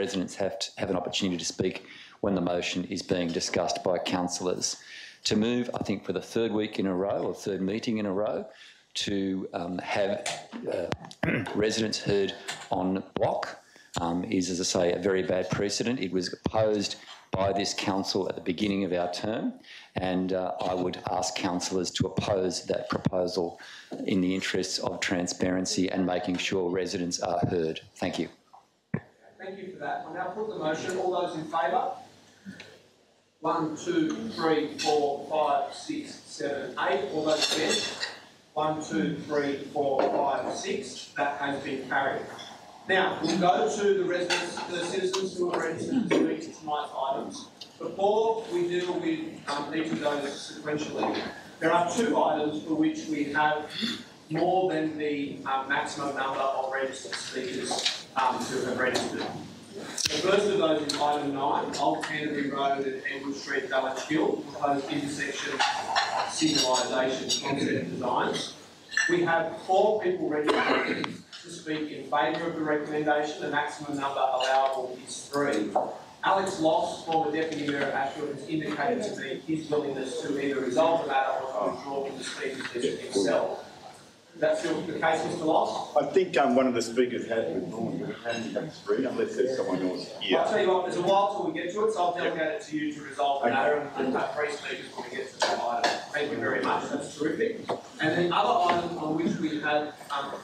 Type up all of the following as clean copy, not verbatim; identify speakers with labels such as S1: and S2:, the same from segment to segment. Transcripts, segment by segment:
S1: residents have to have an opportunity to speak when the motion is being discussed by councillors. To move, I think, for the third week in a row or third meeting in a row, to have residents heard on block is, as I say, a very bad precedent. It was opposed by this council at the beginning of our term, and I would ask councillors to oppose that proposal in the interests of transparency and making sure residents are heard. Thank you.
S2: Thank you for that. I'll now put the motion. All those in favour? 1, 2, 3, 4, 5, 6, 7, 8. All those against? 1, 2, 3, 4, 5, 6. That has been carried. Now, we'll go to the residents, the citizens who are registered to speak to tonight's items. Before we deal with each of those sequentially, there are 2 items for which we have more than the maximum number of registered speakers who have registered. The first of those is item 9, Old Canterbury Road and Edward Street, Dulwich Hill, proposed intersection signalisation concept designs. We have 4 people registered to speak in favour of the recommendation. The maximum number allowable is 3. Alex Loss, former Deputy Mayor of Ashfield, has indicated to me his willingness to either resolve the matter or to withdraw from the speakers list himself. Is that still the case, Mr. Loss?
S3: I think one of the speakers has withdrawn, but it hasn't come through unless there's someone else here.
S2: I'll tell you what, there's a while till we get to it, so I'll delegate it to you to resolve the matter, and 3 speakers when we get to that item. Thank you very much, that's terrific. And then other items on which we have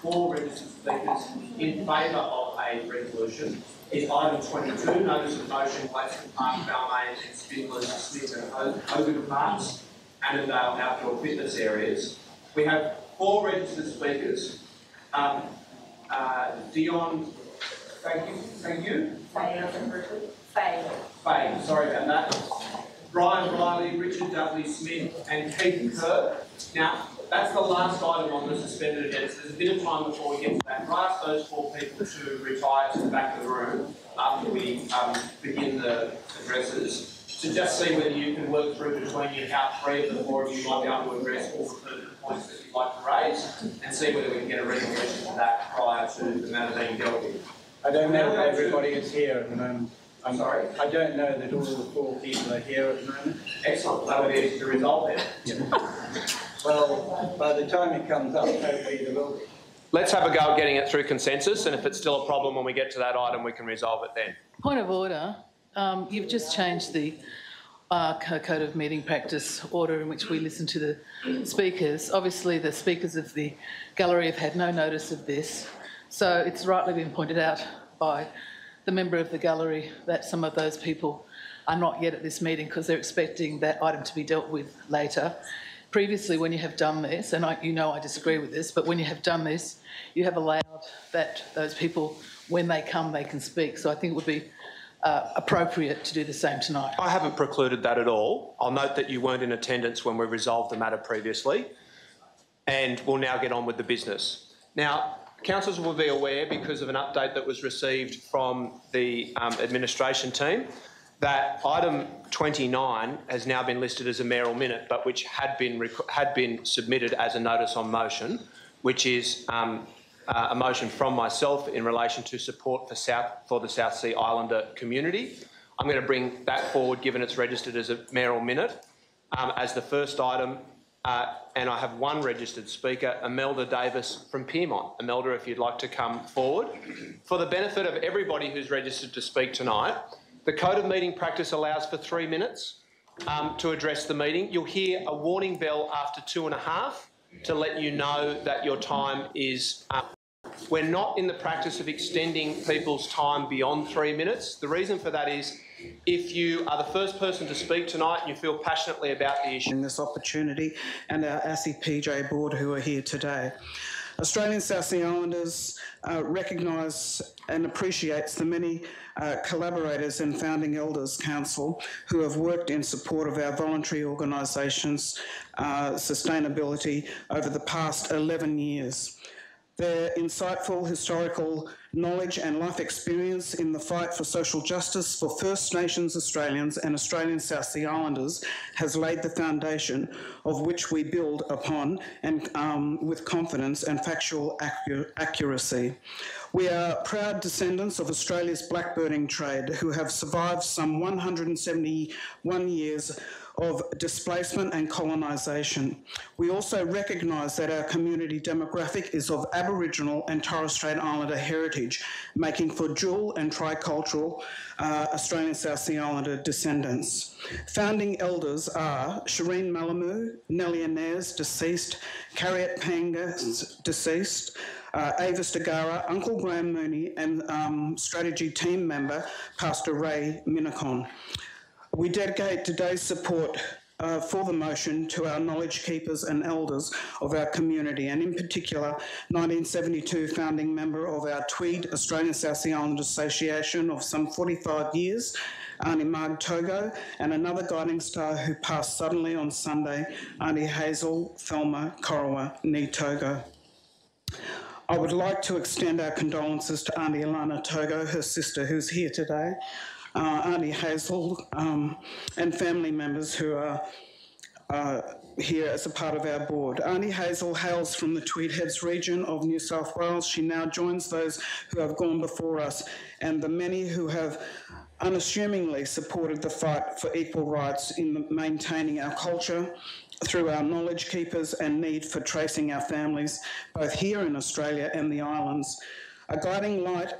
S2: 4 registered speakers in favour of a resolution is item 22, notice of motion, Gladstone Park, Balmain and Spindlers, Smith and Hogan Parks, Annandale outdoor fitness areas. We have 4 registered speakers. Dion, thank you. Faye, sorry about that. Brian Riley, Richard Dudley Smith and Keith Kerr. Now, that's the last item on the suspended agenda, so there's a bit of time before we get to that. I'll ask those 4 people to retire to the back of the room after we begin the addresses, to just see whether you can work through between you how 3 of the 4 of you might be able to address all the pertinent points that you'd like to raise, and see whether we can get a resolution to that prior to the matter being dealt with.
S4: I don't know if everybody is here at the moment.
S2: I'm sorry?
S4: I don't know that all the 4 people are here at the moment.
S2: Excellent. That would be easy to resolve then.
S4: Yeah. Well, by the time it comes up, hopefully there will be.
S5: Let's have a go at getting it through consensus, and if it's still a problem when we get to that item, we can resolve it then.
S6: Point of order. You've just changed the Code of Meeting Practice order in which we listen to the speakers. Obviously, the speakers of the gallery have had no notice of this, so it's rightly been pointed out by the member of the gallery that some of those people are not yet at this meeting because they're expecting that item to be dealt with later. Previously, when you have done this, and I disagree with this, but when you have done this, you have allowed that those people, when they come, they can speak. So I think it would be appropriate to do the same tonight.
S5: I haven't precluded that at all. I'll note that you weren't in attendance when we resolved the matter previously, and we'll now get on with the business. Now, councillors will be aware, because of an update that was received from the administration team, that item 29 has now been listed as a mayoral minute, but which had been submitted as a notice on motion, which is a motion from myself in relation to support for the South Sea Islander community. I'm going to bring that forward, given it's registered as a mayoral minute, as the first item. And I have 1 registered speaker, Imelda Davis from Pyrmont. Imelda, if you'd like to come forward. For the benefit of everybody who's registered to speak tonight, the Code of Meeting Practice allows for 3 minutes to address the meeting. You'll hear a warning bell after 2.5 to let you know that your time is up. We're not in the practice of extending people's time beyond 3 minutes. The reason for that is if you are the first person to speak tonight and you feel passionately about the issue.
S7: In this opportunity, and our ASSI PJ board who are here today. Australian South Sea Islanders recognise and appreciates the many collaborators and Founding Elders Council who have worked in support of our voluntary organisations' sustainability over the past 11 years. Their insightful historical knowledge and life experience in the fight for social justice for First Nations Australians and Australian South Sea Islanders has laid the foundation of which we build upon and with confidence and factual accuracy. We are proud descendants of Australia's blackbirding trade who have survived some 171 years of displacement and colonisation. We also recognise that our community demographic is of Aboriginal and Torres Strait Islander heritage, making for dual and tricultural Australian South Sea Islander descendants. Founding elders are Shireen Malamu, Nellie Inez, deceased, Carriet Panga, deceased, Avis Degara, Uncle Graham Mooney, and strategy team member, Pastor Ray Minnicon. We dedicate today's support for the motion to our knowledge keepers and elders of our community, and in particular, 1972 founding member of our Tweed Australian South Sea Island Association of some 45 years, Auntie Marg Togo, and another guiding star who passed suddenly on Sunday, Auntie Hazel Thelma Korowa Ni Togo. I would like to extend our condolences to Auntie Alana Togo, her sister, who's here today, Auntie Hazel, and family members who are here as a part of our board. Auntie Hazel hails from the Tweed Heads region of New South Wales. She now joins those who have gone before us and the many who have unassumingly supported the fight for equal rights in maintaining our culture through our knowledge keepers and need for tracing our families, both here in Australia and the islands. A guiding light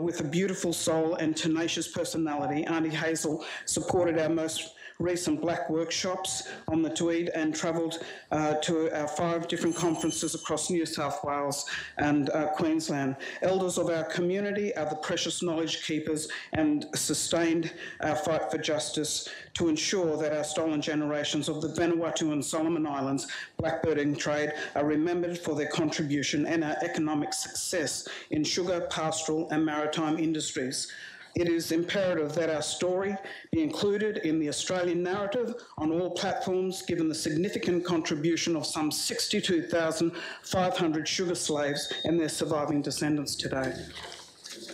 S7: with a beautiful soul and tenacious personality, Auntie Hazel supported our most recent black workshops on the Tweed and travelled to our 5 different conferences across New South Wales and Queensland. Elders of our community are the precious knowledge keepers and sustained our fight for justice to ensure that our stolen generations of the Vanuatu and Solomon Islands blackbirding trade are remembered for their contribution and our economic success in sugar, pastoral and maritime industries. It is imperative that our story be included in the Australian narrative on all platforms, given the significant contribution of some 62,500 sugar slaves and their surviving descendants today.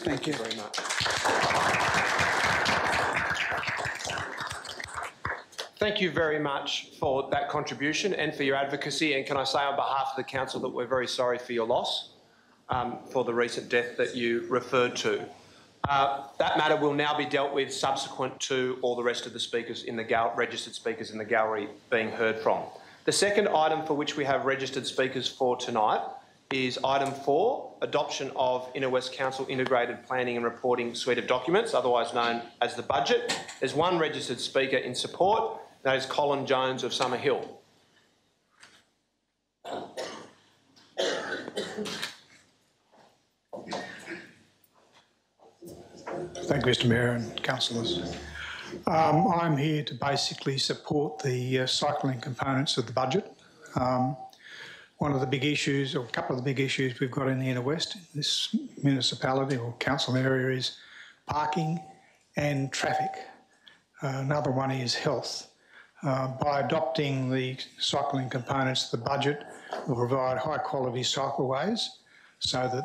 S7: Thank you.
S5: Very much. Thank you very much for that contribution and for your advocacy. And can I say on behalf of the Council that we're very sorry for your loss, for the recent death that you referred to. That matter will now be dealt with subsequent to all the rest of the speakers in the registered speakers in the gallery being heard from. The second item for which we have registered speakers for tonight is item 4, adoption of Inner West Council Integrated Planning and Reporting Suite of Documents, otherwise known as the budget. There's one registered speaker in support, that is Colin Jones of Summer Hill.
S8: Thank you, Mr Mayor and councillors. I'm here to basically support the cycling components of the budget. One of the big issues, or a couple of the big issues we've got in the Inner West, in this municipality or council area, is parking and traffic. Another one is health. By adopting the cycling components of the budget, we'll provide high quality cycleways so that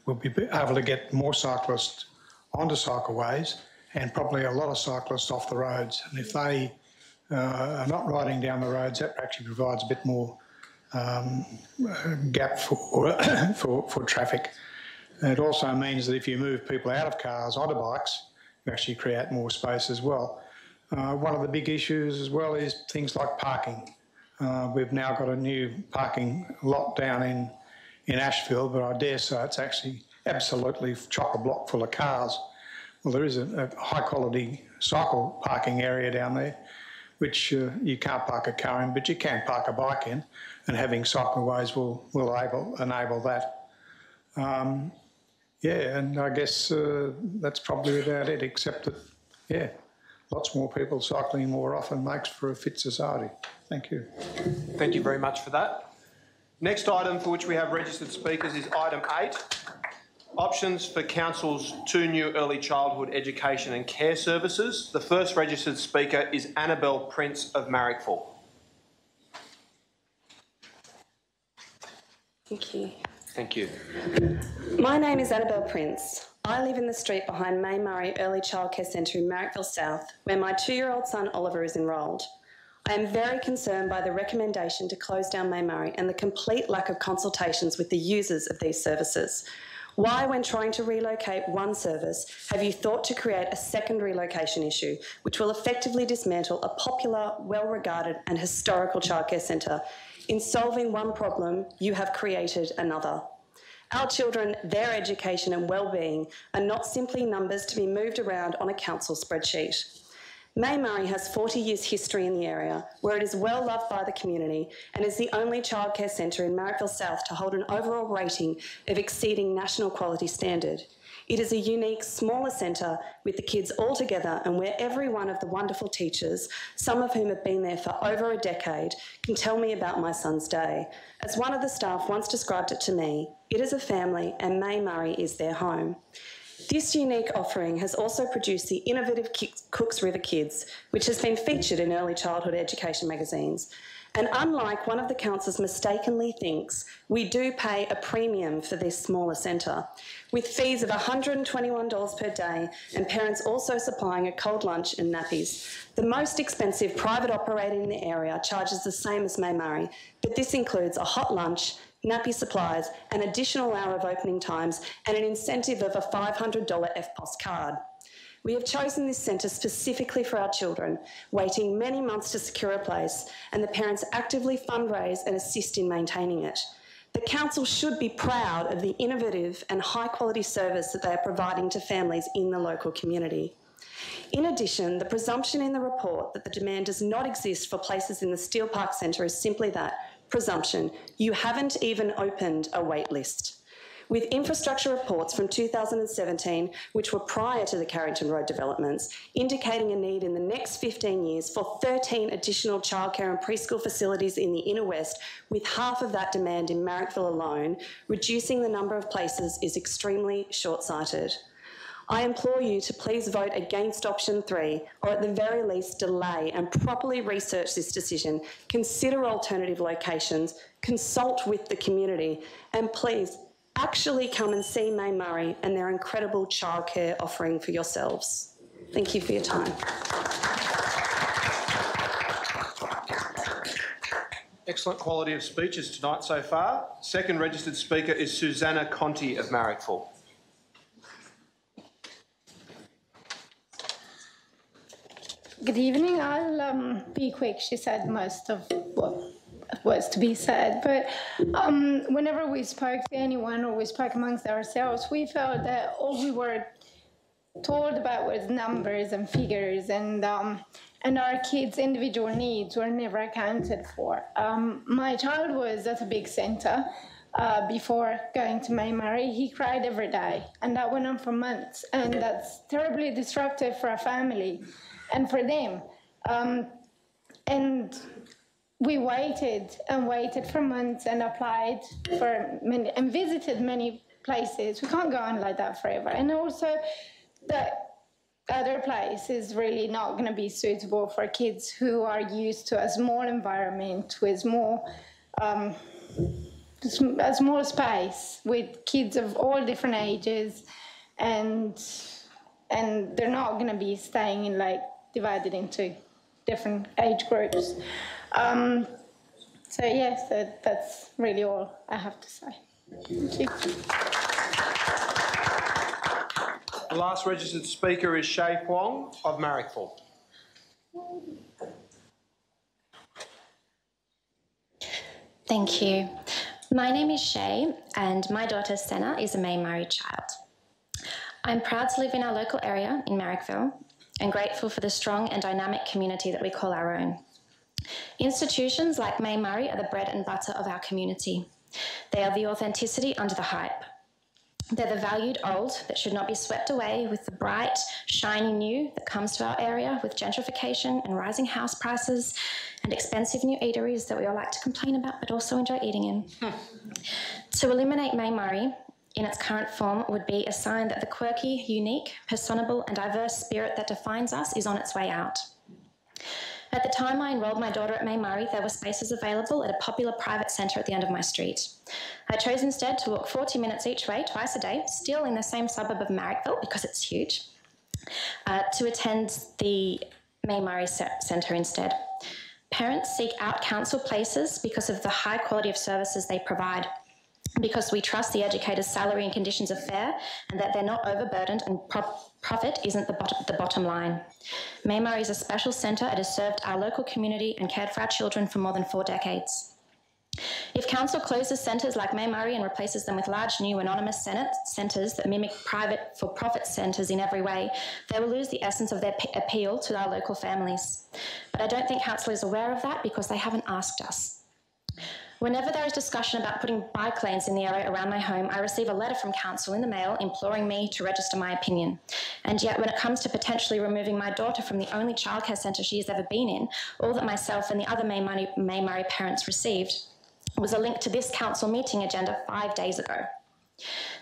S8: we'll be able to get more cyclists onto cycleways and probably a lot of cyclists off the roads. And if they are not riding down the roads, that actually provides a bit more gap for traffic. And it also means that if you move people out of cars onto bikes, you actually create more space as well. One of the big issues as well is things like parking. We've now got a new parking lot down in Ashfield, but I dare say it's actually absolutely chock-a-block full of cars. Well, there is a high-quality cycle parking area down there, which you can't park a car in, but you can park a bike in, and having cycleways will enable that. Yeah, and I guess that's probably about it, except that, yeah, lots more people cycling more often makes for a fit society. Thank you.
S5: Thank you very much for that. Next item for which we have registered speakers is item 8, options for Council's 2 new early childhood education and care services. The first registered speaker is Annabelle Prince of Marrickville.
S9: Thank you.
S5: Thank you.
S9: My name is Annabelle Prince. I live in the street behind May Murray Early Childcare Centre in Marrickville South, where my 2-year-old son Oliver is enrolled. I am very concerned by the recommendation to close down May Murray and the complete lack of consultations with the users of these services. Why, when trying to relocate one service, have you thought to create a second relocation issue, which will effectively dismantle a popular, well-regarded and historical childcare centre? In solving one problem, you have created another. Our children, their education and well-being are not simply numbers to be moved around on a council spreadsheet. Maymurray has 40 years history in the area, where it is well loved by the community and is the only childcare centre in Marrickville South to hold an overall rating of exceeding national quality standard. It is a unique, smaller centre with the kids all together and where every one of the wonderful teachers, some of whom have been there for over a decade, can tell me about my son's day. As one of the staff once described it to me, it is a family and Maymurray is their home. This unique offering has also produced the innovative Cooks River Kids, which has been featured in early childhood education magazines. And unlike one of the councils mistakenly thinks, we do pay a premium for this smaller centre, with fees of $121 per day and parents also supplying a cold lunch and nappies. The most expensive private operator in the area charges the same as Maymurray, but this includes a hot lunch, nappy supplies, an additional hour of opening times and an incentive of a $500 FPOS card. We have chosen this centre specifically for our children, waiting many months to secure a place, and the parents actively fundraise and assist in maintaining it. The council should be proud of the innovative and high-quality service that they are providing to families in the local community. In addition, the presumption in the report that the demand does not exist for places in the Steel Park Centre is simply that, presumption. You haven't even opened a wait list. With infrastructure reports from 2017, which were prior to the Carrington Road developments, indicating a need in the next 15 years for 13 additional childcare and preschool facilities in the Inner West, with half of that demand in Marrickville alone, reducing the number of places is extremely short-sighted. I implore you to please vote against option 3, or at the very least delay and properly research this decision, consider alternative locations, consult with the community, and please actually come and see Maymurray and their incredible childcare offering for yourselves. Thank you for your time.
S5: Excellent quality of speeches tonight so far. Second registered speaker is Susanna Conti of Marrickville.
S10: Good evening. I'll be quick. She said most of what was to be said, but whenever we spoke to anyone or we spoke amongst ourselves, we felt that all we were told about was numbers and figures, and our kids' individual needs were never accounted for. My child was at a big centre before going to Maymurray. He cried every day, and that went on for months, and that's terribly disruptive for a family and for them. And we waited and waited for months and applied for many and visited many places. We can't go on like that forever. And also, the other place is really not going to be suitable for kids who are used to a small environment with more a small space with kids of all different ages, and they're not going to be staying in divided into different age groups. So yes, that's really all I have to say. Thank you.
S5: The last registered speaker is Shay Huang of Marrickville.
S11: Thank you. My name is Shay and my daughter Senna is a Maymurray child. I'm proud to live in our local area in Marrickville and grateful for the strong and dynamic community that we call our own. Institutions like Maymurray are the bread and butter of our community. They are the authenticity under the hype. They're the valued old that should not be swept away with the bright, shiny new that comes to our area with gentrification and rising house prices and expensive new eateries that we all like to complain about but also enjoy eating in. To eliminate Maymurray in its current form would be a sign that the quirky, unique, personable and diverse spirit that defines us is on its way out. At the time I enrolled my daughter at Maymurray, there were spaces available at a popular private centre at the end of my street. I chose instead to walk 40 minutes each way, twice a day, still in the same suburb of Marrickville because it's huge, to attend the Maymurray Centre instead. Parents seek out council places because of the high quality of services they provide. because we trust the educators' salary and conditions are fair and that they're not overburdened and profit isn't the bottom line. Mayoral is a special centre. It has served our local community and cared for our children for more than 4 decades. If council closes centres like Mayoral and replaces them with large new anonymous centres that mimic private for-profit centres in every way, they will lose the essence of their appeal to our local families. But I don't think council is aware of that because they haven't asked us. Whenever there is discussion about putting bike lanes in the area around my home, I receive a letter from council in the mail imploring me to register my opinion. And yet when it comes to potentially removing my daughter from the only childcare centre she has ever been in, all that myself and the other Mayoral parents received was a link to this council meeting agenda 5 days ago.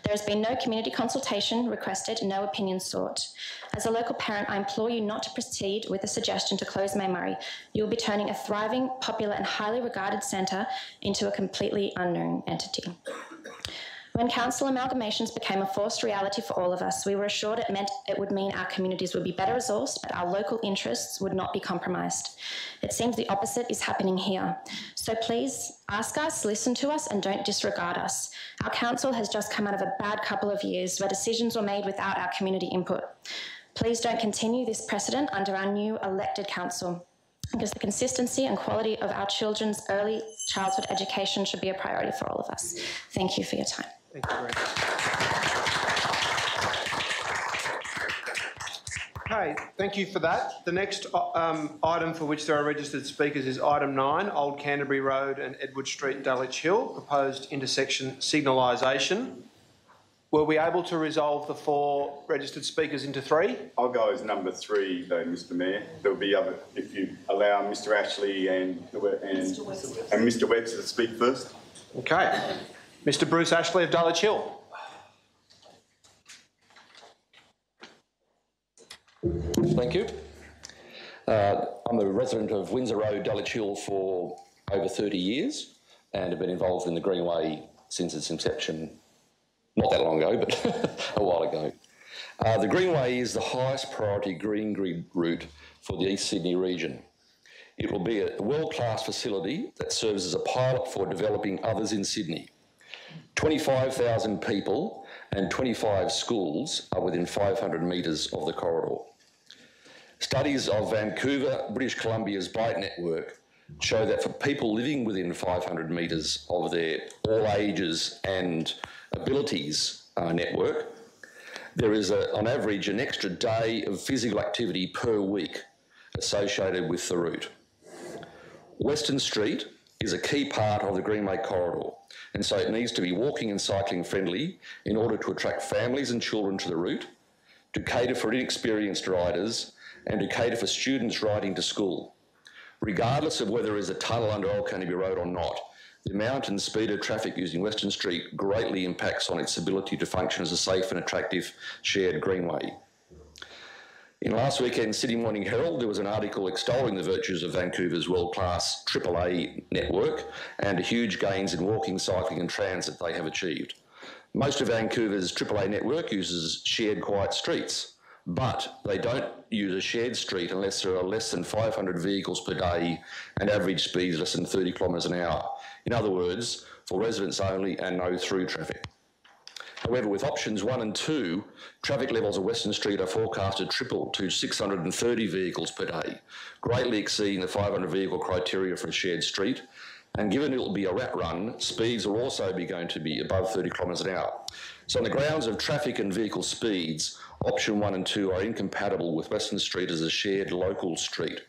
S11: There has been no community consultation requested, no opinion sought. As a local parent, I implore you not to proceed with the suggestion to close Mayoral. You will be turning a thriving, popular and highly regarded centre into a completely unknown entity. When council amalgamations became a forced reality for all of us, we were assured it would mean our communities would be better resourced, but our local interests would not be compromised. It seems the opposite is happening here. So please ask us, listen to us, and don't disregard us. Our council has just come out of a bad couple of years where decisions were made without our community input. Please don't continue this precedent under our new elected council, because the consistency and quality of our children's early childhood education should be a priority for all of us. Thank you for your time.
S5: Thank you very much. Okay, thank you for that. The next item for which there are registered speakers is item 9, Old Canterbury Road and Edward Street, Dulwich Hill, proposed intersection signalisation. Were we able to resolve the 4 registered speakers into 3?
S3: I'll go as number 3 though, Mr Mayor. There'll be other, if you allow Mr Ashley and Mr Webster to speak first.
S5: Okay. Mr Bruce Ashley of Dulwich Hill.
S12: Thank you. I'm a resident of Windsor Road, Dulwich Hill for over 30 years and have been involved in the Greenway since its inception, not that long ago, but a while ago. The Greenway is the highest priority green grid route for the East Sydney region. It will be a world-class facility that serves as a pilot for developing others in Sydney. 25,000 people and 25 schools are within 500 metres of the corridor. Studies of Vancouver, British Columbia's bike network show that for people living within 500 metres of their all ages and abilities network, there is on average an extra day of physical activity per week associated with the route. Western Street is a key part of the Greenway corridor, and so it needs to be walking and cycling friendly in order to attract families and children to the route, to cater for inexperienced riders, and to cater for students riding to school. Regardless of whether there is a tunnel under Old Canterbury Road or not, the amount and speed of traffic using Western Street greatly impacts on its ability to function as a safe and attractive shared greenway. In last weekend's Sydney Morning Herald, there was an article extolling the virtues of Vancouver's world-class AAA network and the huge gains in walking, cycling and transit they have achieved. Most of Vancouver's AAA network uses shared quiet streets, but they don't use a shared street unless there are less than 500 vehicles per day and average speeds less than 30 kilometres an hour. In other words, for residents only and no through traffic. However, with options 1 and 2, traffic levels of Western Street are forecast to triple to 630 vehicles per day, greatly exceeding the 500 vehicle criteria for a shared street. And given it will be a rat run, speeds will also be going to be above 30 kilometres an hour. So on the grounds of traffic and vehicle speeds, option 1 and 2 are incompatible with Western Street as a shared local street.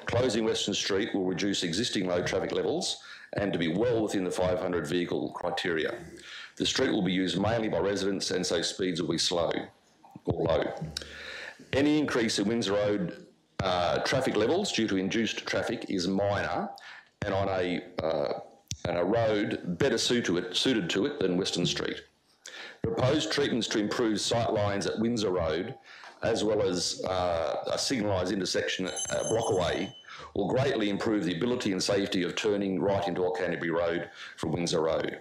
S12: Closing Western Street will reduce existing low traffic levels and to be well within the 500 vehicle criteria. The street will be used mainly by residents and so speeds will be slow or low. Any increase in Windsor Road traffic levels due to induced traffic is minor and on a road better suited to it than Western Street. Proposed treatments to improve sight lines at Windsor Road, as well as a signalised intersection a block away, will greatly improve the ability and safety of turning right into Old Canterbury Road from Windsor Road.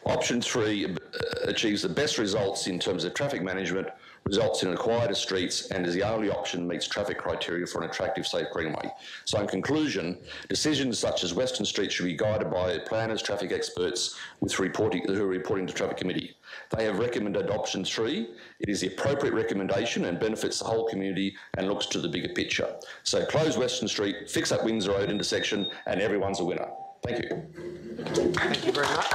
S12: Option 3 achieves the best results in terms of traffic management, results in quieter streets and is the only option meets traffic criteria for an attractive, safe greenway. So in conclusion, decisions such as Western Street should be guided by planners, traffic experts who are reporting to Traffic Committee. They have recommended option 3. It is the appropriate recommendation and benefits the whole community and looks to the bigger picture. So close Western Street, fix up Windsor Road intersection, and everyone's a winner. Thank you.
S5: Thank you very much.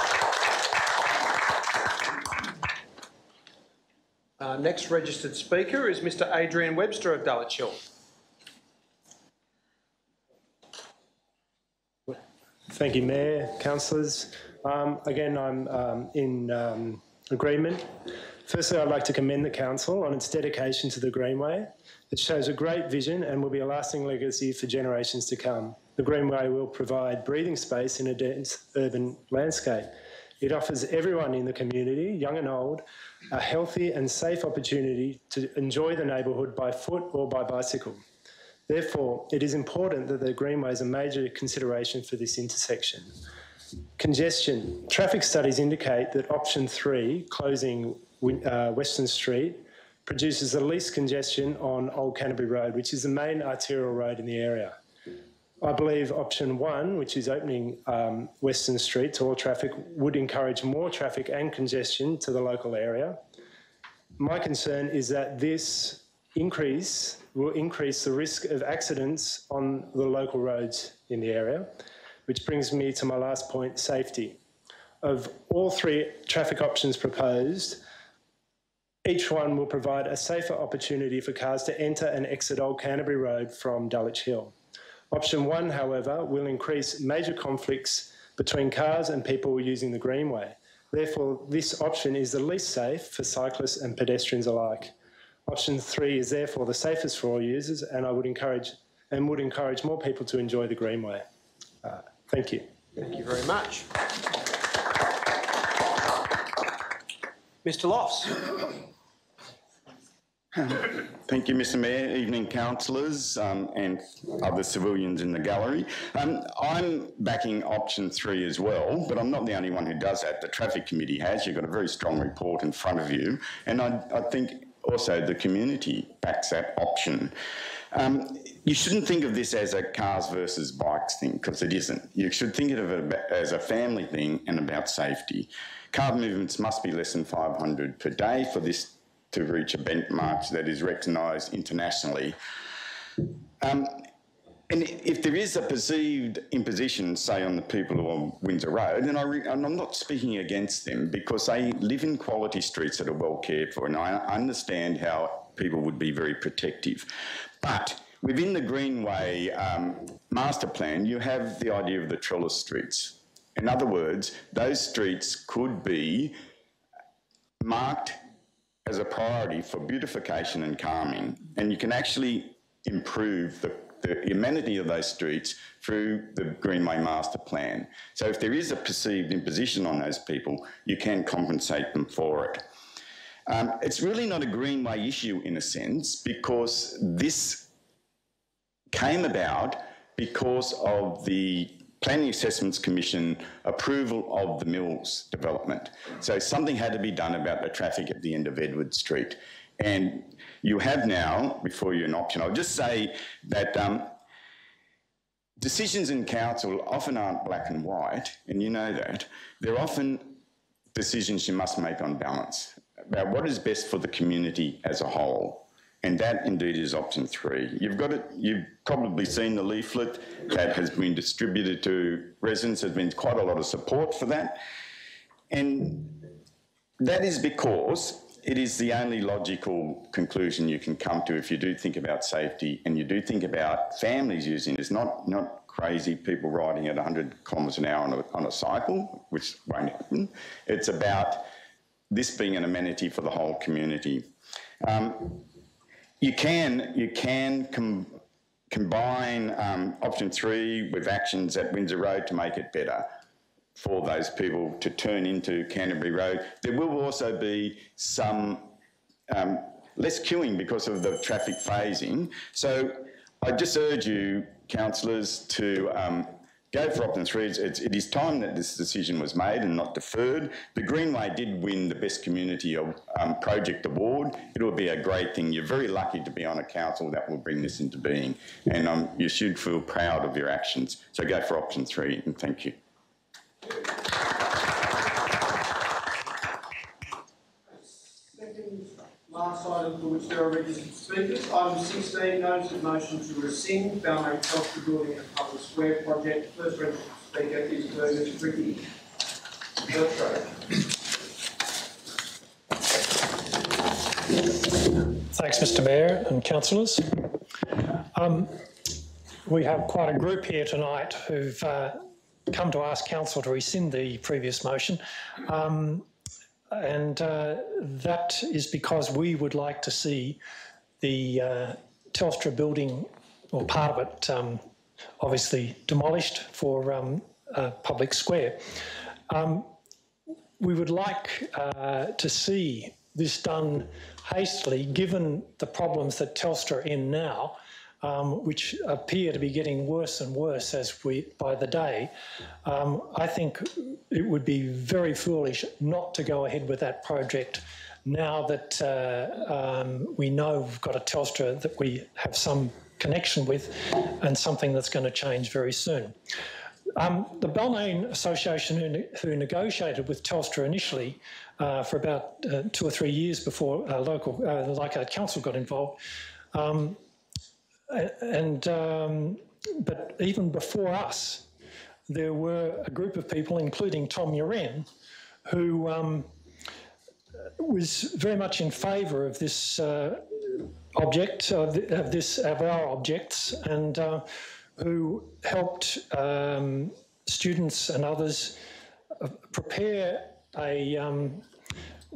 S5: Next registered speaker is Mr Adrian Webster of Dulwich Hill.
S13: Thank you, Mayor, councillors. Again, I'm in agreement. Firstly, I'd like to commend the council on its dedication to the Greenway. It shows a great vision and will be a lasting legacy for generations to come. The Greenway will provide breathing space in a dense urban landscape. It offers everyone in the community, young and old, a healthy and safe opportunity to enjoy the neighbourhood by foot or by bicycle. Therefore, it is important that the Greenway is a major consideration for this intersection. Congestion. Traffic studies indicate that option 3, closing Western Street, produces the least congestion on Old Canterbury Road, which is the main arterial road in the area. I believe option 1, which is opening Western Street to all traffic, would encourage more traffic and congestion to the local area. My concern is that this increase will increase the risk of accidents on the local roads in the area, which brings me to my last point, safety. Of all 3 traffic options proposed, each one will provide a safer opportunity for cars to enter and exit Old Canterbury Road from Dulwich Hill. Option 1, however, will increase major conflicts between cars and people using the Greenway. Therefore, this option is the least safe for cyclists and pedestrians alike. Option 3 is therefore the safest for all users, and I would encourage more people to enjoy the Greenway. Thank you.
S5: Thank you very much. Mr Lofts.
S3: Thank you, Mr Mayor. Evening, councillors and other civilians in the gallery. I'm backing option 3 as well, but I'm not the only one who does that. The Traffic Committee has. You've got a very strong report in front of you, and I think also the community backs that option. You shouldn't think of this as a cars versus bikes thing, because it isn't. You should think of it as a family thing and about safety. Car movements must be less than 500 per day for this to reach a benchmark that is recognised internationally. And if there is a perceived imposition, say, on the people of Windsor Road, and I'm not speaking against them because they live in quality streets that are well cared for, and I understand how people would be very protective. But within the Greenway master plan, you have the idea of the trellis streets. In other words, those streets could be marked as a priority for beautification and calming, and you can actually improve the amenity of those streets through the Greenway master plan. So if there is a perceived imposition on those people, you can compensate them for it. It's really not a Greenway issue in a sense, because this came about because of the Planning Assessments Commission approval of the Mills development. So something had to be done about the traffic at the end of Edward Street. And you have now before you an option. I'll just say that decisions in council often aren't black and white, and you know that. They're often decisions you must make on balance about what is best for the community as a whole. And that indeed is option 3. You've probably seen the leaflet that has been distributed to residents. There's been quite a lot of support for that. And that is because it is the only logical conclusion you can come to if you do think about safety and you do think about families using it. It's not crazy people riding at 100 kilometres an hour on a cycle, which won't happen. It's about this being an amenity for the whole community. You can combine option 3 with actions at Windsor Road to make it better for those people to turn into Canterbury Road. There will also be some less queuing because of the traffic phasing. So I just urge you, councillors, to go for option 3. It is time that this decision was made and not deferred. The Greenway did win the Best Community Project Award. It will be a great thing. You're very lucky to be on a council that will bring this into being, and you should feel proud of your actions. So go for option 3, and thank you.
S2: Last item for which there are registered speakers. Item 16, notice of motion to rescind Balmain Telstra Building and Public Square project. First registered speaker is Mr. Ricky.
S14: Thanks, Mr. Mayor and councillors. We have quite a group here tonight who've come to ask council to rescind the previous motion. And that is because we would like to see the Telstra building, or part of it, obviously demolished for public square. We would like to see this done hastily, given the problems that Telstra are in now, which appear to be getting worse and worse by the day. I think it would be very foolish not to go ahead with that project now that we know we've got a Telstra that we have some connection with and something that's going to change very soon. The Balmain Association, who negotiated with Telstra initially for about 2 or 3 years before local council got involved, but even before us, there were a group of people, including Tom Uren, who was very much in favour of this object, of our objects, and who helped students and others prepare a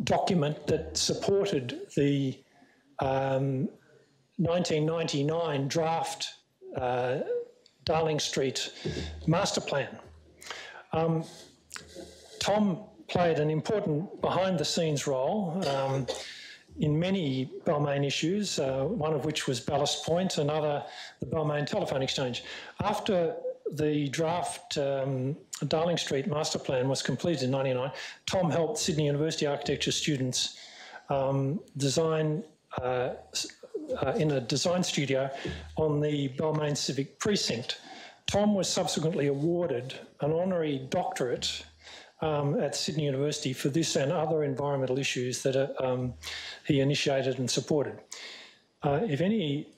S14: document that supported the 1999 draft Darling Street master plan. Tom played an important behind-the-scenes role in many Balmain issues, one of which was Ballast Point, another the Balmain Telephone Exchange. After the draft Darling Street master plan was completed in 1999, Tom helped Sydney University architecture students design in a design studio on the Balmain Civic Precinct. Tom was subsequently awarded an honorary doctorate at Sydney University for this and other environmental issues that he initiated and supported. If any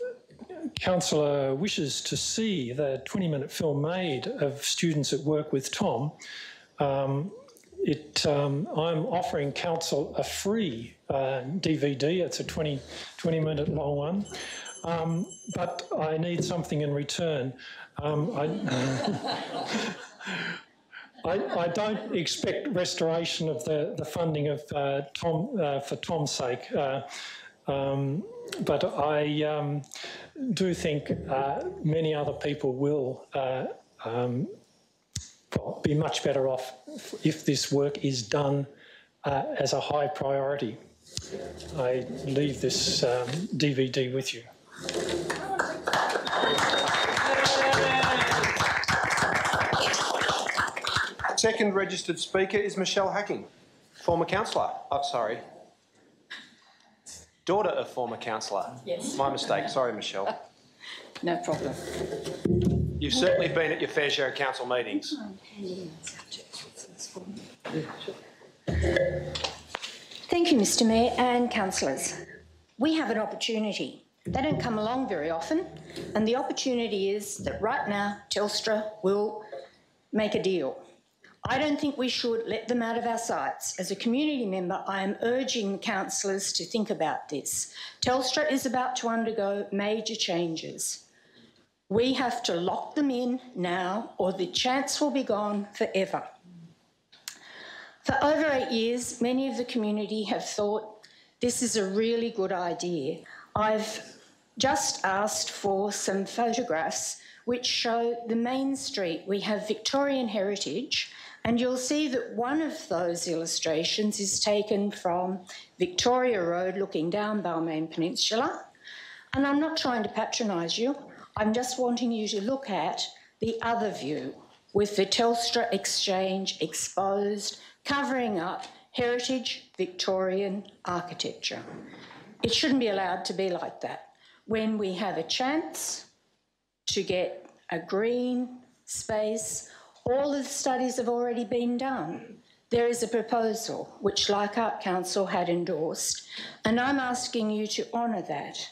S14: councillor wishes to see the 20-minute film made of students at work with Tom, I'm offering council a free DVD. It's a 20-minute long one, but I need something in return. I don't expect restoration of the funding of Tom for Tom's sake, but I do think many other people will be much better off if this work is done as a high priority. I leave this DVD with you.
S5: Second registered speaker is Michelle Hacking, former councillor. Oh, sorry. Daughter of former councillor.
S15: Yes.
S5: My mistake. Sorry, Michelle.
S15: No problem.
S5: You've certainly been at your fair share of council meetings.
S15: Thank you, Mr. Mayor and councillors. We have an opportunity. They don't come along very often, and the opportunity is that right now Telstra will make a deal. I don't think we should let them out of our sights. As a community member, I am urging councillors to think about this. Telstra is about to undergo major changes. We have to lock them in now, or the chance will be gone forever. For over 8 years, many of the community have thought this is a really good idea. I've just asked for some photographs which show the main street. We have Victorian heritage, and you'll see that one of those illustrations is taken from Victoria Road looking down Balmain Peninsula. And I'm not trying to patronise you, I'm just wanting you to look at the other view. with the Telstra exchange exposed, covering up heritage Victorian architecture. It shouldn't be allowed to be like that. When we have a chance to get a green space, all of the studies have already been done. There is a proposal which Leichhardt Council had endorsed, and I'm asking you to honour that.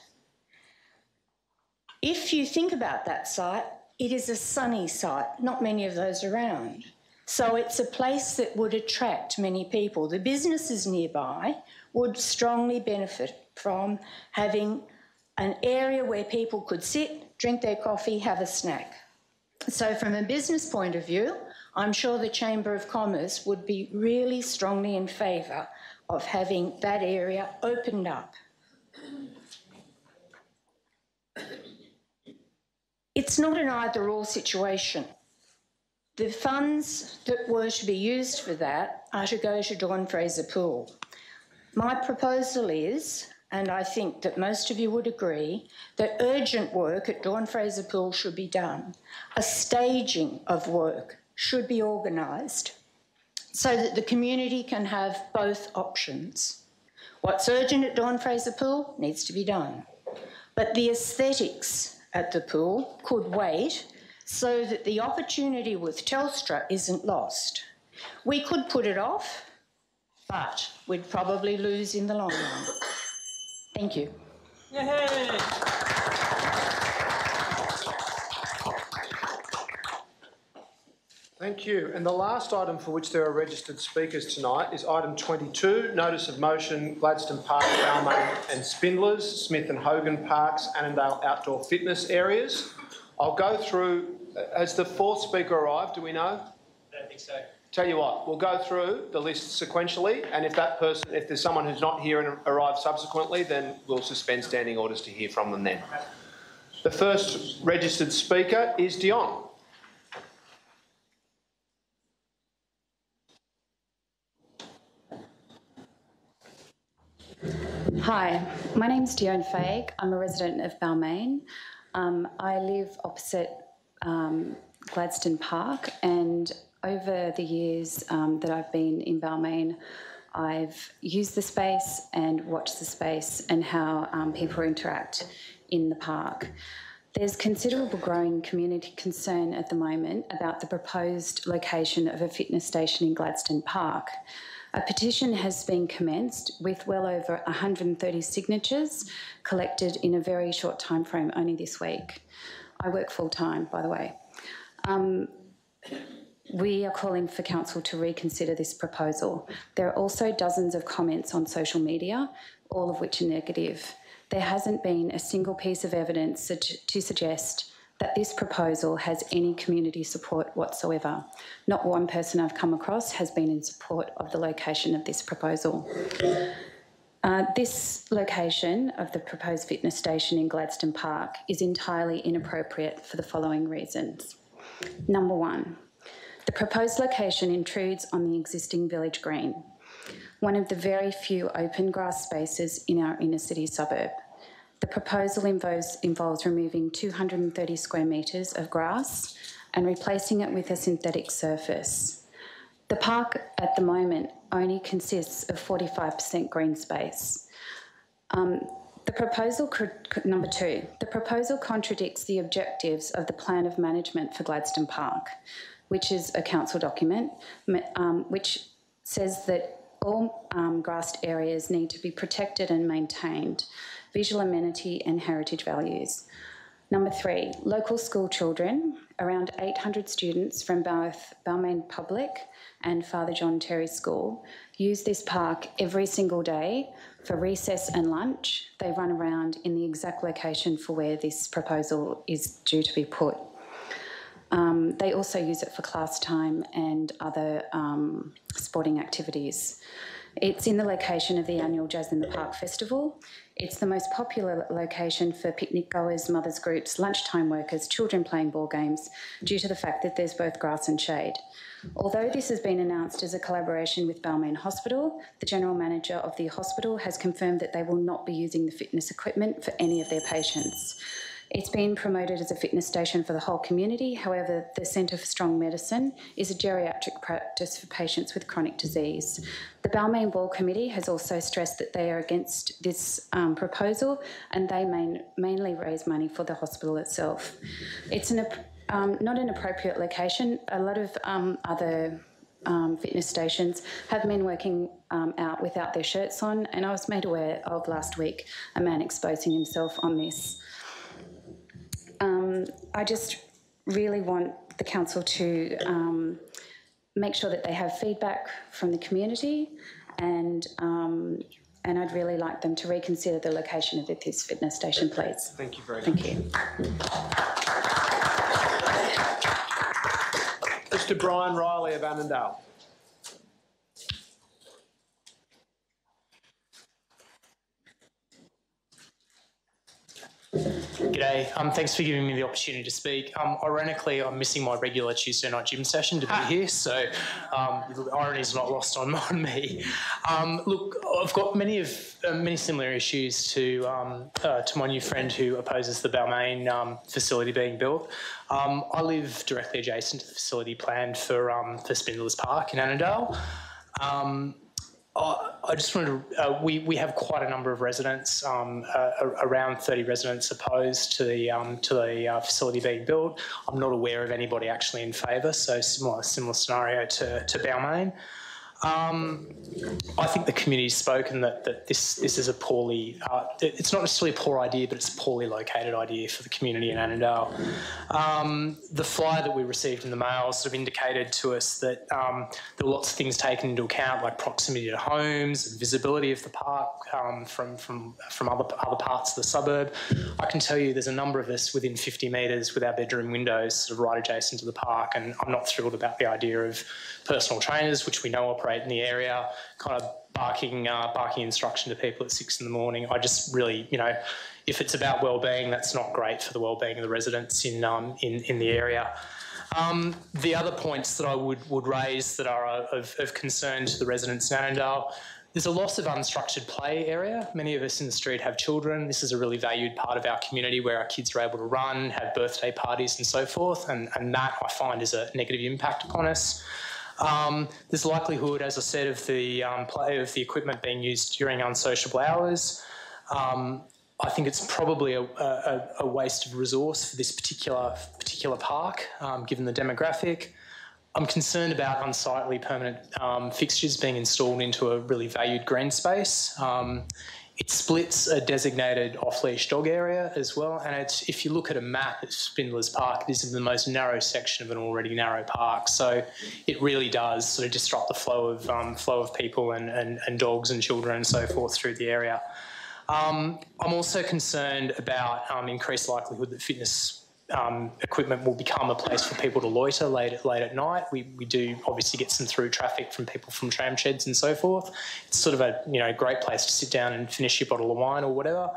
S15: If you think about that site, it is a sunny site, not many of those around. So it's a place that would attract many people. The businesses nearby would strongly benefit from having an area where people could sit, drink their coffee, have a snack. So from a business point of view, I'm sure the Chamber of Commerce would be really strongly in favour of having that area opened up. It's not an either-or situation. The funds that were to be used for that are to go to Dawn Fraser Pool. My proposal is, and I think that most of you would agree, that urgent work at Dawn Fraser Pool should be done. A staging of work should be organised so that the community can have both options. What's urgent at Dawn Fraser Pool needs to be done. But the aesthetics at the pool could wait so that the opportunity with Telstra isn't lost. We could put it off, but we'd probably lose in the long run. Thank you.
S2: Yay!
S5: Thank you. And the last item for which there are registered speakers tonight is item 22, Notice of Motion, Gladstone Park, Balmain and Spindlers, Smith and Hogan Parks, Annandale Outdoor Fitness Areas. I'll go through, has the fourth speaker arrived, do we know?
S16: I don't think so.
S5: Tell you what, we'll go through the list sequentially, and if there's someone who's not here and arrives subsequently, then we'll suspend standing orders to hear from them then. Okay. The first registered speaker is Dion.
S17: Hi, my name's Dion Faig. I'm a resident of Balmain. I live opposite Gladstone Park, and over the years that I've been in Balmain, I've used the space and watched the space and how people interact in the park. There's considerable growing community concern at the moment about the proposed location of a fitness station in Gladstone Park. A petition has been commenced with well over 130 signatures collected in a very short time frame, only this week. I work full-time, by the way. We are calling for council to reconsider this proposal. There are also dozens of comments on social media, all of which are negative. There hasn't been a single piece of evidence to suggest that this proposal has any community support whatsoever. Not one person I've come across has been in support of the location of this proposal. This location of the proposed fitness station in Gladstone Park is entirely inappropriate for the following reasons. Number one, the proposed location intrudes on the existing village green, one of the very few open grass spaces in our inner city suburb. The proposal involves removing 230 square metres of grass and replacing it with a synthetic surface. The park at the moment only consists of 45% green space. Number two, the proposal contradicts the objectives of the Plan of Management for Gladstone Park, which is a council document, which says that all grassed areas need to be protected and maintained, visual amenity and heritage values. Number three, local school children, around 800 students from both Balmain Public and Father John Terry School, use this park every single day for recess and lunch. They run around in the exact location for where this proposal is due to be put. They also use it for class time and other sporting activities. It's in the location of the annual Jazz in the Park Festival. It's the most popular location for picnic goers, mothers groups, lunchtime workers, children playing ball games, due to the fact that there's both grass and shade. Although this has been announced as a collaboration with Balmain Hospital, the General Manager of the hospital has confirmed that they will not be using the fitness equipment for any of their patients. It's been promoted as a fitness station for the whole community. However, the Centre for Strong Medicine is a geriatric practice for patients with chronic disease. The Balmain Wall Committee has also stressed that they are against this proposal, and they mainly raise money for the hospital itself. It's not an appropriate location. A lot of other fitness stations have men working out without their shirts on, and I was made aware of last week a man exposing himself on this. I just really want the council to make sure that they have feedback from the community, and I'd really like them to reconsider the location of this fitness station, please.
S5: Thank you very much.
S17: Thank you.
S5: Mr. Brian Riley of Annandale.
S16: G'day. Thanks for giving me the opportunity to speak. Ironically, I'm missing my regular Tuesday night gym session to be here, so the irony is not lost on me. Look, I've got many similar issues to my new friend who opposes the Balmain facility being built. I live directly adjacent to the facility planned for Spindlers Park in Annandale. I just wanted to, we have quite a number of residents, around 30 residents opposed to the facility being built. I'm not aware of anybody actually in favour, so similar scenario to Balmain. I think the community's spoken that this is a poorly, it's not necessarily a poor idea, but it's a poorly located idea for the community in Annandale. The flyer that we received in the mail sort of indicated to us that there were lots of things taken into account, like proximity to homes and visibility of the park from other parts of the suburb. I can tell you there's a number of us within 50 metres with our bedroom windows sort of right adjacent to the park, and I'm not thrilled about the idea of personal trainers, which we know operate in the area, kind of barking instruction to people at 6 in the morning. I just really, if it's about wellbeing, that's not great for the wellbeing of the residents in the area. The other points that I would raise that are of concern to the residents in Annandale, there's a loss of unstructured play area. Many of us in the street have children. This is a really valued part of our community where our kids are able to run, have birthday parties and so forth, and that I find is a negative impact upon us. There's likelihood, as I said, of the play of the equipment being used during unsociable hours. I think it's probably a waste of resource for this particular park, given the demographic. I'm concerned about unsightly permanent fixtures being installed into a really valued green space. It splits a designated off-leash dog area as well, and if you look at a map at Spindlers Park, this is the most narrow section of an already narrow park, so it really does sort of disrupt the flow of people and dogs and children and so forth through the area. I'm also concerned about increased likelihood that fitness equipment will become a place for people to loiter late at night. We do obviously get some through traffic from people from tram sheds and so forth. It's sort of a great place to sit down and finish your bottle of wine or whatever.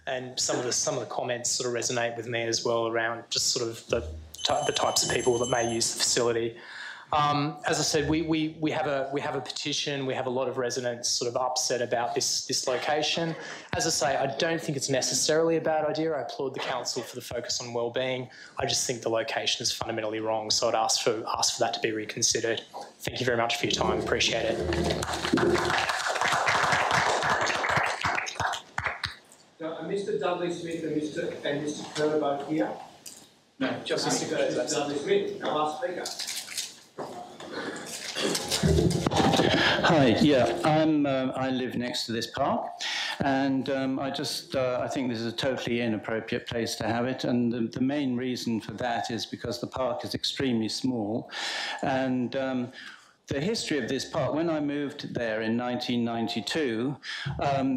S16: And some of the comments sort of resonate with me as well around just sort of the types of people that may use the facility. As I said, we have a petition. We have a lot of residents sort of upset about this location. As I say, I don't think it's necessarily a bad idea. I applaud the council for the focus on wellbeing. I just think the location is fundamentally wrong, so I'd ask for that to be reconsidered. Thank you very much for your time. Appreciate it.
S2: Mr. Dudley Smith and Mr. Kerr both here.
S18: No, just
S2: Mr. Dudley Smith, our last speaker.
S18: Hi, yeah, I live next to this park, and I think this is a totally inappropriate place to have it, and the main reason for that is because the park is extremely small, and the history of this park, when I moved there in 1992,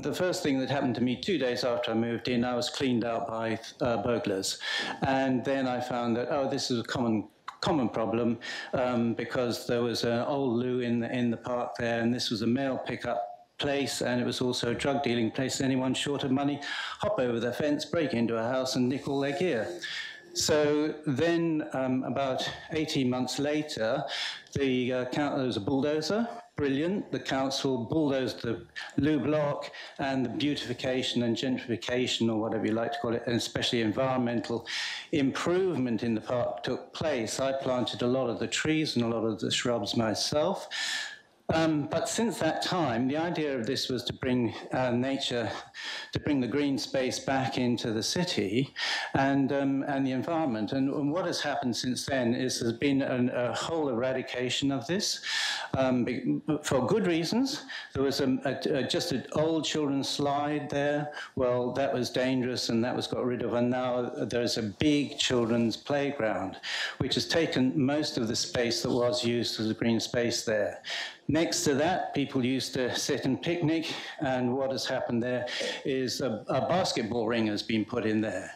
S18: the first thing that happened to me 2 days after I moved in, I was cleaned out by burglars, and then I found that, oh, this is a common problem because there was an old loo in the park there, and this was a mail pickup place, and it was also a drug dealing place. Anyone short of money, hop over the fence, break into a house and nick all their gear. So then about 18 months later, there was a bulldozer brilliant. The council bulldozed the loo block, and the beautification and gentrification, or whatever you like to call it, and especially environmental improvement in the park took place. I planted a lot of the trees and a lot of the shrubs myself. But since that time, the idea of this was to bring nature, to bring the green space back into the city and the environment. And what has happened since then is there's been a whole eradication of this for good reasons. There was just an old children's slide there. Well, that was dangerous and that was got rid of. And now there's a big children's playground, which has taken most of the space that was used as a green space there. Next to that, people used to sit and picnic, and what has happened there is a basketball ring has been put in there.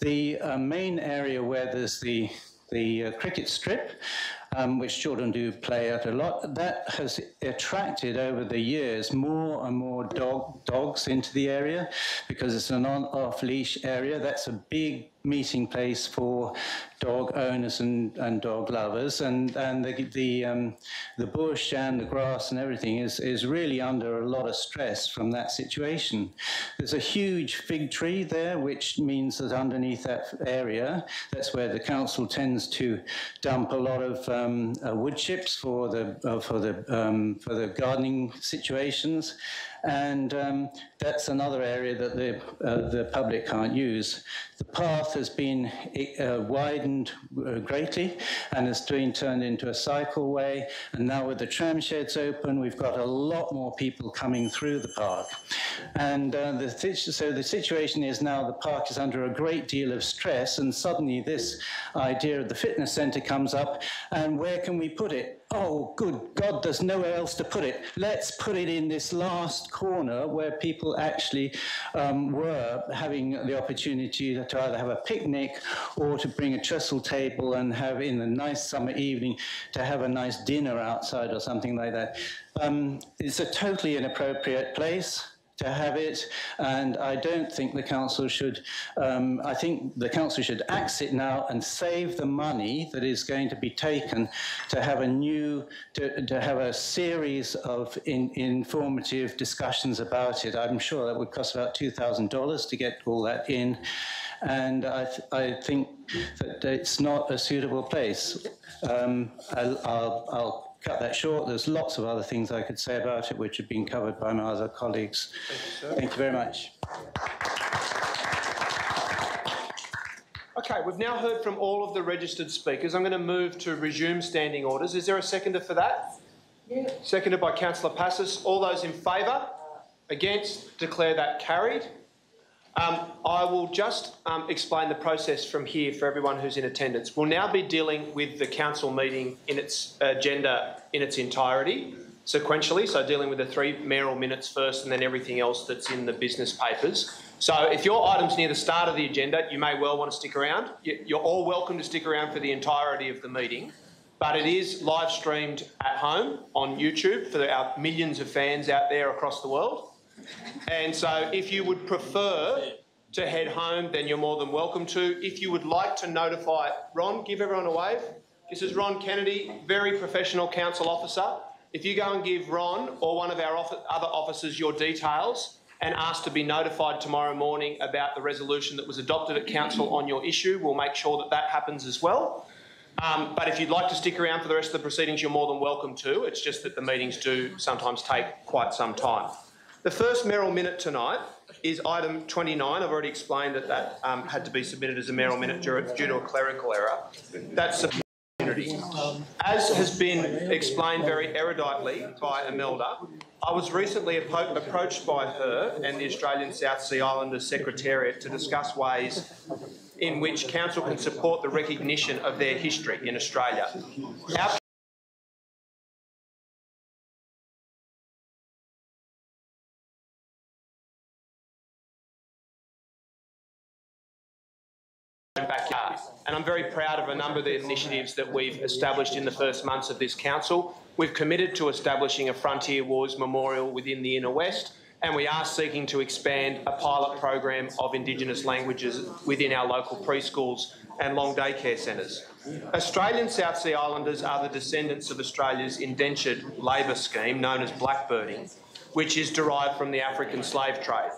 S18: The main area where there's the cricket strip, which children do play at a lot, that has attracted over the years more and more dogs into the area because it's an on-off-leash area. That's a big meeting place for dog owners and dog lovers, and the bush and the grass and everything is really under a lot of stress from that situation. There's a huge fig tree there, which means that underneath that area, that's where the council tends to dump a lot of wood chips for the gardening situations. And that's another area that the public can't use. The path has been widened greatly and has been turned into a cycleway. And now with the tram sheds open, we've got a lot more people coming through the park. And so the situation is now the park is under a great deal of stress, and suddenly this idea of the fitness centre comes up, and where can we put it? Oh, good God, there's nowhere else to put it. Let's put it in this last corner where people actually were having the opportunity to either have a picnic or to bring a trestle table and have, in a nice summer evening, to have a nice dinner outside or something like that. It's a totally inappropriate place to have it, and I don't think the council should, I think the council should axe it now and save the money that is going to be taken to have a new, to have a series of informative discussions about it. I'm sure that would cost about $2,000 to get all that in, and I think that it's not a suitable place. I'll cut that short. There's lots of other things I could say about it which have been covered by my other colleagues. Thank you very much.
S5: Okay, we've now heard from all of the registered speakers. I'm going to move to resume standing orders. Is there a seconder for that? Yeah. Seconded by Councillor Passis. All those in favour? Against? Declare that carried. I will just explain the process from here for everyone who's in attendance. We'll now be dealing with the council meeting in its agenda in its entirety, sequentially, so dealing with the 3 mayoral minutes first and then everything else that's in the business papers. So if your item's near the start of the agenda, you may well want to stick around. You're all welcome to stick around for the entirety of the meeting, but it is live streamed at home on YouTube for our millions of fans out there across the world. And so if you would prefer to head home, then you're more than welcome to. If you would like to notify Ron, give everyone a wave. This is Ron Kennedy, very professional council officer. If you go and give Ron or one of our other officers your details and ask to be notified tomorrow morning about the resolution that was adopted at council on your issue, we'll make sure that that happens as well. But if you'd like to stick around for the rest of the proceedings, you're more than welcome to. It's just that the meetings do sometimes take quite some time. The first mayoral minute tonight is item 29. I've already explained that that had to be submitted as a mayoral minute due to a clerical error. That's a opportunity. As has been explained very eruditely by Imelda, I was recently approached by her and the Australian South Sea Islanders Secretariat to discuss ways in which council can support the recognition of their history in Australia. Backyard. And I'm very proud of a number of the initiatives that we've established in the first months of this council. We've committed to establishing a Frontier Wars memorial within the Inner West, and we are seeking to expand a pilot program of Indigenous languages within our local preschools and long daycare centres. Australian South Sea Islanders are the descendants of Australia's indentured labour scheme known as blackbirding, which is derived from the African slave trade.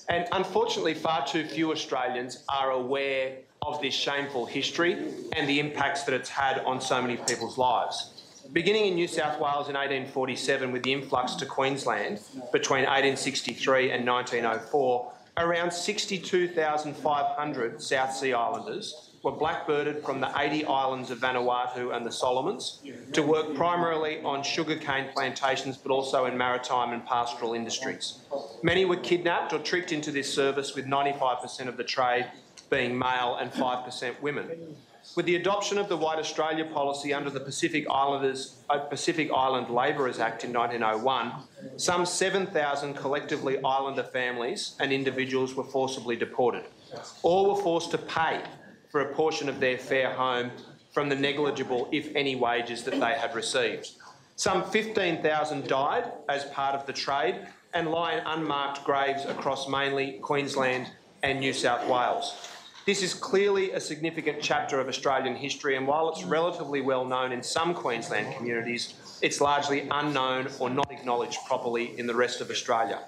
S5: And unfortunately, far too few Australians are aware of this shameful history and the impacts that it's had on so many people's lives. Beginning in New South Wales in 1847 with the influx to Queensland between 1863 and 1904, around 62,500 South Sea Islanders were blackbirded from the 80 islands of Vanuatu and the Solomons to work primarily on sugarcane plantations but also in maritime and pastoral industries. Many were kidnapped or tricked into this service, with 95% of the trade being male and 5% women. With the adoption of the White Australia policy under the Pacific Island Labourers Act in 1901, some 7,000 collectively islander families and individuals were forcibly deported. All were forced to pay for a portion of their fair home from the negligible, if any, wages that they had received. Some 15,000 died as part of the trade and lie in unmarked graves across mainly Queensland and New South Wales. This is clearly a significant chapter of Australian history, and while it's relatively well known in some Queensland communities, it's largely unknown or not acknowledged properly in the rest of Australia.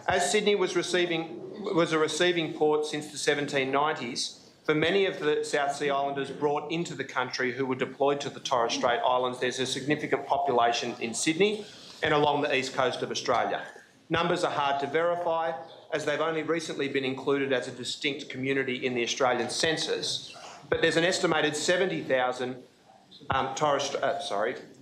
S5: As Sydney was a receiving port since the 1790s, for many of the South Sea Islanders brought into the country who were deployed to the Torres Strait Islands, there's a significant population in Sydney and along the east coast of Australia. Numbers are hard to verify, as they've only recently been included as a distinct community in the Australian census, but there's an estimated 70,000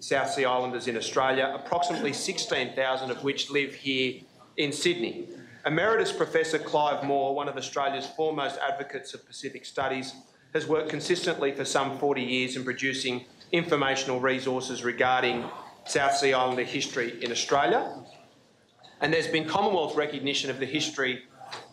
S5: South Sea Islanders in Australia, approximately 16,000 of which live here in Sydney. Emeritus Professor Clive Moore, one of Australia's foremost advocates of Pacific studies, has worked consistently for some 40 years in producing informational resources regarding South Sea Islander history in Australia. And there's been Commonwealth recognition of the history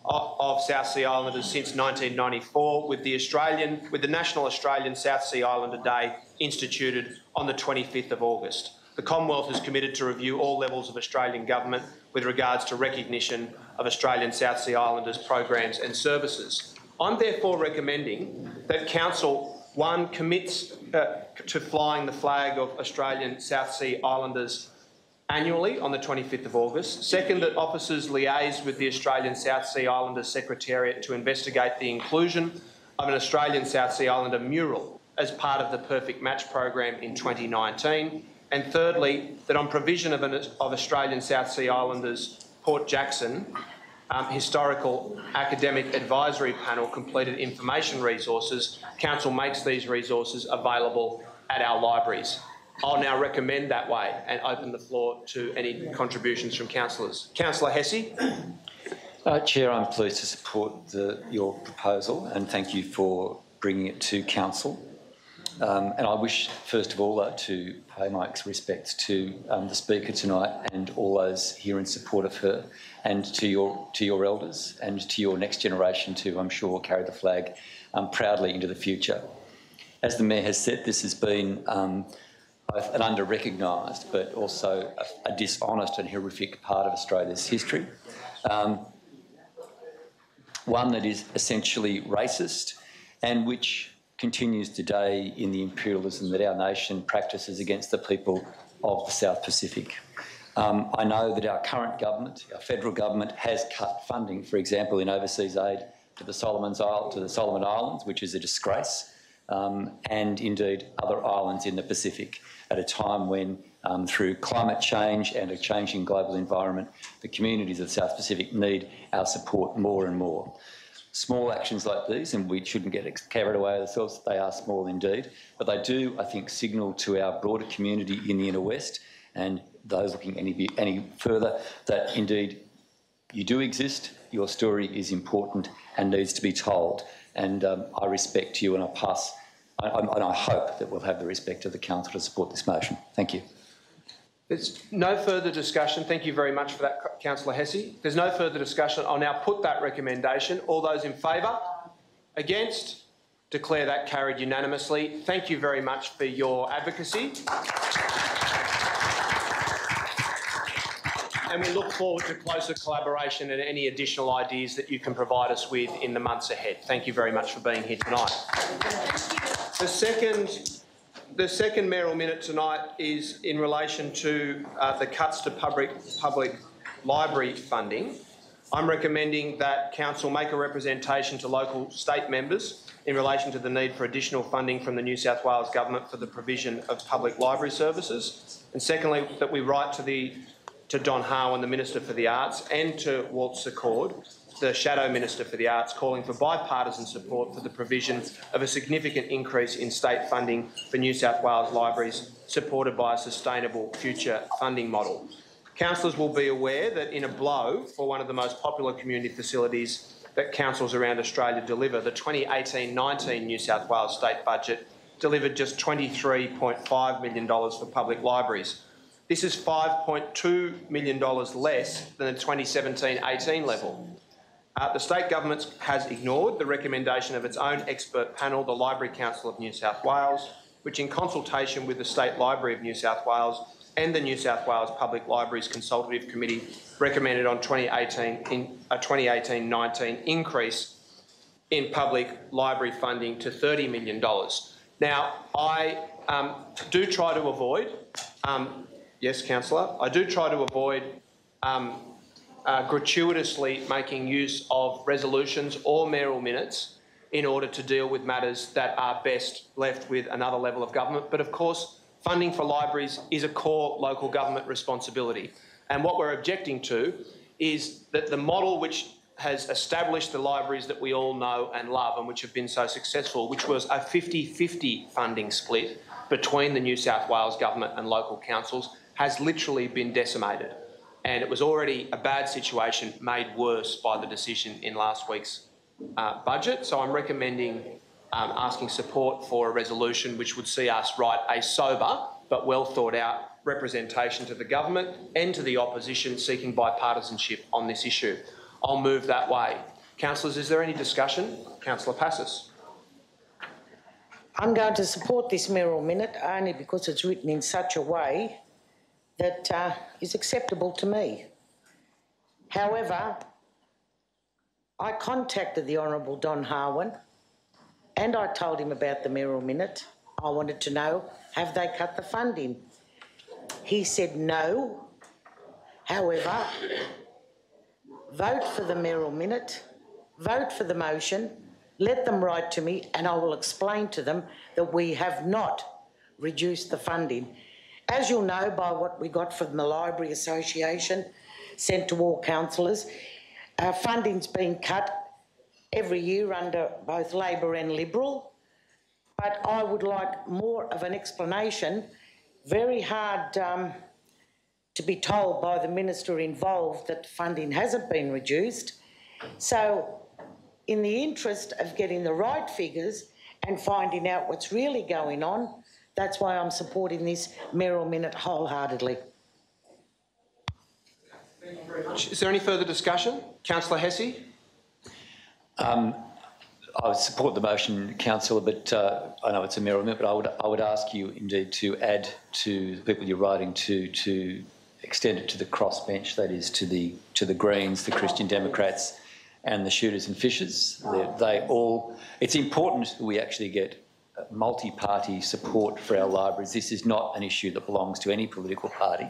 S5: of South Sea Islanders since 1994, with the National Australian South Sea Islander Day instituted on the 25th of August. The Commonwealth is committed to review all levels of Australian government with regards to recognition of Australian South Sea Islanders programs and services. I'm therefore recommending that Council, 1, commits to flying the flag of Australian South Sea Islanders annually on the 25th of August. 2nd, that officers liaise with the Australian South Sea Islanders Secretariat to investigate the inclusion of an Australian South Sea Islander mural as part of the Perfect Match program in 2019. And thirdly, that on provision of Australian South Sea Islanders Port Jackson Historical Academic Advisory Panel completed information resources, Council makes these resources available at our libraries. I'll now recommend that way and open the floor to any contributions from councillors. Councillor Hesse.
S1: Chair, I'm pleased to support your proposal, and thank you for bringing it to Council. And I wish, first of all, to pay my respects to the Speaker tonight and all those here in support of her, and to your elders and to your next generation to, I'm sure, carry the flag proudly into the future. As the Mayor has said, this has been both an under-recognised but also a dishonest and horrific part of Australia's history. One that is essentially racist and which continues today in the imperialism that our nation practices against the people of the South Pacific. I know that our current government, our federal government, has cut funding, for example, in overseas aid to the Solomon Islands, which is a disgrace, and indeed other islands in the Pacific, at a time when, through climate change and a changing global environment, the communities of the South Pacific need our support more and more. Small actions like these, and we shouldn't get carried away ourselves, they are small indeed, but they do, I think, signal to our broader community in the Inner West and those looking any further that indeed you do exist, your story is important and needs to be told. And I respect you, and I hope that we'll have the respect of the Council to support this motion. Thank you.
S5: There's no further discussion. Thank you very much for that, Councillor Hesse. There's no further discussion. I'll now put that recommendation. All those in favour? Against? Declare that carried unanimously. Thank you very much for your advocacy. and we look forward to closer collaboration and any additional ideas that you can provide us with in the months ahead. Thank you very much for being here tonight. The second mayoral minute tonight is in relation to the cuts to public library funding. I'm recommending that Council make a representation to local state members in relation to the need for additional funding from the New South Wales Government for the provision of public library services. And secondly, that we write to Don Harwin, the Minister for the Arts, and to Walt Secord, the Shadow Minister for the Arts, calling for bipartisan support for the provision of a significant increase in state funding for New South Wales libraries, supported by a sustainable future funding model. Councillors will be aware that in a blow for one of the most popular community facilities that councils around Australia deliver, the 2018-19 New South Wales state budget delivered just $23.5 million for public libraries. This is $5.2 million less than the 2017-18 level. The state government has ignored the recommendation of its own expert panel, the Library Council of New South Wales, which in consultation with the State Library of New South Wales and the New South Wales Public Libraries Consultative Committee recommended on 2018-19 increase in public library funding to $30 million. Now, I do try to avoid, yes, Councillor, I do try to avoid gratuitously making use of resolutions or mayoral minutes in order to deal with matters that are best left with another level of government. But of course, funding for libraries is a core local government responsibility. And what we're objecting to is that the model which has established the libraries that we all know and love and which have been so successful, which was a 50-50 funding split between the New South Wales Government and local councils, has literally been decimated. And it was already a bad situation made worse by the decision in last week's budget. So I'm recommending asking support for a resolution which would see us write a sober but well thought out representation to the government and to the opposition seeking bipartisanship on this issue. I'll move that way. Councillors, is there any discussion? Councillor Passis.
S19: I'm going to support this mayoral minute only because it's written in such a way that is acceptable to me. However, I contacted the Honourable Don Harwin and I told him about the mayoral minute. I wanted to know, have they cut the funding? He said no. However, vote for the mayoral minute, vote for the motion, let them write to me and I will explain to them that we have not reduced the funding. As you'll know by what we got from the Library Association, sent to all councillors, funding's been cut every year under both Labor and Liberal, but I would like more of an explanation. Very hard to be told by the minister involved that funding hasn't been reduced. So in the interest of getting the right figures and finding out what's really going on, that's why I'm supporting this mayoral minute wholeheartedly.
S5: Thank you very much. Is there any further discussion? Councillor Hesse?
S1: I would support the motion, Councillor, but I know it's a mayoral minute, but I would ask you indeed to add to the people you're writing to extend it to the crossbench, that is to the Greens, the Christian Democrats and the Shooters and Fishers. It's important that we actually get multi-party support for our libraries. This is not an issue that belongs to any political party.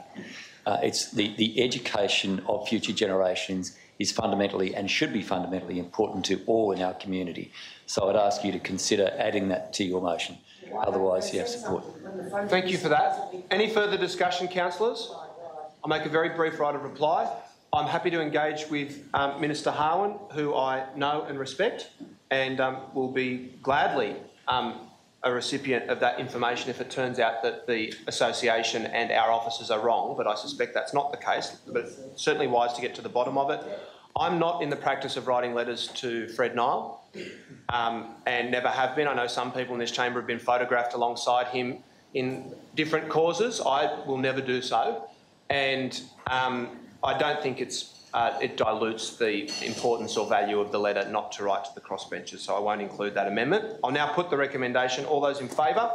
S1: It's the education of future generations is fundamentally and should be fundamentally important to all in our community. So I'd ask you to consider adding that to your motion. Otherwise, you have support.
S5: Thank you for that. Any further discussion, councillors? I'll make a very brief right of reply. I'm happy to engage with Minister Harwin, who I know and respect, and will be gladly a recipient of that information if it turns out that the association and our officers are wrong, but I suspect that's not the case, but it's certainly wise to get to the bottom of it. I'm not in the practice of writing letters to Fred Nile and never have been. I know some people in this chamber have been photographed alongside him in different causes. I will never do so, and I don't think it dilutes the importance or value of the letter not to write to the crossbenchers, so I won't include that amendment. I'll now put the recommendation. All those in favour?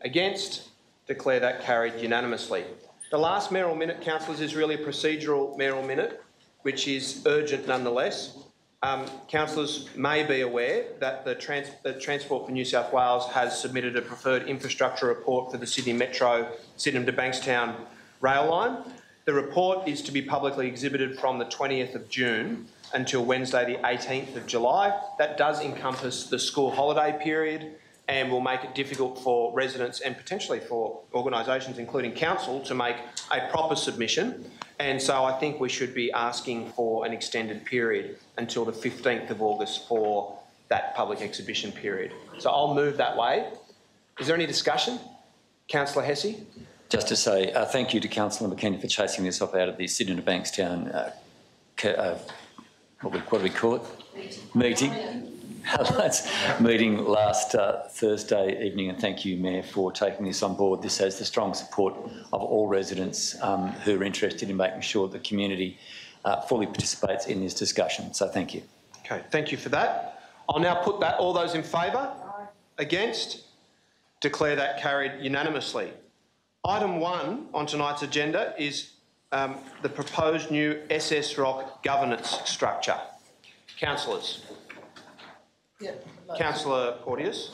S5: Against? Declare that carried unanimously. The last mayoral minute, councillors, is really a procedural mayoral minute, which is urgent nonetheless. Councillors may be aware that the Transport for New South Wales has submitted a preferred infrastructure report for the Sydney Metro, Sydenham to Bankstown rail line. The report is to be publicly exhibited from the 20th of June until Wednesday the 18th of July. That does encompass the school holiday period and will make it difficult for residents and potentially for organisations, including council, to make a proper submission. And so I think we should be asking for an extended period until the 15th of August for that public exhibition period. So I'll move that way. Is there any discussion? Councillor Hesse?
S1: Just to say thank you to Councillor McKenna for chasing this off out of the Sydney to Bankstown, what do we call it? Meeting. Meeting last Thursday evening, and thank you, Mayor, for taking this on board. This has the strong support of all residents who are interested in making sure the community fully participates in this discussion. So thank you.
S5: Okay, thank you for that. I'll now put that. All those in favour? Against? Declare that carried unanimously. Item 1 on tonight's agenda is the proposed new SSROC governance structure. Councillors.
S6: Yeah,
S5: Councillor Porteous.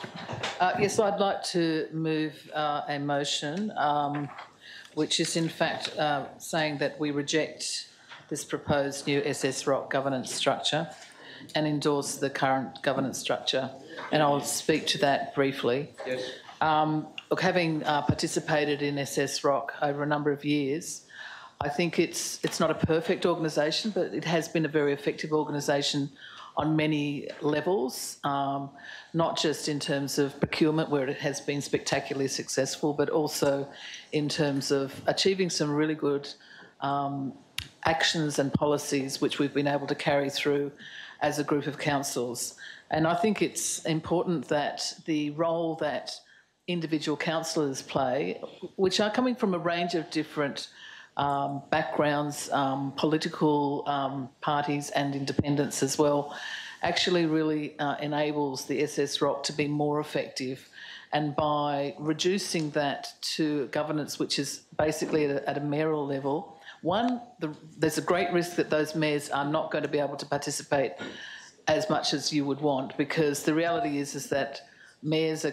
S6: Yes, I'd like to move a motion which is in fact saying that we reject this proposed new SSROC governance structure and endorse the current governance structure. And I'll speak to that briefly.
S5: Yes.
S6: Look, having participated in SSROC over a number of years, I think it's not a perfect organisation, but it has been a very effective organisation on many levels, not just in terms of procurement, where it has been spectacularly successful, but also in terms of achieving some really good actions and policies which we've been able to carry through as a group of councils. And I think it's important that the role that individual councillors play, which are coming from a range of different backgrounds, political parties and independents as well, actually really enables the SSROC to be more effective. And by reducing that to governance, which is basically at a mayoral level, one, there's a great risk that those mayors are not going to be able to participate as much as you would want, because the reality is that mayors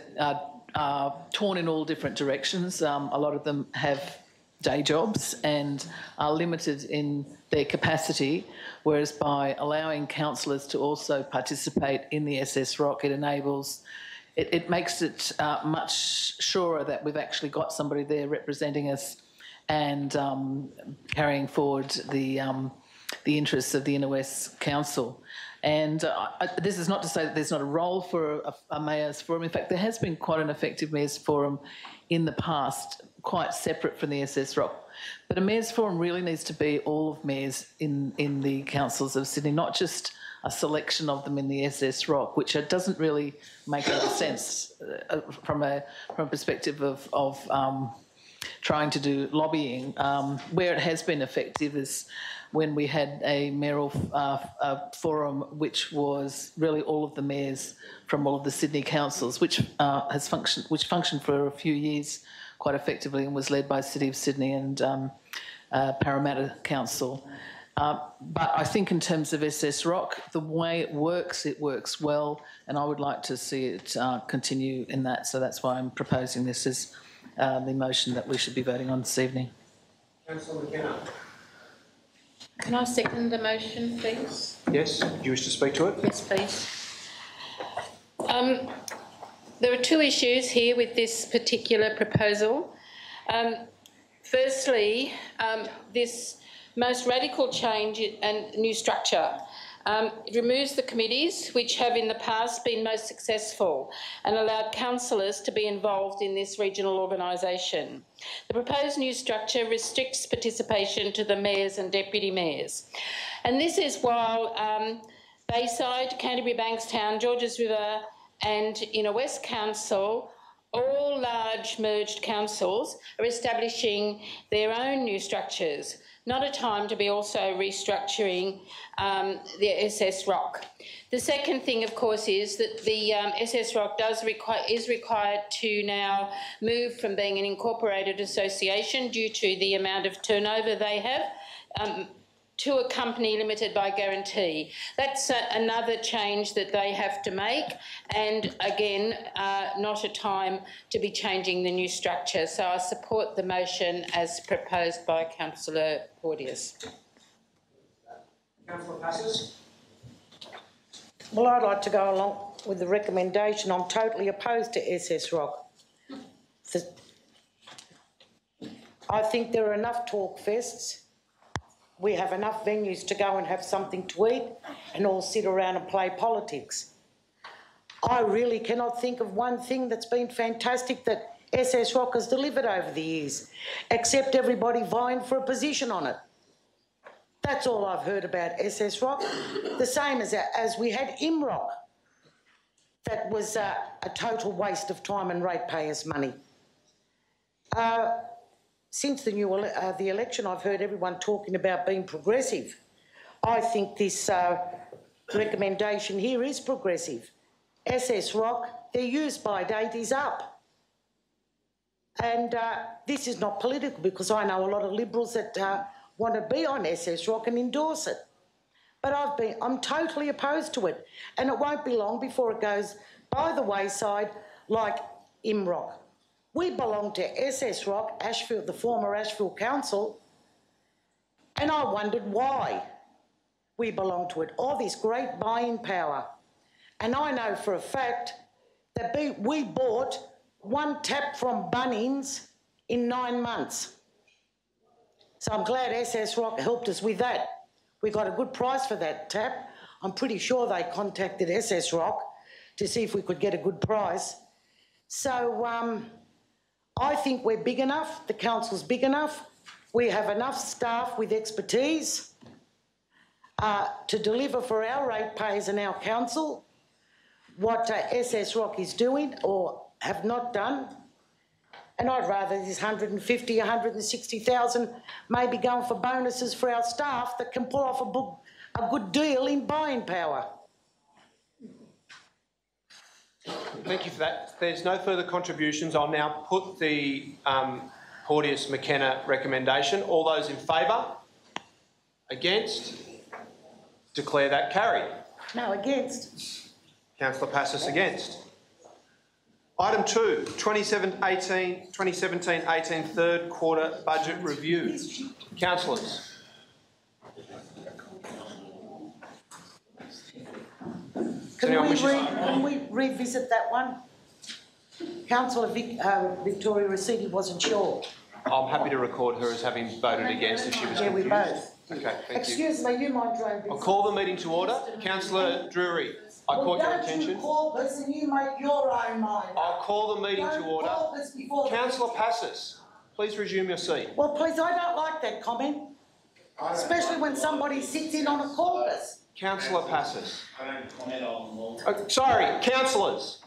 S6: are torn in all different directions. A lot of them have day jobs and are limited in their capacity, whereas by allowing councillors to also participate in the SSROC, it makes it much surer that we've actually got somebody there representing us and carrying forward the interests of the Inner West Council. And this is not to say that there's not a role for a Mayor's Forum. In fact, there has been quite an effective Mayor's Forum in the past, quite separate from the SSROC. But a Mayor's Forum really needs to be all of mayors in the councils of Sydney, not just a selection of them in the SSROC, which doesn't really make any sense from a perspective of trying to do lobbying. Where it has been effective is when we had a mayoral forum, which was really all of the mayors from all of the Sydney councils, which functioned for a few years quite effectively and was led by City of Sydney and Parramatta Council. But I think in terms of SSROC, the way it works well, and I would like to see it continue in that. So that's why I'm proposing this as the motion that we should be voting on this evening.
S5: Councillor McKenna.
S20: Can I second the motion, please?
S5: Yes. Do you wish to speak to it?
S20: Yes, please. There are two issues here with this particular proposal. Firstly, this most radical change and new structure. It removes the committees which have in the past been most successful and allowed councillors to be involved in this regional organisation. The proposed new structure restricts participation to the mayors and deputy mayors. And this is while Bayside, Canterbury, Bankstown, Georges River and Inner West Council, all large merged councils, are establishing their own new structures. not a time to be also restructuring the SSROC. The second thing, of course, is that the SSROC is required to now move from being an incorporated association due to the amount of turnover they have to a company limited by guarantee. That's another change that they have to make, and again, not a time to be changing the new structure. So I support the motion as proposed by Councillor Porteous.
S2: Councillor Passes.
S19: Well, I'd like to go along with the recommendation. I'm totally opposed to SSROC. I think there are enough talk fests. We have enough venues to go and have something to eat and all sit around and play politics. I really cannot think of one thing that's been fantastic that SSROC has delivered over the years, except everybody vying for a position on it. That's all I've heard about SSROC. The same as we had IMROC. That was a total waste of time and ratepayers' money. Since the election, I've heard everyone talking about being progressive. I think this recommendation here is progressive. SSROC, their use-by date is up. And this is not political, because I know a lot of Liberals that want to be on SSROC and endorse it. But I'm totally opposed to it. And it won't be long before it goes by the wayside like IMROC. We belong to SSROC, Ashfield, the former Ashfield Council, and I wondered why we belong to it. All this great buying power. And I know for a fact that we bought one tap from Bunnings in 9 months. So I'm glad SSROC helped us with that. We got a good price for that tap. I'm pretty sure they contacted SSROC to see if we could get a good price. So I think we're big enough, the council's big enough, we have enough staff with expertise to deliver for our ratepayers and our council what SSROC is doing or have not done. And I'd rather this 150, 160,000 maybe going for bonuses for our staff that can pull off a good deal in buying power.
S5: Thank you for that. If there's no further contributions, I'll now put the Porteous-McKenna recommendation. All those in favour? Against? Declare that carried.
S19: No, against.
S5: Councillor Passis against. Item 2, 2017-18 third quarter budget review. Councillors.
S19: Can we revisit that one? Councillor Victoria Rescind wasn't sure.
S5: I'm happy to record her as having voted against if she was confused.
S19: Yeah, we both.
S5: Okay, thank you.
S19: Excuse me, you might try and...
S5: I'll call the meeting to order. Councillor Drury, I caught your attention.
S19: You call this and you make your own mind.
S5: I'll call the meeting to order. Councillor Passis, please resume your seat.
S19: Well, please, I don't like that comment, especially when somebody sits in on a caucus.
S5: Councillor Passis.
S21: I don't comment on
S5: Oh, sorry, councillors.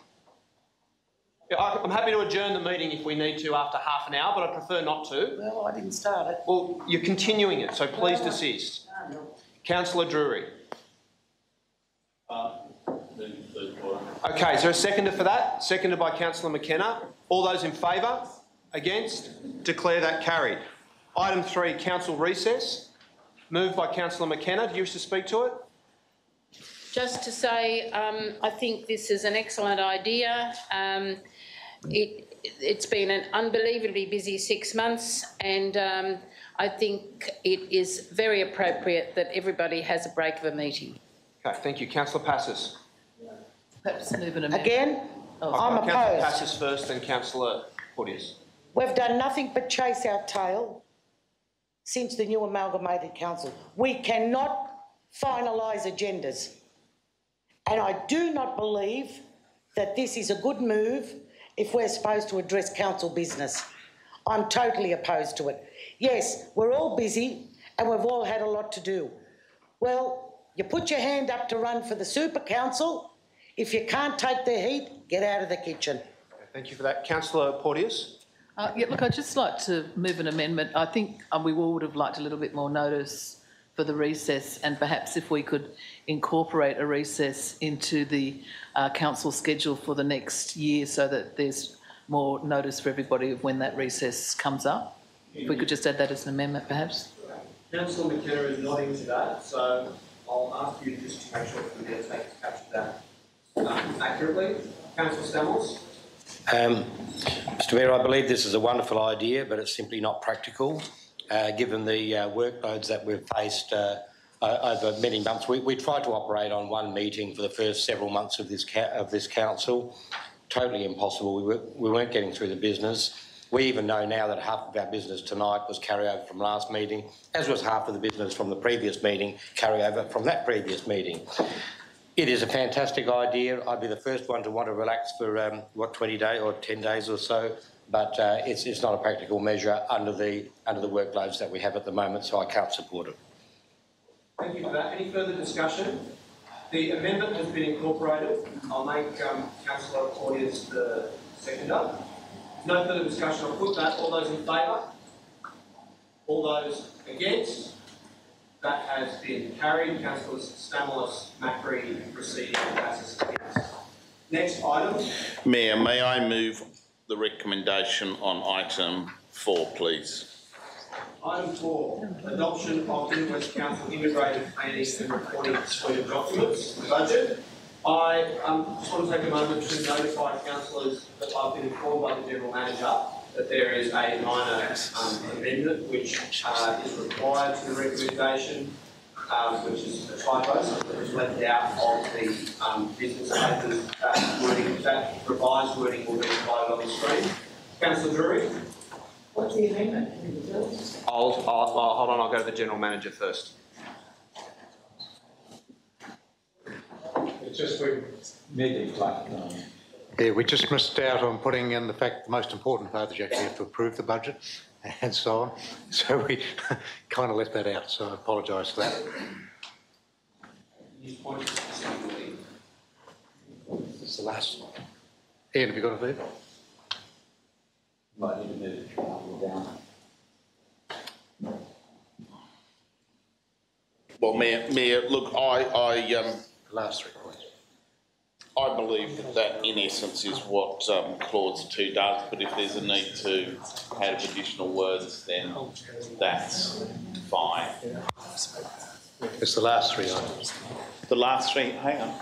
S5: Yeah, I'm happy to adjourn the meeting if we need to after half an hour, but I prefer not to.
S19: Well, I didn't start it.
S5: Well, you're continuing it, so please desist. Councillor Drury. Okay, is there a seconder for that? Seconded by Councillor McKenna. All those in favour? Against? Declare that carried. Item 3, council recess. Moved by Councillor McKenna. Do you wish to speak to it?
S20: Just to say, I think this is an excellent idea. It's been an unbelievably busy 6 months, and I think it is very appropriate that everybody has a break of a meeting.
S5: Okay, thank you. Councillor Passis.
S6: Perhaps move an amendment.
S19: Again, I'm opposed.
S5: Councillor Passis first, then Councillor Porteous.
S19: We've done nothing but chase our tail since the new amalgamated council. We cannot finalise agendas. And I do not believe that this is a good move if we're supposed to address council business. I'm totally opposed to it. Yes, we're all busy and we've all had a lot to do. Well, you put your hand up to run for the super council. If you can't take the heat, get out of the kitchen.
S5: Thank you for that. Councillor Porteous.
S6: Yeah, look, I'd just like to move an amendment. I think we would have liked a little bit more notice for the recess, and perhaps if we could incorporate a recess into the council schedule for the next year so that there's more notice for everybody of when that recess comes up. If we could just add that as an amendment, perhaps.
S2: Councillor McKenna is nodding to that, so I'll ask you just to make sure that we capture that accurately. Councillor Stamels.
S21: Mr Mayor, I believe this is a wonderful idea, but it's simply not practical, given the workloads that we've faced over many months. We tried to operate on one meeting for the first several months of this council. Totally impossible. We weren't getting through the business. We even know now that half of our business tonight was carryover from last meeting, as was half of the business from the previous meeting, carryover from that previous meeting. It is a fantastic idea. I'd be the first one to want to relax for 20 days or 10 days or so, but it's not a practical measure under the workloads that we have at the moment, so I can't support it.
S2: Thank you for that. Any further discussion? The amendment has been incorporated. I'll make Councillor Porteous the seconder. No further discussion. I'll put that. All those in favour? All those against? That has been carried. Councillors Stamoulis, Macri, Rescind, passes against. Next item.
S22: Mayor, may I move the recommendation on item 4, please?
S2: Item 4, adoption of Inner West Council integrated planning and reporting suite of documents, the budget. I just want to take a moment to notify councillors that I've been informed by the General Manager that there is a minor amendment which is required to the recommendation, which is a typo, so it was left out of the business papers. That revised wording will be provided on the screen. Councillor Drury. What's the amendment?
S5: Hold on, I'll go to the General Manager first.
S23: It's just we need to yeah, we just missed out on putting in the fact the most important part is you actually have to approve the budget and so on. So we kind of left that out, so I apologise for that. It's the last one. Ian, have you got a vote?
S1: Might need to move it down.
S22: Well, Mayor, look,
S23: last 3 points.
S22: I believe that in essence is what clause 2 does, but if there's a need to add additional words, then that's fine.
S23: It's the last 3 items.
S22: The last 3, hang on.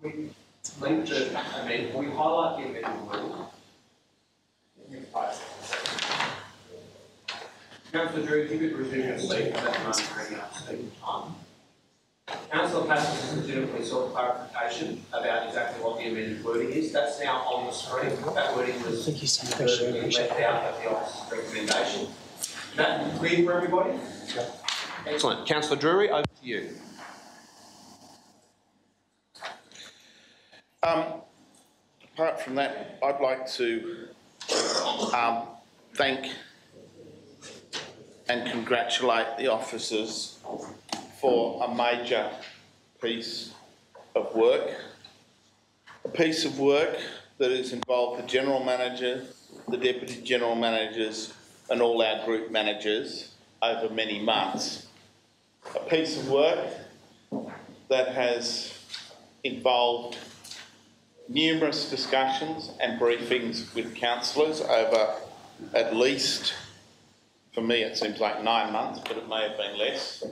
S2: We link the amendment, we highlight the amendment wording. Councillor Drew, if you could resume your seat for that moment, bring up speaking time. Councillor Passos has legitimately sought clarification about exactly what the amended wording is. That's now on the screen. That wording was left out of the office's recommendation. Is that clear for everybody?
S5: Excellent. Councillor Drury, over to you.
S22: Apart from that, I'd like to thank and congratulate the officers for a major piece of work. A piece of work that has involved the General Manager, the Deputy General Managers and all our group managers over many months. A piece of work that has involved numerous discussions and briefings with councillors over at least, for me it seems like 9 months, but it may have been less.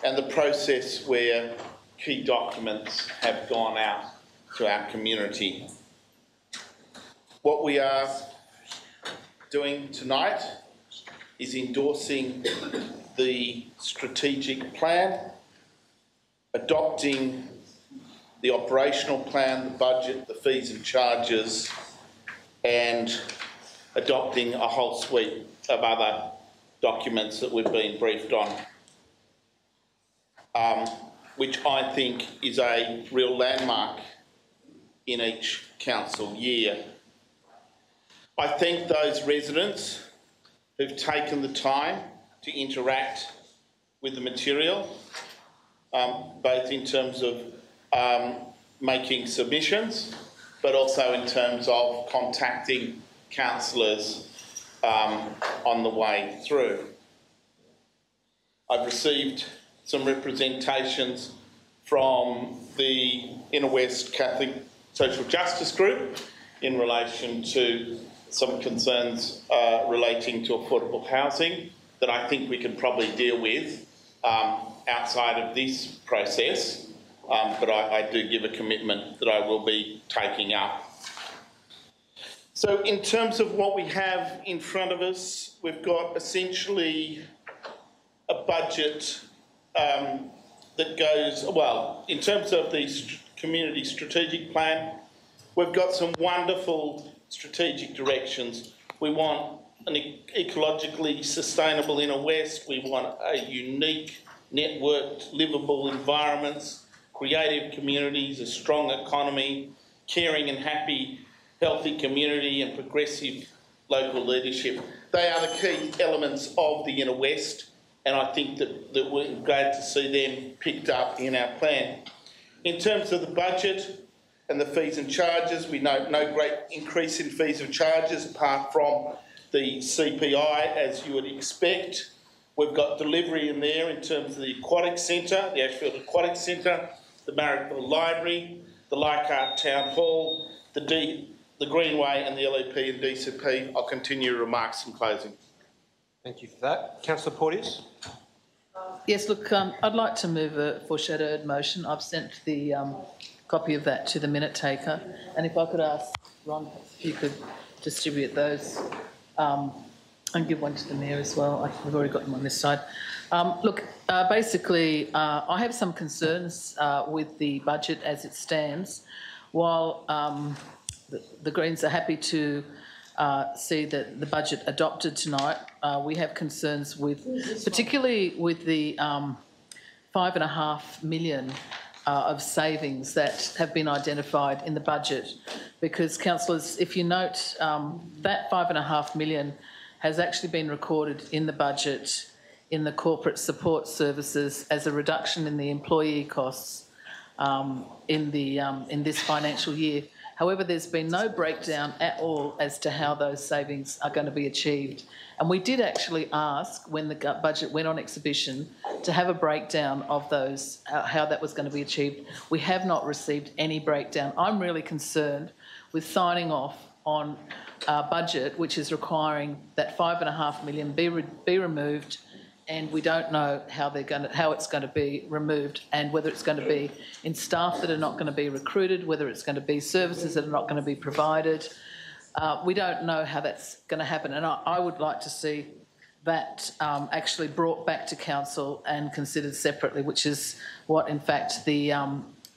S22: And the process where key documents have gone out to our community. What we are doing tonight is endorsing the strategic plan, adopting the operational plan, the budget, the fees and charges, and adopting a whole suite of other documents that we've been briefed on, which I think is a real landmark in each council year. I thank those residents who've taken the time to interact with the material. both in terms of making submissions, but also in terms of contacting councillors on the way through. I've received some representations from the Inner West Catholic Social Justice Group in relation to some concerns relating to affordable housing that I think we can probably deal with outside of this process, but I do give a commitment that I will be taking up. So in terms of what we have in front of us, we've got essentially a budget that goes, well, in terms of the community strategic plan, we've got some wonderful strategic directions. We want an ecologically sustainable Inner West. We want a unique, networked, livable environments, creative communities, a strong economy, caring and happy, healthy community and progressive local leadership. They are the key elements of the Inner West, and I think that we're glad to see them picked up in our plan. In terms of the budget and the fees and charges, we note no great increase in fees and charges apart from the CPI, as you would expect. We've got delivery in there in terms of the Aquatic Centre, the Ashfield Aquatic Centre, the Marrickville Library, the Leichhardt Town Hall, the Greenway and the LEP and DCP. I'll continue remarks in closing.
S5: Thank you for that. Councillor Porteous.
S6: Yes, look, I'd like to move a foreshadowed motion. I've sent the copy of that to the minute taker, and if I could ask Ron if you could distribute those and give one to the Mayor as well. We've already got them on this side. Look, basically, I have some concerns with the budget as it stands. While the Greens are happy to see that the budget adopted tonight, we have concerns with, particularly with the $5.5 million of savings that have been identified in the budget. Because, councillors, if you note, that $5.5 million has actually been recorded in the budget in the corporate support services as a reduction in the employee costs in this financial year. However, there's been no breakdown at all as to how those savings are going to be achieved. And we did actually ask, when the budget went on exhibition, to have a breakdown of those, how that was going to be achieved. We have not received any breakdown. I'm really concerned with signing off on a budget which is requiring that $5.5 million be removed, and we don't know how it's going to be removed, and whether it's going to be in staff that are not going to be recruited, whether it's going to be services that are not going to be provided. We don't know how that's going to happen, and I would like to see that actually brought back to council and considered separately, which is what, in fact, the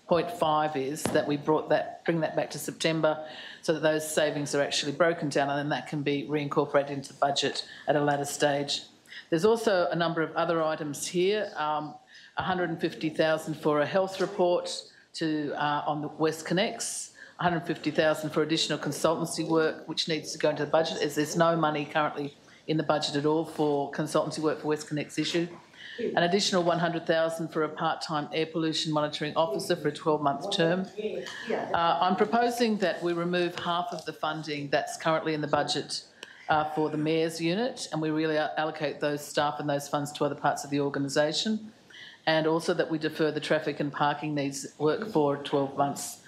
S6: point 5 is, that we bring that back to September so that those savings are actually broken down, and then that can be reincorporated into the budget at a later stage. There's also a number of other items here, $150,000 for a health report on the West Connects, $150,000 for additional consultancy work, which needs to go into the budget, as there's no money currently in the budget at all for consultancy work for West Connects issue. An additional $100,000 for a part-time air pollution monitoring officer for a 12-month term. I'm proposing that we remove half of the funding that's currently in the budget for the Mayor's unit, and we really allocate those staff and those funds to other parts of the organisation, and also that we defer the traffic and parking needs work for 12 months.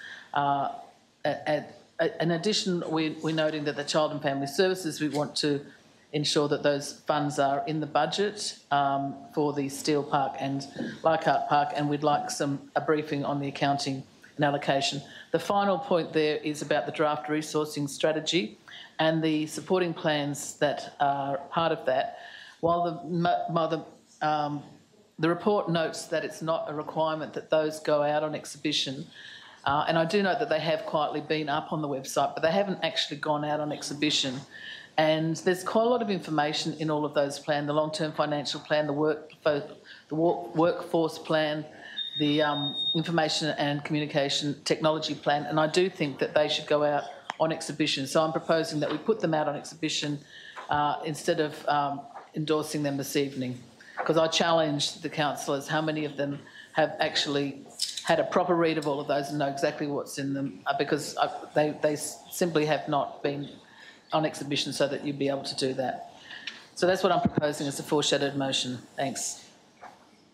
S6: In addition, we're noting that the Child and Family Services, we want to ensure that those funds are in the budget for the Steel Park and Leichhardt Park, and we'd like a briefing on the accounting and allocation. The final point there is about the draft resourcing strategy and the supporting plans that are part of that. While the report notes that it's not a requirement that those go out on exhibition, and I do note that they have quietly been up on the website, but they haven't actually gone out on exhibition. And there's quite a lot of information in all of those plans: the long-term financial plan, the workforce plan, the information and communication technology plan, and I do think that they should go out on exhibition. So I'm proposing that we put them out on exhibition instead of endorsing them this evening, because I challenged the councillors how many of them have actually had a proper read of all of those and know exactly what's in them, because they simply have not been on exhibition, so that you'd be able to do that. So that's what I'm proposing as a foreshadowed motion. Thanks.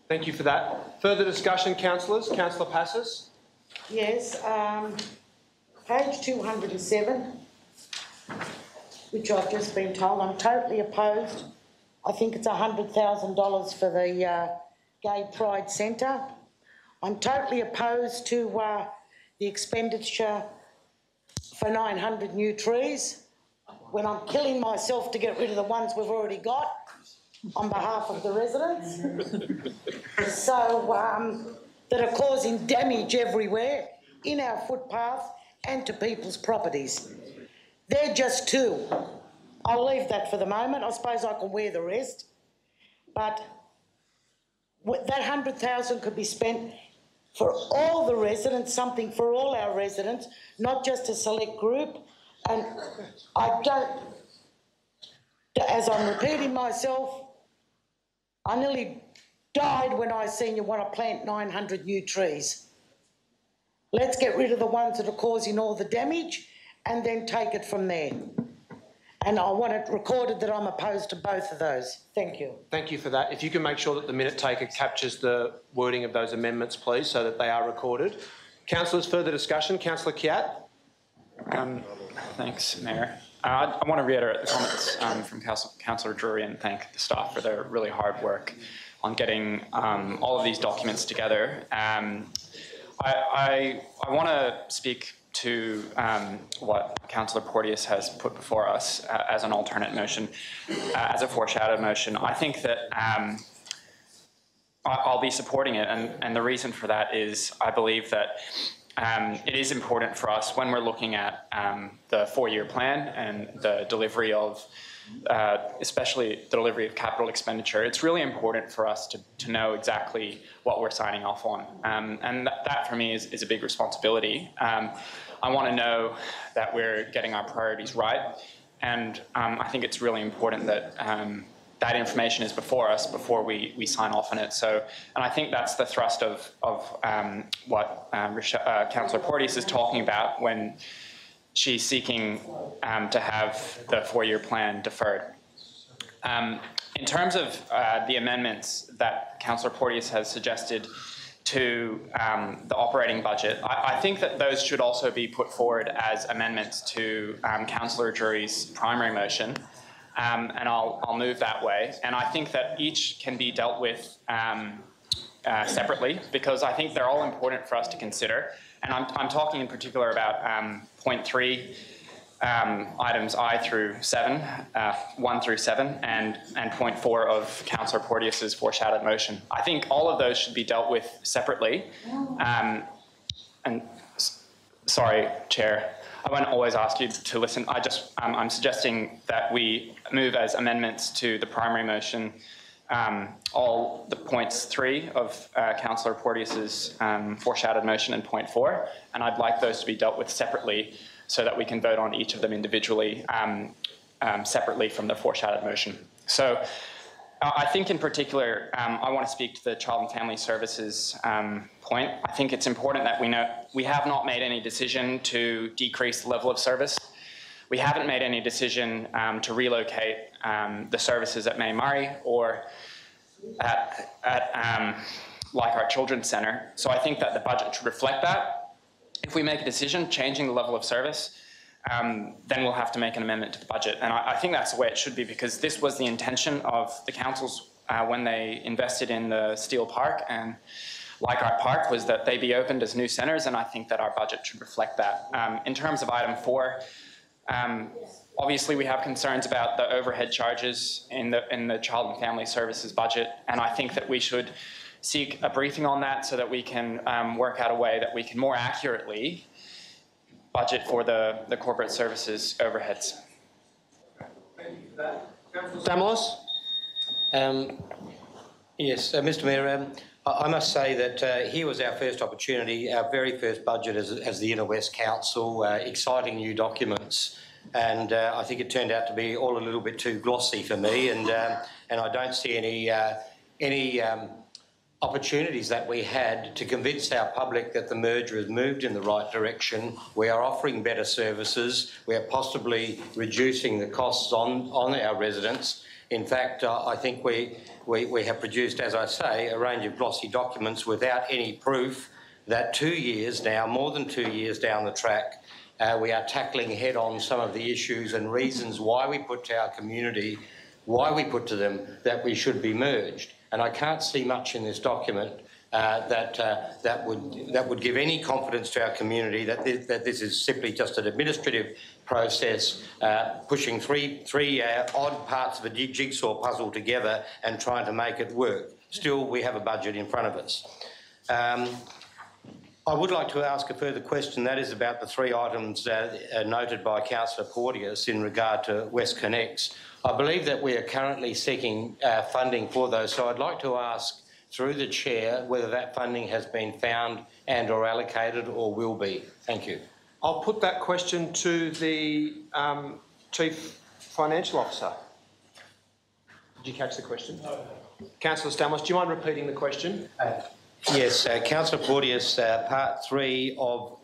S5: Thank you for that. Further discussion, councillors? Councillor Passos?
S19: Yes, page 207, which I've just been told, I'm totally opposed. I think it's $100,000 for the Gay Pride Centre. I'm totally opposed to the expenditure for 900 new trees when I'm killing myself to get rid of the ones we've already got on behalf of the residents. So, that are causing damage everywhere in our footpath and to people's properties. They're just two. I'll leave that for the moment. I suppose I can wear the rest. But that $100,000 could be spent for all the residents, something for all our residents, not just a select group. And I don't, as I'm repeating myself, I nearly died when I seen you want to plant 900 new trees. Let's get rid of the ones that are causing all the damage and then take it from there. And I want it recorded that I'm opposed to both of those. Thank you.
S5: Thank you for that. If you can make sure that the minute taker captures the wording of those amendments, please, so that they are recorded. Councillors, further discussion. Councillor Kiat.
S4: Thanks, Mayor. I want to reiterate the comments from Councillor Drury and thank the staff for their really hard work on getting all of these documents together. I want to speak to what Councillor Porteous has put before us as an alternate motion, as a foreshadowed motion. I think that I'll be supporting it, and the reason for that is I believe that it is important for us when we're looking at the four-year plan and the delivery of, especially the delivery of capital expenditure. It's really important for us to know exactly what we're signing off on. And that for me is a big responsibility. I want to know that we're getting our priorities right. And I think it's really important that that information is before us before we sign off on it. So, and I think that's the thrust of what Councillor Porteous is talking about when she's seeking to have the four-year plan deferred. In terms of the amendments that Councillor Porteous has suggested to the operating budget, I think that those should also be put forward as amendments to Councillor Drury's primary motion. And I'll move that way. And I think that each can be dealt with separately, because I think they're all important for us to consider. And I'm talking in particular about point 3, items I through 7, 1 through 7, and point 4 of Councillor Porteous's foreshadowed motion. I think all of those should be dealt with separately. And sorry, Chair, I won't always ask you to listen. I'm suggesting that we move as amendments to the primary motion all the points 3 of Councillor Porteous's foreshadowed motion and point 4, and I'd like those to be dealt with separately so that we can vote on each of them individually, separately from the foreshadowed motion. So I think in particular, I want to speak to the Child and Family Services point. I think it's important that we know we have not made any decision to decrease the level of service. We haven't made any decision to relocate the services at May Murray or at Leichhardt Children's Centre. So I think that the budget should reflect that. If we make a decision changing the level of service, then we'll have to make an amendment to the budget. And I think that's the way it should be, because this was the intention of the councils when they invested in the Steel Park and Leichhardt Park, was that they be opened as new centres, and I think that our budget should reflect that. In terms of item 4, obviously we have concerns about the overhead charges in the Child and Family Services budget, and I think that we should seek a briefing on that so that we can work out a way that we can more accurately budget for the corporate services overheads.
S2: Thank you for that.
S5: Damos?
S21: Yes, Mr Mayor, I must say that here was our first opportunity, our very first budget as the Inner West Council, exciting new documents, and I think it turned out to be all a little bit too glossy for me, and I don't see any opportunities that we had to convince our public that the merger has moved in the right direction. We are offering better services. We are possibly reducing the costs on our residents. In fact, I think we have produced, as I say, a range of glossy documents without any proof that 2 years now, more than 2 years down the track, we are tackling head-on some of the issues and reasons why we put to our community, why we put to them that we should be merged. And I can't see much in this document that would give any confidence to our community that this is simply just an administrative process, pushing three odd parts of a jigsaw puzzle together and trying to make it work. Still, we have a budget in front of us. I would like to ask a further question. That is about the 3 items noted by Councillor Porteous in regard to WestConnex. I believe that we are currently seeking funding for those, so I'd like to ask through the chair whether that funding has been found and or allocated or will be. Thank you.
S5: I'll put that question to the Chief Financial Officer. Did you catch the question? No. Councillor Stamos, do you mind repeating the question?
S21: Yes, Councillor Porteous, part 3 of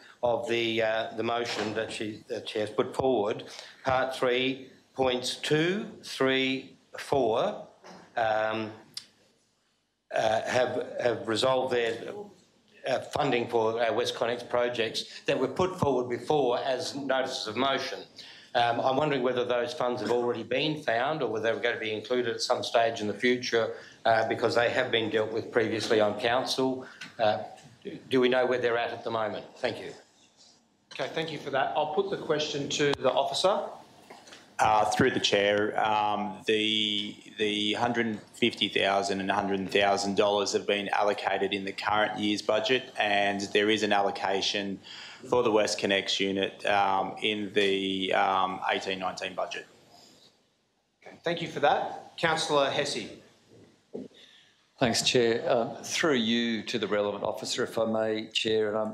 S21: the motion that she has put forward, part 3, points 2, 3, 4 have resolved their funding for our WestConnex projects that were put forward before as notices of motion. I'm wondering whether those funds have already been found or whether they were going to be included at some stage in the future because they have been dealt with previously on council. Do we know where they're at the moment? Thank you.
S5: Okay, thank you for that. I'll put the question to the officer.
S7: Through the chair, the $150,000 and $100,000 have been allocated in the current year's budget, and there is an allocation for the WestConnex unit in the 18-19 budget.
S5: Okay, thank you for that. Councillor Hesse.
S1: Thanks, Chair. Through you to the relevant officer, if I may, Chair, and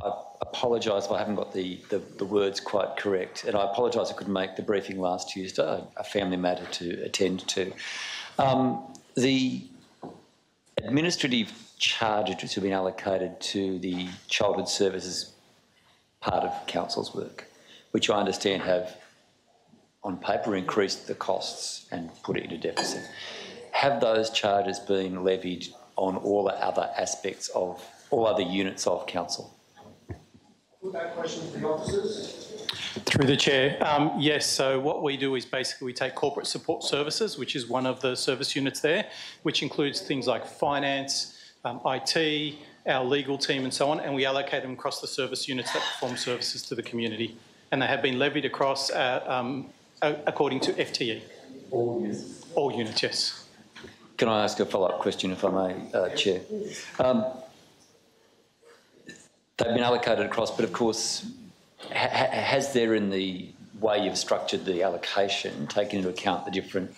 S1: I apologise if I haven't got the words quite correct, and I apologise I couldn't make the briefing last Tuesday, a family matter to attend to. The administrative charges which have been allocated to the childhood services part of council's work, which I understand have, on paper, increased the costs and put it into deficit. Have those charges been levied on all the other aspects of, all other units of council?
S2: Put that question to the officers.
S14: Through the chair, yes, so what we do is basically we take corporate support services, which is one of the service units there, which includes things like finance, IT, our legal team and so on, and we allocate them across the service units that perform services to the community. And they have been levied across according to FTE.
S1: All units?
S14: All units, yes.
S1: Can I ask a follow-up question, if I may, Chair? They've been allocated across, but of course, has there, in the way you've structured the allocation, taken into account the different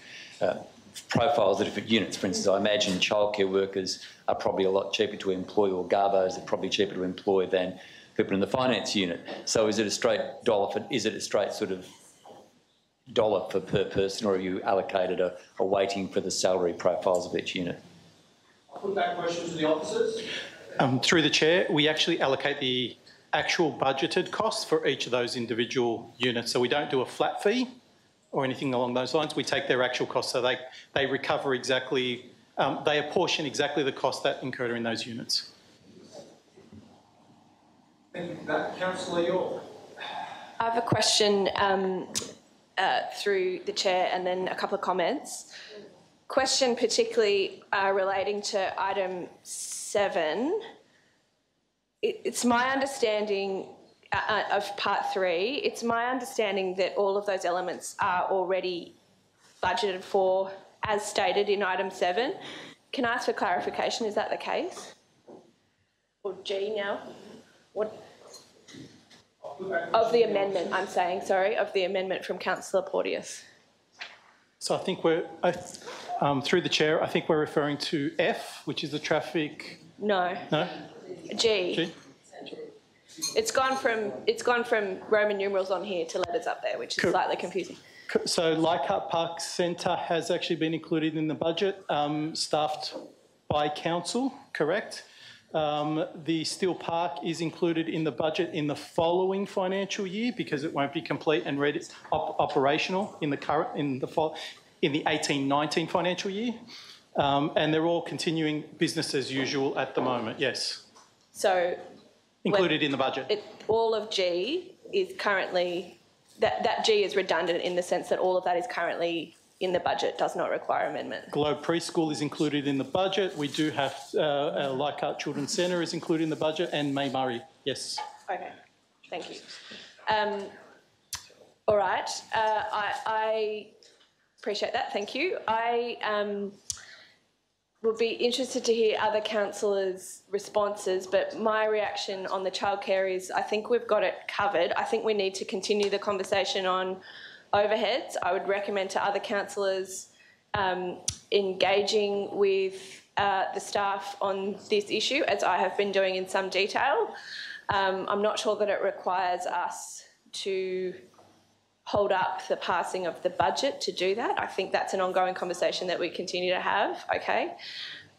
S1: profiles of different units? For instance, I imagine childcare workers are probably a lot cheaper to employ, or garbos are probably cheaper to employ than people in the finance unit. So is it a straight dollar for, is it a straight sort of dollar for per person, or have you allocated a weighting for the salary profiles of each unit?
S2: I'll put that question to the officers.
S14: Through the chair, we actually allocate the actual budgeted costs for each of those individual units. So we don't do a flat fee or anything along those lines. We take their actual costs, so they recover exactly, they apportion exactly the cost that incurred in those units.
S2: Thank you for that. Councillor York.
S8: I have a question through the chair and then a couple of comments. Question particularly relating to item 7. It's my understanding of part 3, it's my understanding that all of those elements are already budgeted for as stated in item 7. Can I ask for clarification? Is that the case? Or G now? What? Of the amendment, I'm saying, sorry, of the amendment from Councillor Porteous.
S14: So I think we're, through the chair, I think we're referring to F, which is the traffic.
S8: No.
S14: No?
S8: G.
S14: G.
S8: It's gone from Roman numerals on here to letters up there, which is slightly confusing.
S14: So Leichhardt Park Centre has actually been included in the budget, staffed
S9: by council, correct? The steel park is included in the budget in the following financial year because it won't be complete and ready operational in the 18-19 financial year. And they're all continuing business as usual at the moment, yes.
S8: So
S9: included in the budget.
S8: All of G is currently, that G is redundant in the sense that all of that is currently in the budget, does not require amendment.
S9: Globe Preschool is included in the budget. We do have our Leichhardt Children's Centre is included in the budget, and May Murray, yes.
S8: Okay, thank you. All right, I appreciate that, thank you. I would be interested to hear other councillors' responses, but my reaction on the childcare is I think we've got it covered. I think we need to continue the conversation on overheads. I would recommend to other councillors engaging with the staff on this issue, as I have been doing in some detail. I'm not sure that it requires us to hold up the passing of the budget to do that. I think that's an ongoing conversation that we continue to have, okay?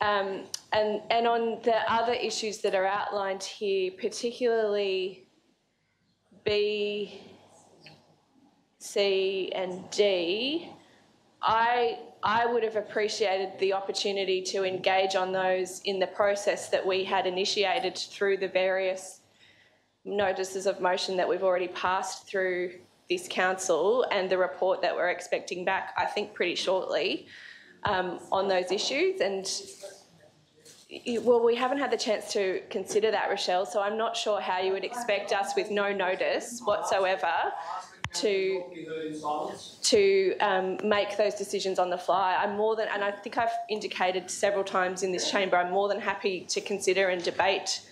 S8: And on the other issues that are outlined here, particularly B, C and D, I would have appreciated the opportunity to engage on those in the process that we had initiated through the various notices of motion that we've already passed through this council and the report that we're expecting back, I think, pretty shortly on those issues. And, well, we haven't had the chance to consider that, Rochelle, so I'm not sure how you would expect us with no notice whatsoever to make those decisions on the fly. I'm more than, and I think I've indicated several times in this chamber, I'm more than happy to consider and debate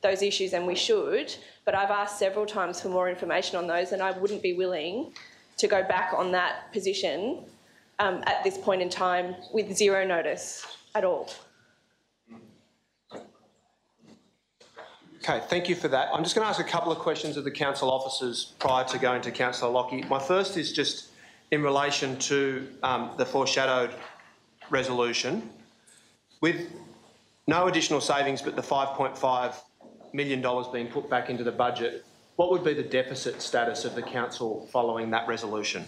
S8: those issues, and we should, but I've asked several times for more information on those, and I wouldn't be willing to go back on that position at this point in time with zero notice at all.
S5: Okay, thank you for that. I'm just going to ask a couple of questions of the council officers prior to going to Councillor Lockie. My first is just in relation to the foreshadowed resolution. With no additional savings but the $5.5 million being put back into the budget, what would be the deficit status of the council following that resolution?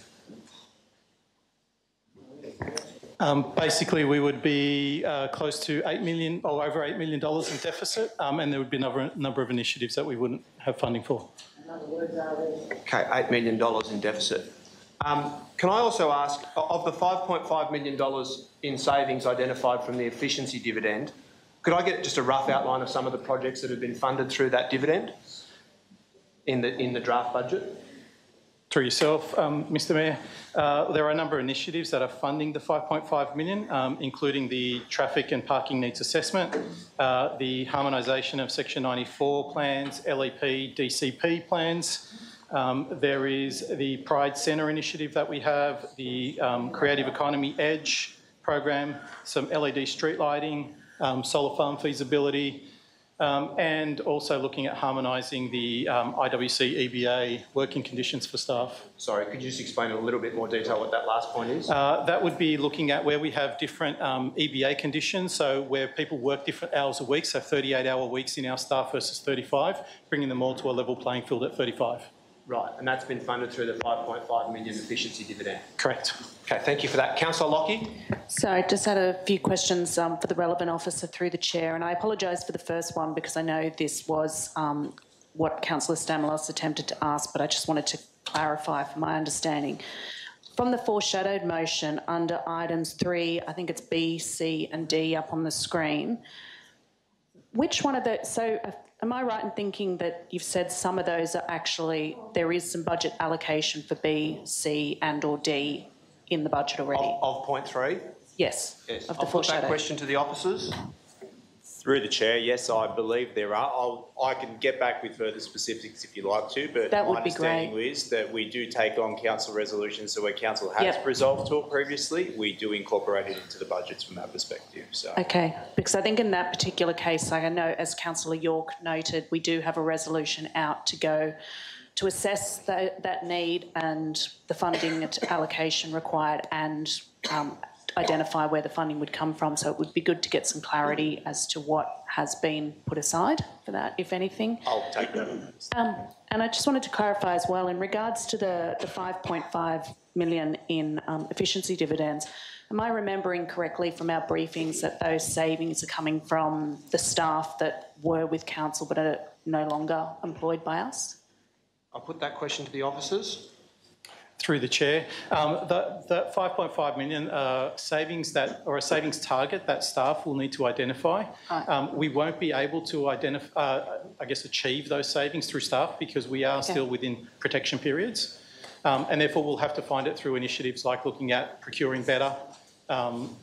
S9: Basically, we would be close to $8 million or over $8 million in deficit, and there would be a number of initiatives that we wouldn't have funding for.
S5: Okay, $8 million in deficit. Can I also ask, of the $5.5 million in savings identified from the efficiency dividend, could I get just a rough outline of some of the projects that have been funded through that dividend in the draft budget?
S9: Through yourself, Mr Mayor, there are a number of initiatives that are funding the $5.5 million, including the traffic and parking needs assessment, the harmonisation of Section 94 plans, LEP, DCP plans. There is the Pride Centre initiative that we have, the Creative Economy Edge program, some LED street lighting, solar farm feasibility, and also looking at harmonising the IWC EBA working conditions for staff.
S5: Sorry, could you just explain in a little bit more detail what that last point is?
S9: That would be looking at where we have different EBA conditions, so where people work different hours a week, so 38-hour weeks in our staff versus 35, bringing them all to a level playing field at 35.
S5: Right, and that's been funded through the $5.5 million efficiency dividend?
S9: Correct.
S5: Okay, thank you for that. Councillor Lockie?
S10: So I just had a few questions for the relevant officer through the chair, and I apologise for the first one because I know this was what Councillor Stamalos attempted to ask, but I just wanted to clarify for my understanding. From the foreshadowed motion under items 3, I think it's B, C and D up on the screen, which one of those, so am I right in thinking that you've said some of those are actually, there is some budget allocation for B, C and or D in the budget already?
S5: Of point 3?
S10: Yes.
S5: Yes.
S10: Of
S5: I'll
S10: the
S5: put that
S10: foreshadowed.
S5: question to the officers.
S7: Through the chair, yes, I believe there are. I can get back with further specifics if you like to, but
S10: that
S7: my
S10: would be
S7: understanding
S10: great.
S7: is that we do take on council resolutions, so where council has
S10: Yep.
S7: resolved to it previously, we do incorporate it into the budgets from that perspective. So.
S10: Okay, because I think in that particular case, like I know as Councillor York noted, we do have a resolution out to go to assess that need and the funding allocation required and identify where the funding would come from. So it would be good to get some clarity as to what has been put aside for that, if anything.
S5: I'll take that.
S10: And I just wanted to clarify as well, in regards to the 5.5 million in efficiency dividends, am I remembering correctly from our briefings that those savings are coming from the staff that were with council but are no longer employed by us?
S5: I'll put that question to the officers.
S9: Through the chair, the 5.5 million savings a savings target that staff will need to identify. We won't be able to identify, achieve those savings through staff because we are still within protection periods, and therefore we'll have to find it through initiatives like looking at procuring better,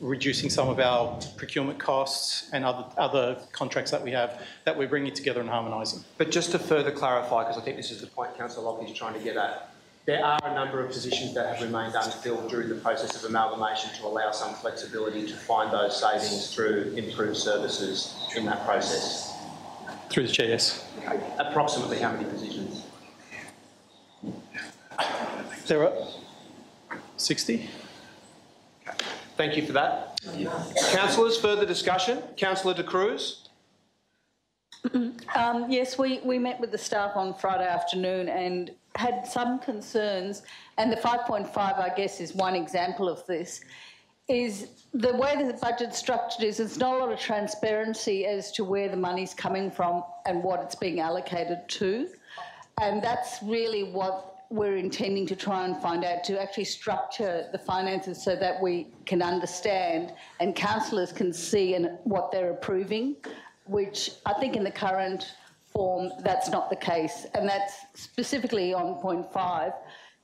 S9: reducing some of our procurement costs and other contracts that we have that we're bringing together and harmonising.
S5: But just to further clarify, because I think this is the point Councillor Locke is trying to get at, there are a number of positions that have remained unfilled during the process of amalgamation to allow some flexibility to find those savings through improved services in that process.
S9: Through the chair, yes.
S5: Okay. Approximately how many positions?
S9: There are 60.
S5: Okay. Thank you for that. Councillors, further discussion? Councillor De Cruz?
S11: Yes, we met with the staff on Friday afternoon and had some concerns, and the 5.5, I guess, is one example of this, is the way that the budget's structured is there's not a lot of transparency as to where the money's coming from and what it's being allocated to. And that's really what we're intending to try and find out, to actually structure the finances so that we can understand and councillors can see what they're approving, which I think in the current form that's not the case, and that's specifically on point 5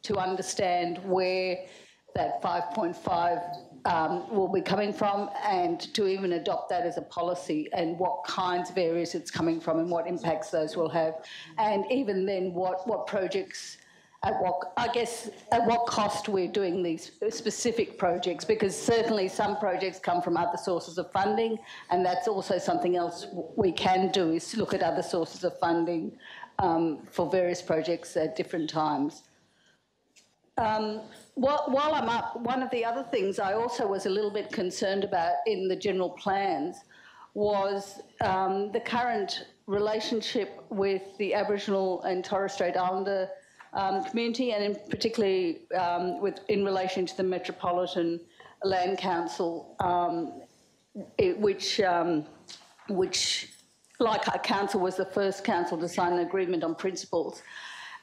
S11: to understand where that 5.5 will be coming from and to even adopt that as a policy and what kinds of areas it's coming from and what impacts those will have, and even then what projects at what cost we're doing these specific projects, because certainly some projects come from other sources of funding, and that's also something else we can do, is look at other sources of funding for various projects at different times. While I'm up, one of the other things I also was a little bit concerned about in the general plans was the current relationship with the Aboriginal and Torres Strait Islander community, and particularly in relation to the Metropolitan Land Council, which, like our council, was the first council to sign an agreement on principles.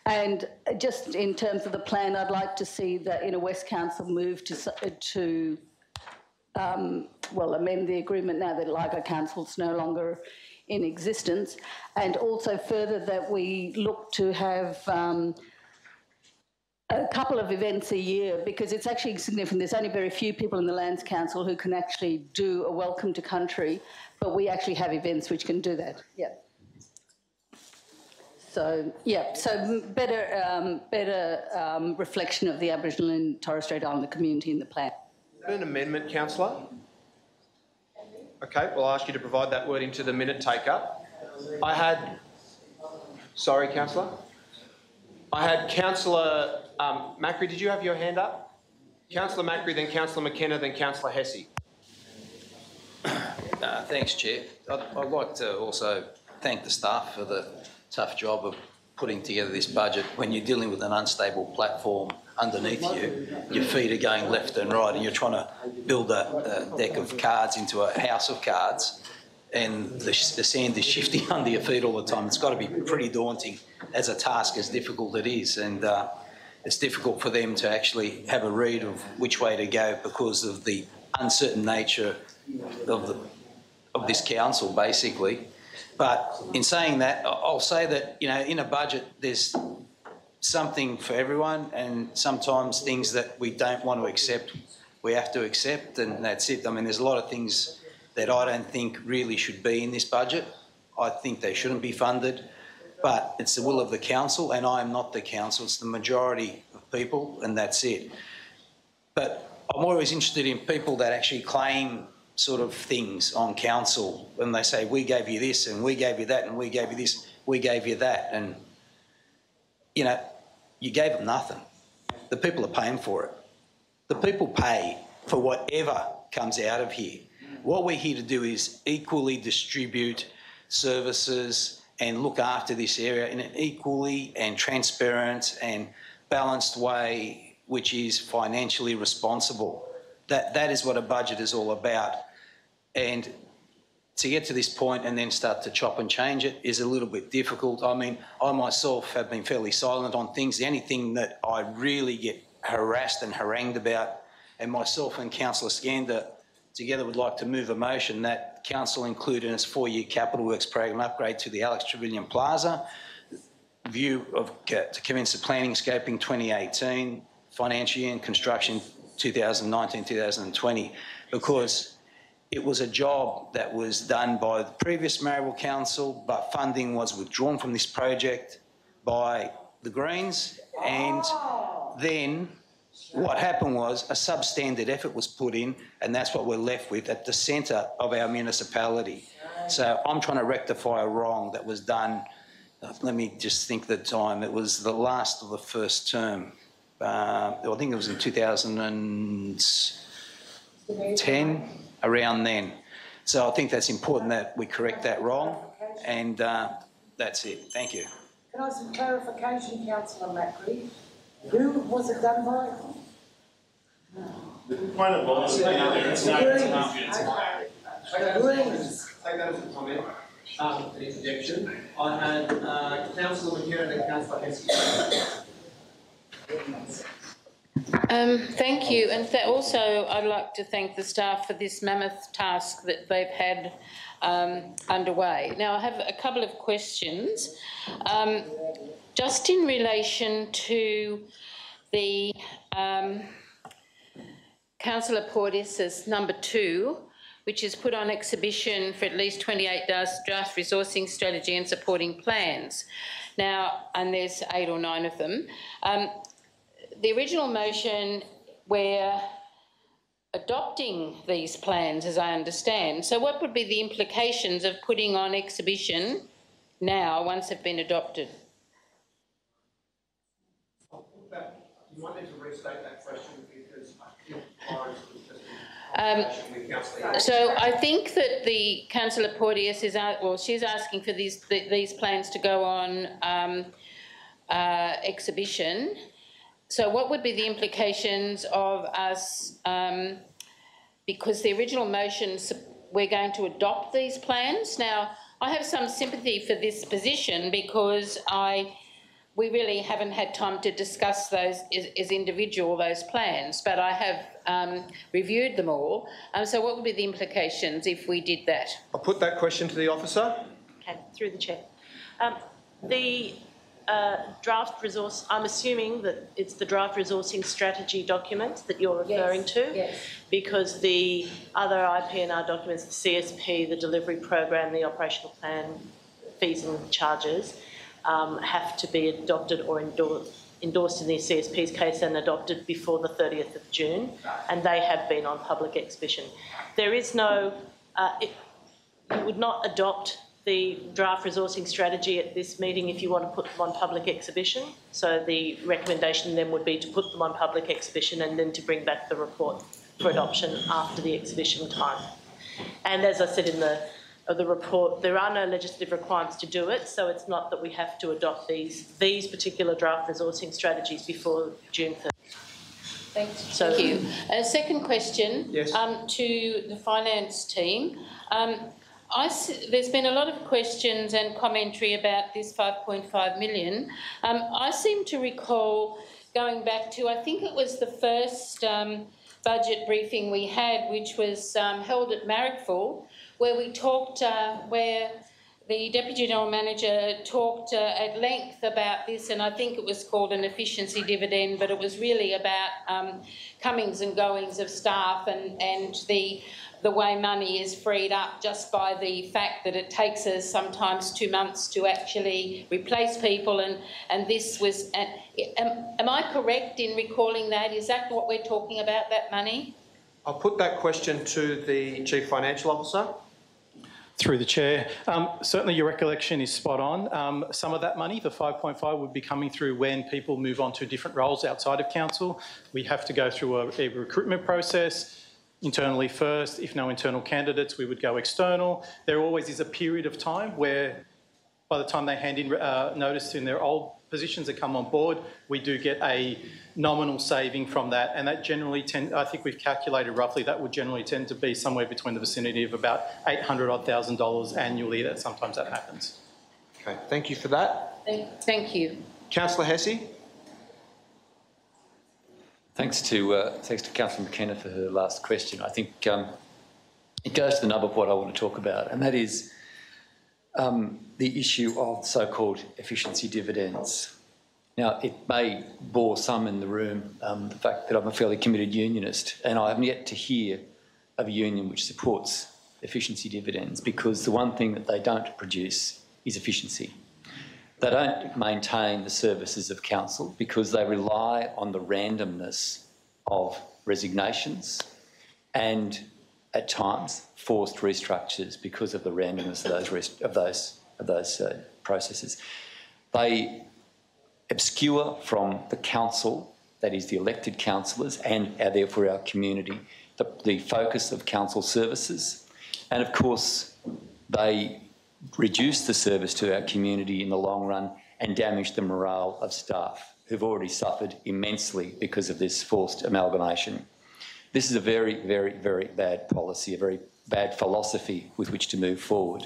S11: And just in terms of the plan, I'd like to see the Inner West Council move to amend the agreement now that Liga Council's no longer in existence, and also further that we look to have a couple of events a year, because it's actually significant. There's only very few people in the Lands Council who can actually do a welcome to country, but we actually have events which can do that. Yeah. So better reflection of the Aboriginal and Torres Strait Islander community in the plan.
S5: Is that an amendment, councillor? Okay, well, I'll ask you to provide that wording to the minute taker. Sorry, councillor. I had Councillor Macri. Did you have your hand up? Councillor Macri, then Councillor McKenna, then Councillor Hesse.
S12: Thanks, Chair. I'd like to also thank the staff for the tough job of putting together this budget. When you're dealing with an unstable platform underneath you, your feet are going left and right, and you're trying to build a deck of cards into a house of cards, and the sand is shifting under your feet all the time. It's got to be pretty daunting as a task, as difficult it is, and it's difficult for them to actually have a read of which way to go because of the uncertain nature of this council, basically. But in saying that, I'll say that, you know, in a budget there's something for everyone, and sometimes things that we don't want to accept we have to accept, and that's it. I mean, there's a lot of things that I don't think really should be in this budget. I think they shouldn't be funded, but it's the will of the council, and I am not the council. It's the majority of people, and that's it. But I'm always interested in people that actually claim sort of things on council when they say, we gave you this and we gave you that and we gave you this, we gave you that. And, you know, you gave them nothing. The people are paying for it. The people pay for whatever comes out of here. What we're here to do is equally distribute services and look after this area in an equally and transparent and balanced way, which is financially responsible. That is what a budget is all about. And to get to this point and then start to chop and change it is a little bit difficult. I mean, I myself have been fairly silent on things. The only thing that I really get harassed and harangued about, and myself and Councillor Skander together would like to move a motion that Council include in its 4-year capital works program upgrade to the Alex Trevelyan Plaza, view of to commence the planning scoping 2018, financial year and construction 2019-2020, because it was a job that was done by the previous Mayoral Council, but funding was withdrawn from this project by the Greens, and then what happened was a substandard effort was put in, and that's what we're left with at the centre of our municipality. So I'm trying to rectify a wrong that was done. Let me just think the time. It was the last of the first term. I think it was in 2010, around then. So I think that's important that we correct that wrong, and that's it. Thank you.
S19: Can I have some clarification, Councillor Macri? Who was it done by?
S2: Point of order. Take that as a comment, an interjection. I had Councillor McKinnon and Councillor Heskey.
S20: Thank you, and also I'd like to thank the staff for this mammoth task that they've had underway. Now, I have a couple of questions. Just in relation to the Councillor Porteous's number 2, which is put on exhibition for at least 28 draft resourcing strategy and supporting plans. Now, and there's 8 or 9 of them. The original motion, we're adopting these plans, as I understand. So what would be the implications of putting on exhibition now, once they've been adopted?
S2: You might need to restate that question because I feel Florence was just
S20: so I think that the Councillor Porteous is, she's asking for these plans to go on exhibition. So what would be the implications of us, because the original motion, we're going to adopt these plans? Now, I have some sympathy for this position because we really haven't had time to discuss those as individual, those plans, but I have reviewed them all. So what would be the implications if we did that?
S5: I'll put that question to the officer.
S3: Okay, through the chair. The draft resource, I'm assuming that it's the draft resourcing strategy documents that you're referring to?
S11: Yes.
S3: Because the other IPNR documents, the CSP, the delivery program, the operational plan, fees and charges, have to be adopted or endorsed in the CSP's case and adopted before the 30th of June, and they have been on public exhibition. There is no, you would not adopt the draft resourcing strategy at this meeting if you want to put them on public exhibition. So the recommendation then would be to put them on public exhibition and then to bring back the report for adoption after the exhibition time. And as I said in the report, there are no legislative requirements to do it, so it's not that we have to adopt these particular draft resourcing strategies before June 3rd.
S20: Thank you. A second question
S5: yes.
S20: To the finance team. There's been a lot of questions and commentary about this 5.5 million. I seem to recall going back to, I think it was the first budget briefing we had, which was held at Marrickville, where we talked, where the Deputy General Manager talked at length about this, and I think it was called an efficiency dividend, but it was really about comings and goings of staff and the way money is freed up just by the fact that it takes us sometimes 2 months to actually replace people, and this was, am I correct in recalling that? Is that what we're talking about, that money?
S5: I'll put that question to the Chief Financial Officer.
S9: Through the chair. Certainly your recollection is spot on. Some of that money, the 5.5, would be coming through when people move on to different roles outside of council. We have to go through a recruitment process. internally first. If no internal candidates, we would go external. There always is a period of time where by the time they hand in notice in their old positions that come on board, we do get a nominal saving from that, and that generally I think we've calculated roughly, that would generally tend to be somewhere between the vicinity of about $800,000 annually. That sometimes that happens.
S5: Okay, thank you for that.
S20: Thank you.
S5: Councillor Hesse.
S1: Thanks to Councillor McKenna for her last question. I think it goes to the nub of what I want to talk about, and that is the issue of so-called efficiency dividends. Now, it may bore some in the room, the fact that I'm a fairly committed unionist, and I haven't yet to hear of a union which supports efficiency dividends, because the one thing that they don't produce is efficiency. They don't maintain the services of council because they rely on the randomness of resignations and, at times, forced restructures because of the randomness of those processes. They obscure from the council, that is the elected councillors, and therefore our community, the focus of council services. And of course, they reduce the service to our community in the long run and damage the morale of staff who've already suffered immensely because of this forced amalgamation. This is a very, very, very bad policy, a very bad philosophy with which to move forward.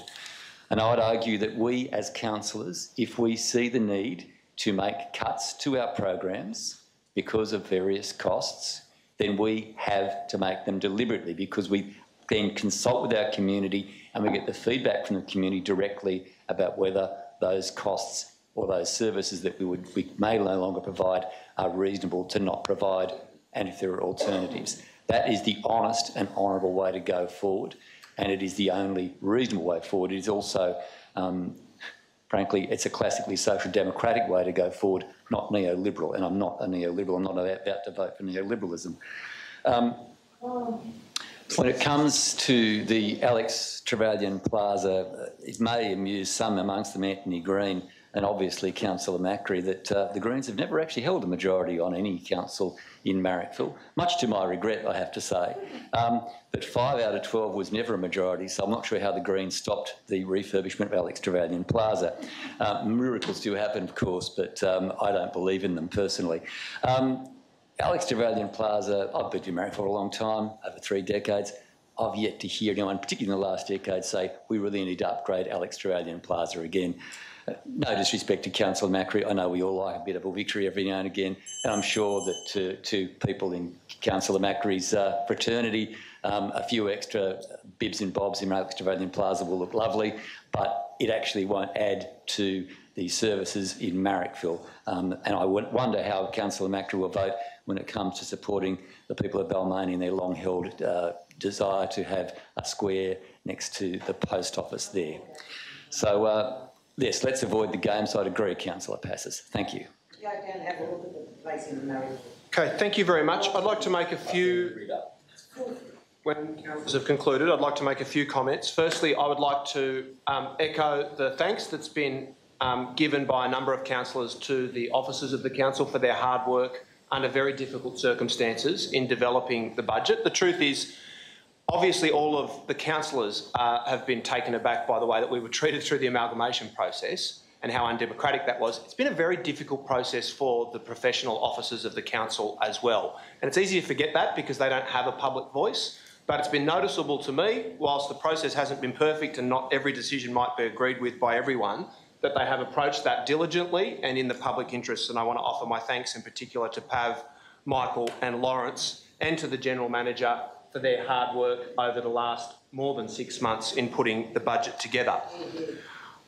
S1: And I would argue that we as councillors, if we see the need to make cuts to our programs because of various costs, then we have to make them deliberately, because we then consult with our community and we get the feedback from the community directly about whether those costs or those services that we may no longer provide are reasonable to not provide, and if there are alternatives. That is the honest and honourable way to go forward, and it is the only reasonable way forward. It is also, frankly, it's a classically social democratic way to go forward, not neoliberal, and I'm not a neoliberal. I'm not about to vote for neoliberalism. When it comes to the Alex Trevelyan Plaza, it may amuse some, amongst them Anthony Green and obviously Councillor Macri, that the Greens have never actually held a majority on any council in Marrickville, much to my regret, I have to say. But 5 out of 12 was never a majority, so I'm not sure how the Greens stopped the refurbishment of Alex Trevelyan Plaza. Miracles do happen, of course, but I don't believe in them personally. Alex Trevelyan Plaza, I've been in Marrickville for a long time, over 3 decades. I've yet to hear anyone, particularly in the last decade, say we really need to upgrade Alex Trevelyan Plaza again. No disrespect to Councillor Macri, I know we all like a bit of a victory every now and again, and I'm sure that to people in Councillor Macri's fraternity, a few extra bibs and bobs in Alex Trevelyan Plaza will look lovely, but it actually won't add to the services in Marrickville. And I wonder how Councillor Macri will vote when it comes to supporting the people of Balmain in their long-held desire to have a square next to the post office there. So, yes, let's avoid the games. I'd agree, Councillor Passes. Thank you.
S19: Go down and have a look at the place in Marrickville.
S5: Okay, thank you very much. I'd like to make a few... When councillors have concluded, I'd like to make a few comments. Firstly, I would like to echo the thanks that's been given by a number of councillors to the officers of the council for their hard work under very difficult circumstances in developing the budget. The truth is, obviously all of the councillors have been taken aback by the way that we were treated through the amalgamation process and how undemocratic that was. It's been a very difficult process for the professional officers of the council as well. And it's easy to forget that because they don't have a public voice. But it's been noticeable to me, whilst the process hasn't been perfect and not every decision might be agreed with by everyone, that they have approached that diligently and in the public interest. And I want to offer my thanks in particular to Pav, Michael and Lawrence, and to the General Manager for their hard work over the last more than 6 months in putting the budget together.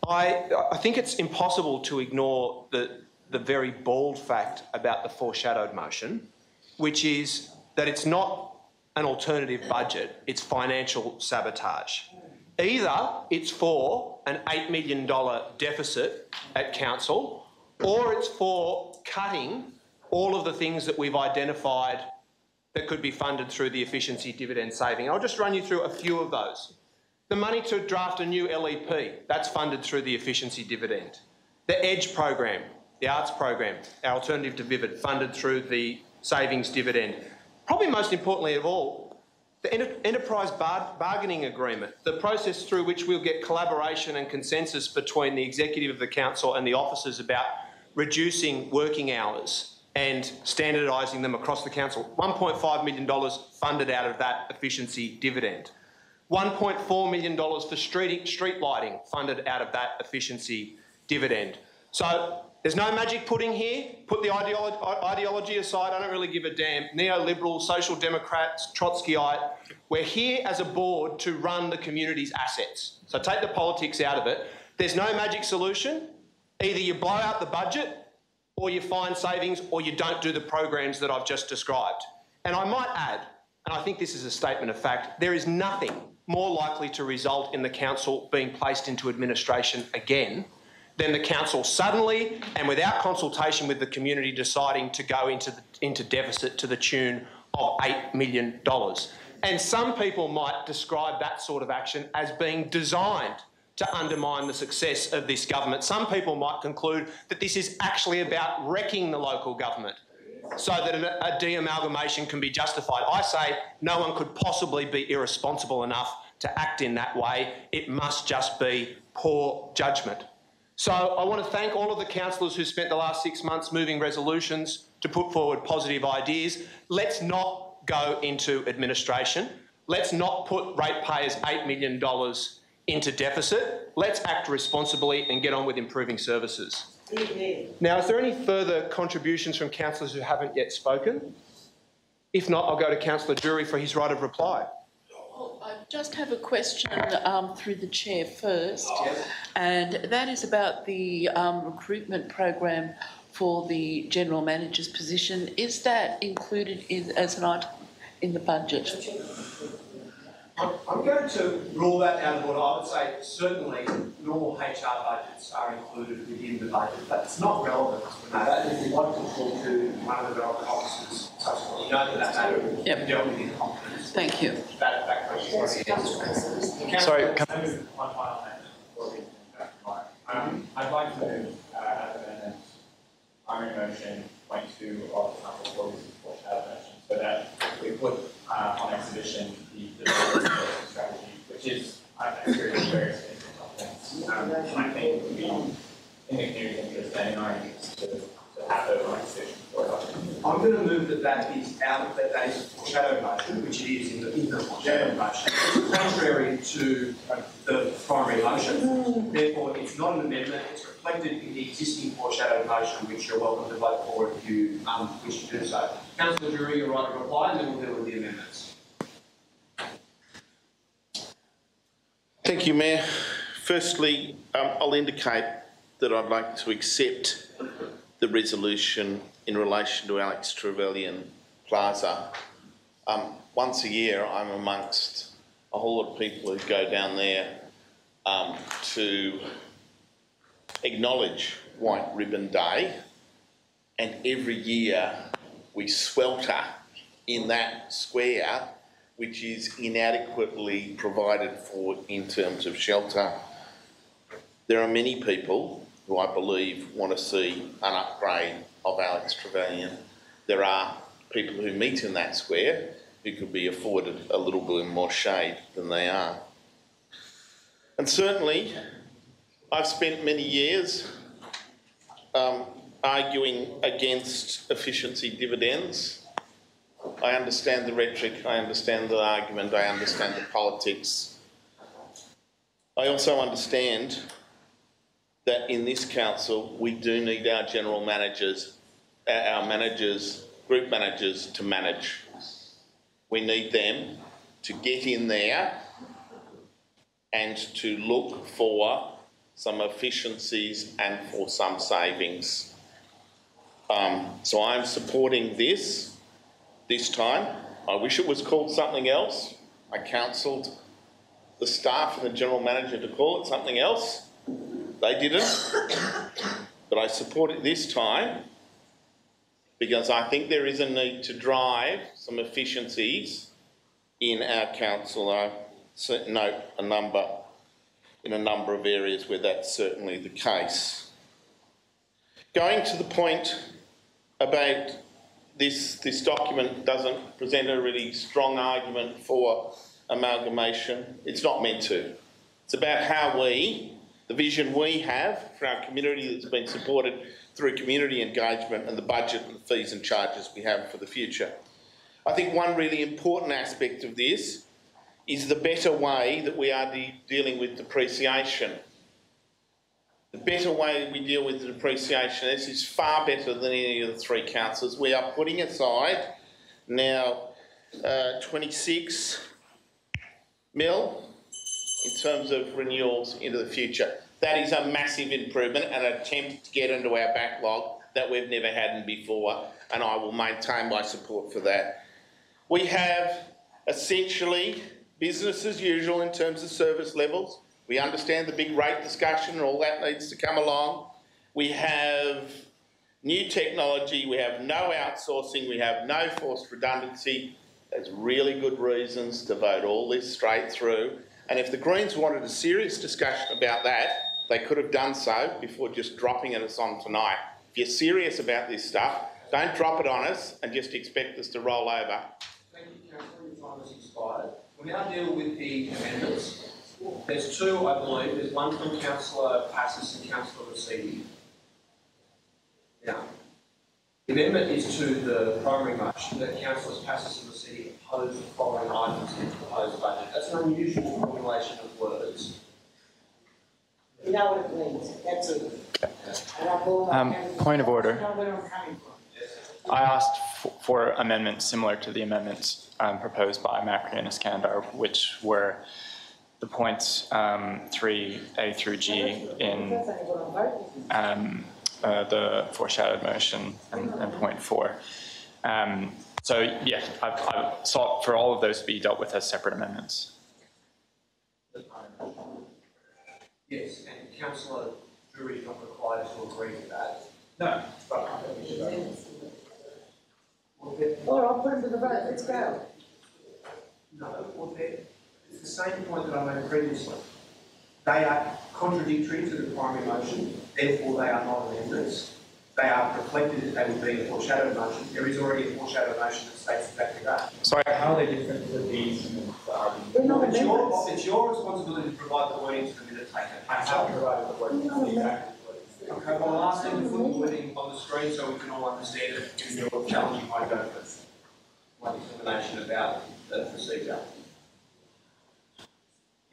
S5: I think it's impossible to ignore the very bald fact about the foreshadowed motion, which is that it's not an alternative budget, it's financial sabotage. Either it's for an $8 million deficit at council, or it's for cutting all of the things that we've identified that could be funded through the efficiency dividend saving. I'll just run you through a few of those. The money to draft a new LEP, that's funded through the efficiency dividend. The EDGE program, the arts program, our alternative to Vivid, funded through the savings dividend. Probably most importantly of all, the enterprise bargaining agreement, the process through which we'll get collaboration and consensus between the executive of the council and the officers about reducing working hours and standardising them across the council. $1.5 million funded out of that efficiency dividend. $1.4 million for street lighting funded out of that efficiency dividend. So there's no magic pudding here. Put the ideology aside. I don't really give a damn. Neoliberal, social democrats, Trotskyite. We're here as a board to run the community's assets. So take the politics out of it. There's no magic solution. Either you blow out the budget or you find savings or you don't do the programs that I've just described. And I might add, and I think this is a statement of fact, there is nothing more likely to result in the council being placed into administration again than the council suddenly and without consultation with the community deciding to go into deficit to the tune of $8 million. And some people might describe that sort of action as being designed to undermine the success of this government. Some people might conclude that this is actually about wrecking the local government so that a de-amalgamation can be justified. I say no one could possibly be irresponsible enough to act in that way. It must just be poor judgment. So I want to thank all of the councillors who spent the last 6 months moving resolutions to put forward positive ideas. Let's not go into administration. Let's not put ratepayers $8 million into deficit. Let's act responsibly and get on with improving services. Now, is there any further contributions from councillors who haven't yet spoken? If not, I'll go to Councillor Drury for his right of reply.
S13: Well, I just have a question through the chair first, and that is about the recruitment program for the general manager's position. Is that included as an item in the budget?
S2: I'm going to rule that out of order. I would say certainly normal HR budgets are included within the budget, but it's not relevant to the matter. If you want to talk to one of the relevant officers, subsequently, you know that matter will be dealt with in confidence.
S13: Thank you.
S2: That question was answered.
S13: Sorry,
S2: one final thing. I'd like to move as an amendment, primary motion 22 of Council 46 so that we put on exhibition the strategy, which is, I think, very significant things. I think would be in the community's interest and in our interest to have those on exhibition for it. I'm going to move that is a foreshadow motion, which it is in the foreshadow motion, contrary to the primary motion. Therefore, it's not an amendment. It's reflected in the existing foreshadow motion, which you're welcome to vote for if you wish to do so. Councillor Drury, you're right to reply, and then we'll deal with the amendments.
S22: Thank you, Mayor. Firstly, I'll indicate that I'd like to accept the resolution in relation to Alex Trevelyan Plaza. Once a year, I'm amongst a whole lot of people who go down there to acknowledge White Ribbon Day, and every year we swelter in that square which is inadequately provided for in terms of shelter. There are many people who I believe want to see an upgrade of Alex Trevelyan. There are people who meet in that square who could be afforded a little bit more shade than they are. And certainly, I've spent many years arguing against efficiency dividends. I understand the rhetoric, I understand the argument, I understand the politics. I also understand that in this council we do need our general managers, our managers, group managers to manage. We need them to get in there and to look for some efficiencies and for some savings. So I'm supporting this time. I wish it was called something else. I counselled the staff and the general manager to call it something else. They didn't. But I support it this time because I think there is a need to drive some efficiencies in our council. I note in a number of areas where that's certainly the case. Going to the point about this document doesn't present a really strong argument for amalgamation. It's not meant to. It's about how the vision we have for our community that's been supported through community engagement and the budget and the fees and charges we have for the future. I think one really important aspect of this is the better way that we are dealing with depreciation. The better way we deal with the depreciation, this is far better than any of the three councils. We are putting aside now 26 mil in terms of renewals into the future. That is a massive improvement and an attempt to get into our backlog that we've never had before, and I will maintain my support for that. We have essentially business as usual in terms of service levels. We understand the big rate discussion and all that needs to come along. We have new technology, we have no outsourcing, we have no forced redundancy. There's really good reasons to vote all this straight through. And if the Greens wanted a serious discussion about that, they could have done so before just dropping it us on tonight. If you're serious about this stuff, don't drop it on us and just expect us to roll over.
S2: Thank you, Councillor. Your time has expired. We'll now deal with the amendments. There's two, I believe. There's one from Councillor Passis and Councillor Rescind. Now, the amendment is to the primary motion that Councillors Passis and Rescind oppose the following items in the proposed budget. That's an unusual formulation of words.
S19: You know what it means, that's it.
S4: Point of order. I asked for amendments similar to the amendments proposed by Macri and Iskandar, which were the points 3A through G in the foreshadowed motion and point 4. So, yeah, I've sought for all of those to be dealt with as separate amendments.
S2: Yes, and Councillor Drury is not required to agree with that. No.
S19: All right, I'll put them to the vote, let's go.
S2: No, well, it's the same point that I made previously. They are contradictory to the primary motion, therefore they are not amendments. They are reflected as they would be a foreshadowed motion. There is already a foreshadowed motion that states exactly that.
S4: Sorry,
S2: how are they different to these? It's your responsibility to provide the wording to the minute taker. I have provided the wording. Okay, well, I'll ask them to put the wording on the screen so we can all understand it, given your challenging my go with my determination about the procedure.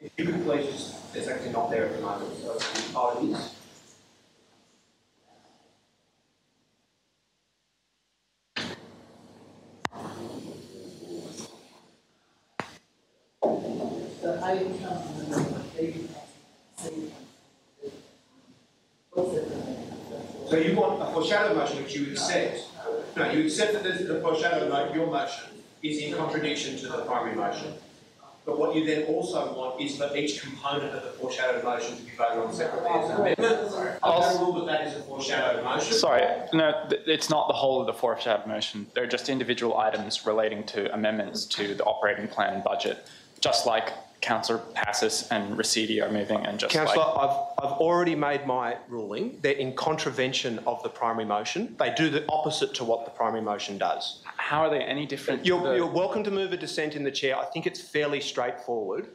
S2: If you could please just, it's actually not there at the moment, so it is. So you want a foreshadowed motion which you accept. No, you accept that the foreshadowed motion, your motion, is in contradiction to the primary motion. But what you then also want is for each component of the foreshadowed motion to be voted on separately as an amendment. I'll rule that is a foreshadowed motion.
S4: Sorry, no, it's not the whole of the foreshadowed motion. They're just individual items relating to amendments to the operating plan and budget, just like Councillor Passis and Rescind are moving, and just
S5: Councillor, I've already made my ruling. They're in contravention of the primary motion. They do the opposite to what the primary motion does.
S4: How are they any different?
S5: You're welcome to move a dissent in the chair. I think it's fairly straightforward,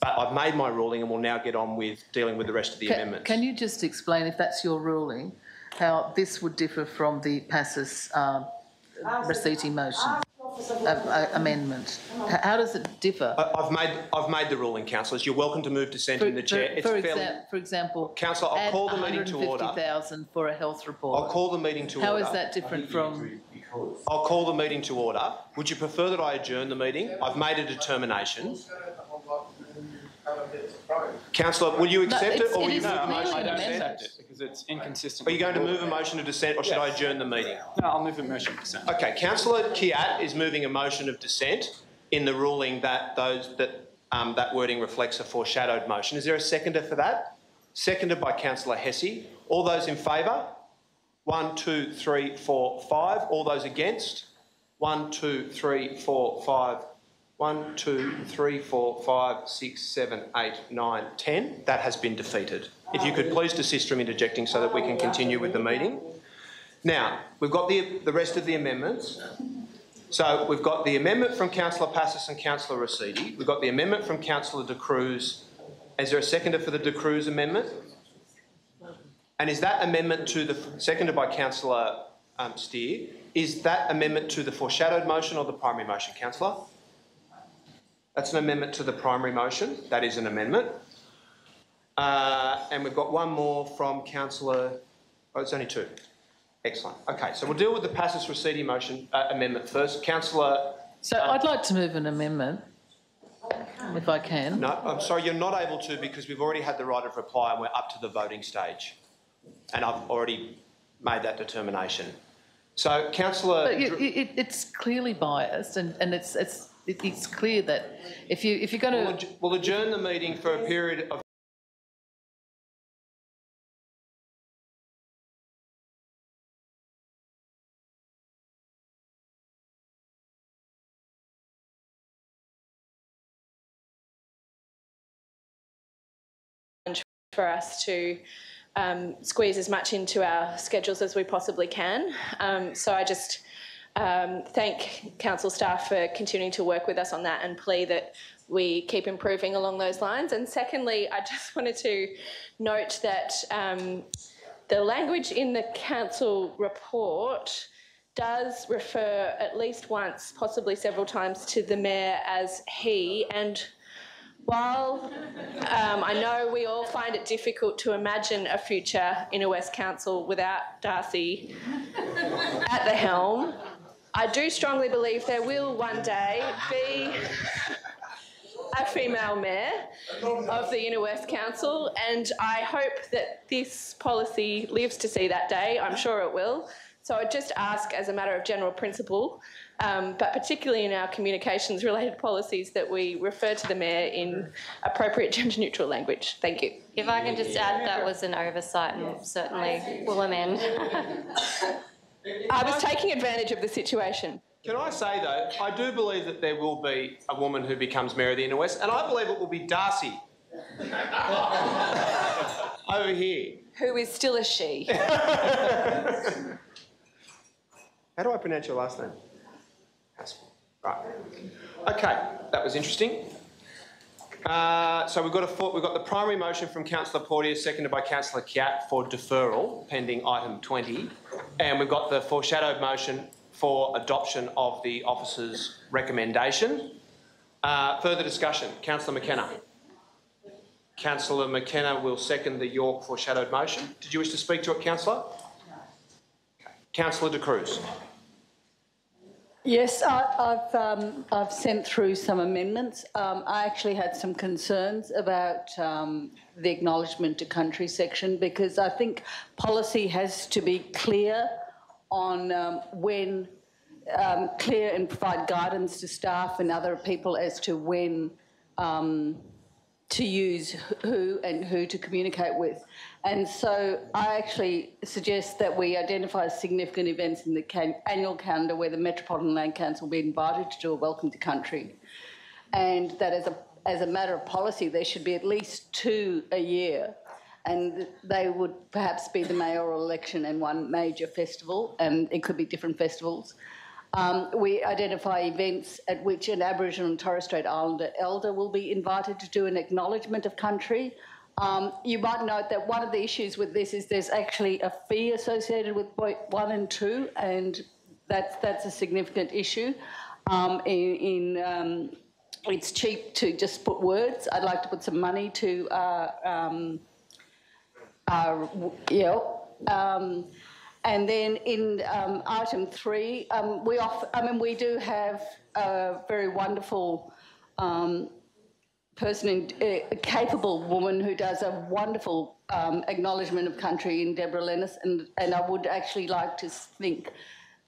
S5: but I've made my ruling and we'll now get on with dealing with the rest of the amendments.
S6: Can you just explain, if that's your ruling, how this would differ from the Passis Rescind motion? Amendment. How does it differ?
S5: I've made the ruling, councillors. You're welcome to move dissent in the chair.
S6: For example,
S5: councillor, I'll call the meeting to order.
S6: 150,000 for a health report.
S5: I'll call the meeting to order.
S6: How is that different from?
S5: I'll call the meeting to order. Would you prefer that I adjourn the meeting? I've made a determination. Councillor, will you accept it, or will you move a motion to dissent?
S4: Because it's inconsistent.
S5: Are you going to move a motion to dissent, or should I adjourn the meeting?
S4: No, I'll move a motion to dissent.
S5: Okay, Councillor Kiat is moving a motion of dissent in the ruling that that wording reflects a foreshadowed motion. Is there a seconder for that? Seconded by Councillor Hesse. All those in favour? 1, 2, 3, 4, 5. All those against? 1, 2, 3, 4, 5. 1, 2, 3, 4, 5, 6, 7, 8, 9, 10. That has been defeated. If you could please desist from interjecting so that we can continue with the meeting. Now, we've got the rest of the amendments. So we've got the amendment from Councillor Passis and Councillor Rescind. We've got the amendment from Councillor De Cruz. Is there a seconder for the De Cruz amendment? And is that amendment to the, seconded by Councillor Steer, is that amendment to the foreshadowed motion or the primary motion, Councillor? That's an amendment to the primary motion. That is an amendment. And we've got one more from Councillor... Oh, it's only two. Excellent. Okay, so we'll deal with the Passis Rescind motion amendment first. Councillor...
S6: So I'd like to move an amendment, if I can.
S5: No, I'm sorry, you're not able to because we've already had the right of reply and we're up to the voting stage. And I've already made that determination. So, Councillor...
S6: It's clearly biased and it's clear that if you're going to...
S5: We'll adjourn the meeting for a period of...
S8: for us to squeeze as much into our schedules as we possibly can. So I just thank council staff for continuing to work with us on that and plea that we keep improving along those lines. And secondly, I just wanted to note that the language in the council report does refer at least once, possibly several times, to the mayor as he. And while I know we all find it difficult to imagine a future Inner West Council without Darcy at the helm, I do strongly believe there will one day be a female mayor of the Inner West Council, and I hope that this policy lives to see that day. I'm sure it will. So I'd just ask, as a matter of general principle, but particularly in our communications-related policies, that we refer to the mayor in appropriate gender-neutral language. Thank you.
S15: If I can just add, that was an oversight and certainly will amend.
S8: I was taking advantage of the situation.
S5: Can I say, though, I do believe that there will be a woman who becomes Mayor of the Inner West, and I believe it will be Darcy. Over here.
S8: Who is still a she.
S5: How do I pronounce your last name? Right. Okay, that was interesting. So we've got the primary motion from Councillor Portier, seconded by Councillor Kiat for deferral, pending item 20. And we've got the foreshadowed motion for adoption of the officer's recommendation. Further discussion. Councillor McKenna. Councillor McKenna will second the York foreshadowed motion. Did you wish to speak to it, Councillor? Okay. Councillor De Cruz.
S11: Yes, I've sent through some amendments. I actually had some concerns about the acknowledgement to country section, because I think policy has to be clear on when, clear and provide guidance to staff and other people as to when to use who and who to communicate with. And so I actually suggest that we identify significant events in the annual calendar where the Metropolitan Land Council will be invited to do a welcome to country, and that as a matter of policy there should be at least 2 a year, and they would perhaps be the mayoral election and one major festival, and it could be different festivals. We identify events at which an Aboriginal and Torres Strait Islander elder will be invited to do an acknowledgement of country. You might note that one of the issues with this is there's actually a fee associated with point 1 and 2, and that's a significant issue. It's cheap to just put words. I'd like to put some money to and then in item 3, we do have a very wonderful person, a capable woman who does a wonderful acknowledgement of country in Deborah Lennis, and I would actually like to think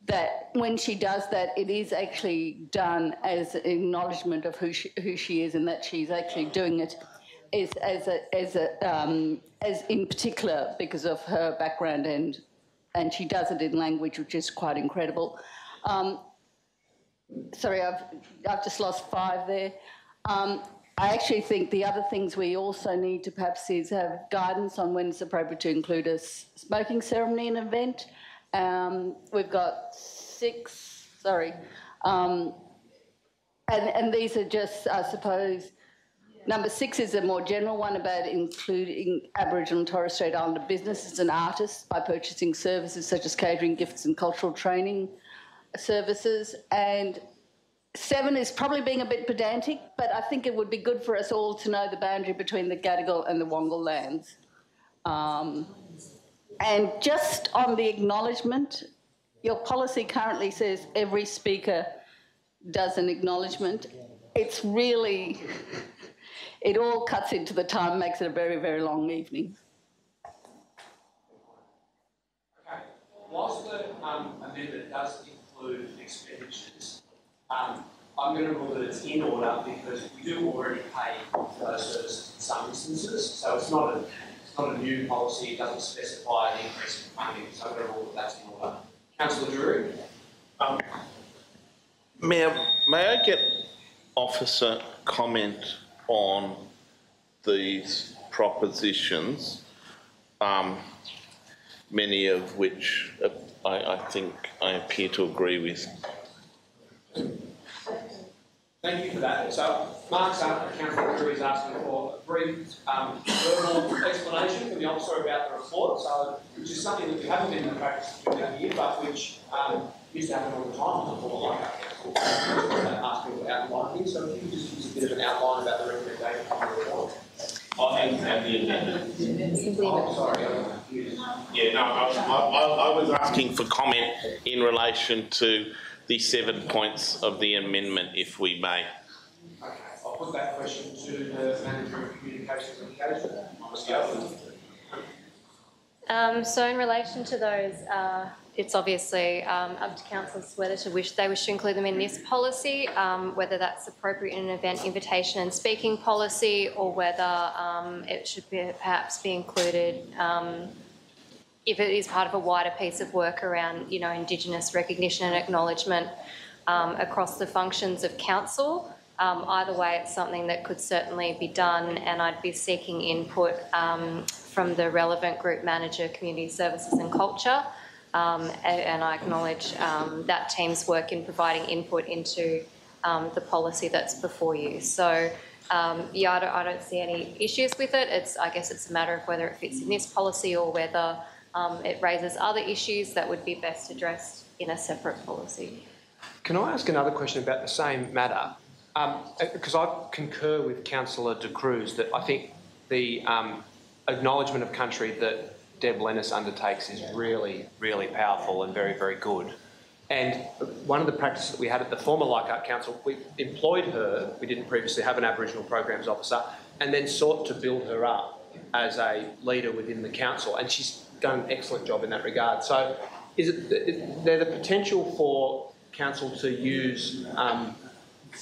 S11: that when she does that, it is actually done as an acknowledgement of who she is, and that she's actually doing it as in particular because of her background, and she does it in language which is quite incredible. Sorry, I've just lost 5 there. I actually think the other things we also need to perhaps is have guidance on when it's appropriate to include a smoking ceremony in an event, We've got 6, sorry, and these are just, I suppose, number 6 is a more general one about including Aboriginal and Torres Strait Islander businesses and artists by purchasing services such as catering, gifts and cultural training services. And 7 is probably being a bit pedantic, but I think it would be good for us all to know the boundary between the Gadigal and the Wongal lands. And just on the acknowledgement, your policy currently says every speaker does an acknowledgement. It's really, it all cuts into the time, makes it a very, very long evening.
S2: Okay. Whilst the amendment does include expenditures, I'm going to rule that it's in order because we do already pay for those services in some instances, so it's not a new policy, it doesn't specify an increase in funding, so I'm going to rule that that's in order. Councillor Drury.
S22: Mayor, may I get officer comment on these propositions, many of which I think I appear to agree with?
S2: Thank you for that. So, Mark's up, Councillor Drury is asking for a brief verbal explanation from the officer about the report, so, which is something that we haven't been in the practice of doing here, but which used to happen all the time before like asking for outlining. So if you could just use a bit of an outline about the recommendation from the report.
S22: And the amendment. Oh, sorry, I'm confused. Yeah, no, I was asking for comment in relation to the 7 points of the amendment, if we may.
S2: Okay, I'll put that question to the Manager of Communications and Engagement.
S15: So in relation to those, it's obviously up to councillors whether they wish to include them in this policy, whether that's appropriate in an event invitation and speaking policy, or whether it should perhaps be included if it is part of a wider piece of work around, you know, Indigenous recognition and acknowledgement across the functions of council. Either way, it's something that could certainly be done, and I'd be seeking input from the relevant group manager, community services and culture. And I acknowledge that team's work in providing input into the policy that's before you. So, yeah, I don't see any issues with it. I guess it's a matter of whether it fits in this policy or whether it raises other issues that would be best addressed in a separate policy.
S5: Can I ask another question about the same matter? Because I concur with Councillor De Cruz that I think the acknowledgement of country that Deb Lennis undertakes is really, really powerful and very, very good. And one of the practices that we had at the former Leichhardt Council, we employed her, we didn't previously have an Aboriginal programs officer, and then sought to build her up as a leader within the council, and she's done an excellent job in that regard. So is there the potential for council to use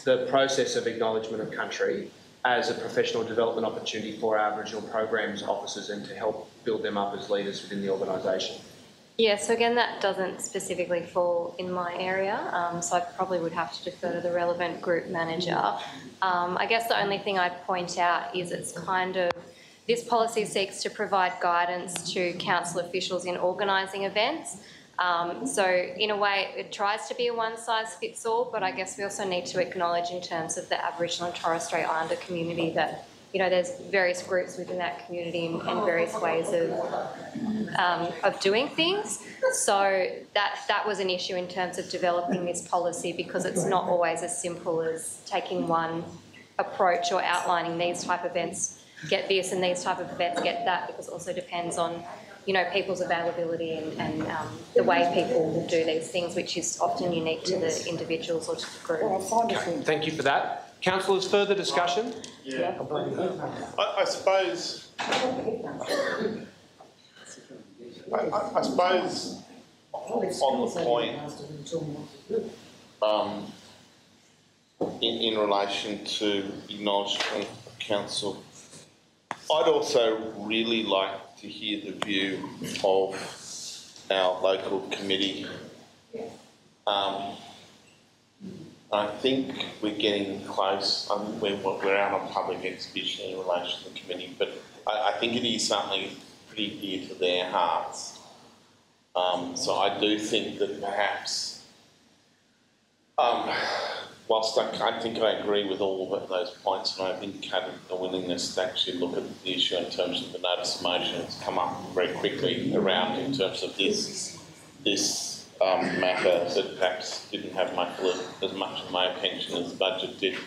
S5: the process of acknowledgement of country as a professional development opportunity for our Aboriginal programs officers and to help build them up as leaders within the organisation?
S15: Yeah, so again, that doesn't specifically fall in my area, so I probably would have to defer to the relevant group manager. I guess the only thing I'd point out is it's kind of, this policy seeks to provide guidance to council officials in organising events. So in a way, it tries to be a one-size-fits-all, but I guess we also need to acknowledge in terms of the Aboriginal and Torres Strait Islander community that, you know, there's various groups within that community and various ways of doing things. So that was an issue in terms of developing this policy, because it's not always as simple as taking one approach or outlining these type of events get this and these type of events get that, because it also depends on, you know, people's availability and the way people will do these things, which is often unique to the individuals or to the group.
S5: Okay, thank you for that. Councillors, further discussion?
S22: Yeah. I suppose on the point in relation to acknowledgement of council, I'd also really like to hear the view of our local committee. I think we're getting close. We're out on public exhibition in relation to the committee, but I think it is something pretty dear to their hearts. So I do think that perhaps, whilst I think I agree with all of those points, and I've indicated a willingness to actually look at the issue in terms of the notice of motion that's come up very quickly around in terms of this matter that perhaps didn't have as much of my attention as the budget did.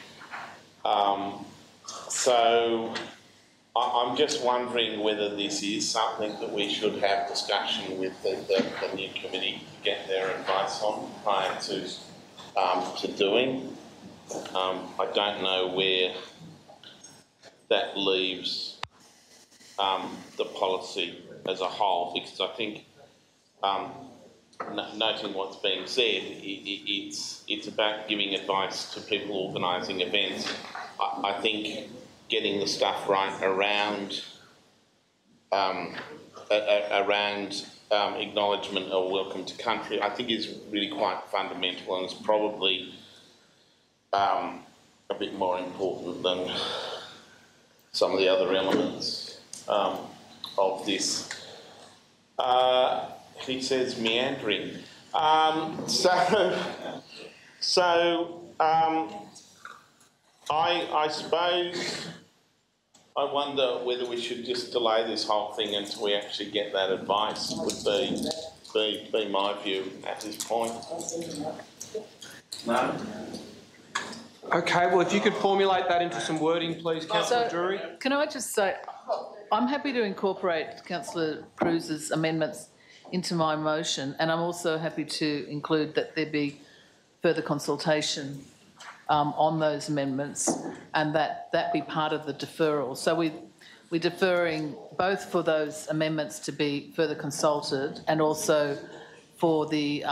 S22: So I'm just wondering whether this is something that we should have discussion with the new committee to get their advice on prior to doing. I don't know where that leaves the policy as a whole, because I think, noting what's being said, it's about giving advice to people organising events. I think getting the stuff right around acknowledgement or welcome to country, I think is really quite fundamental, and is probably a bit more important than some of the other elements of this. He says meandering. I suppose I wonder whether we should just delay this whole thing until we actually get that advice, would be my view at this point. No?
S5: Okay, well, if you could formulate that into some wording, please, Councillor Drury.
S6: Can I just say, I'm happy to incorporate Councillor Cruz's amendments into my motion, and I'm also happy to include that there be further consultation on those amendments, and that be part of the deferral. So we're deferring both for those amendments to be further consulted, and also for the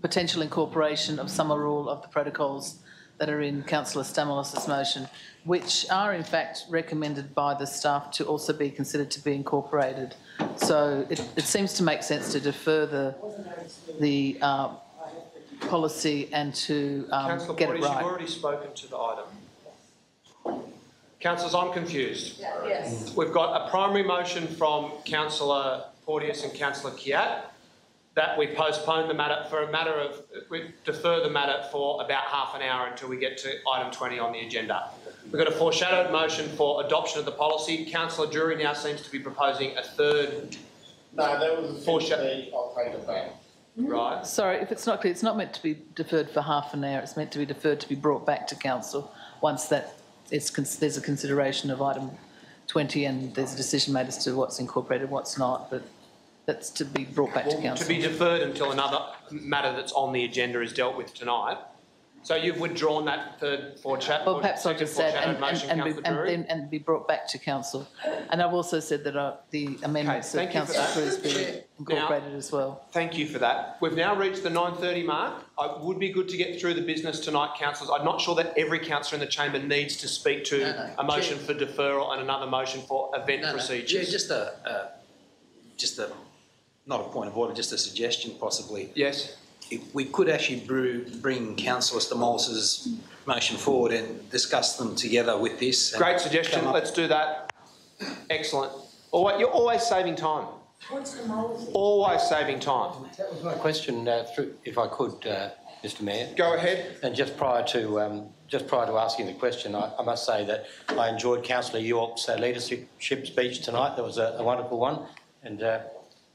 S6: potential incorporation of some rule of the protocols that are in Councillor Stamilos' motion, which are in fact recommended by the staff to also be considered to be incorporated. So it seems to make sense to defer the policy and to get it right.
S5: You've already spoken to the item. Councillors, I'm confused.
S11: Yes.
S5: We've got a primary motion from Councillor Porteous and Councillor Kiat that we postpone the matter we defer the matter for about half an hour until we get to item 20 on the agenda. We've got a foreshadowed motion for adoption of the policy. Councillor Drury now seems to be proposing a third.
S22: No, that was a foreshadowed. I'll take it back.
S5: Right.
S6: Sorry, if it's not clear, it's not meant to be deferred for half an hour. It's meant to be deferred to be brought back to council once there's a consideration of item 20 and there's a decision made as to what's incorporated, what's not. But that's to be brought back to council.
S5: To be deferred until another matter that's on the agenda is dealt with tonight. So you've withdrawn that third foreshadowed motion.
S6: Well, perhaps I'll just add and be brought back to council. And I've also said that the amendments of Councillor Cruz be incorporated as well.
S5: Thank you for that. We've now reached the 9:30 mark. It would be good to get through the business tonight, councillors. I'm not sure that every councillor in the chamber needs to speak to a motion for deferral and another motion for event procedures.
S12: Chair, just a not a point of order, just a suggestion possibly.
S5: Yes.
S12: If we could actually bring Councillor Stamilos' motion forward and discuss them together with this.
S5: Great suggestion. Let's do that. Excellent. You're always saving time. Always saving time.
S21: That was my question, if I could, Mr. Mayor.
S5: Go ahead.
S21: And just prior to asking the question, I must say that I enjoyed Councillor York's leadership speech tonight. That was a wonderful one, and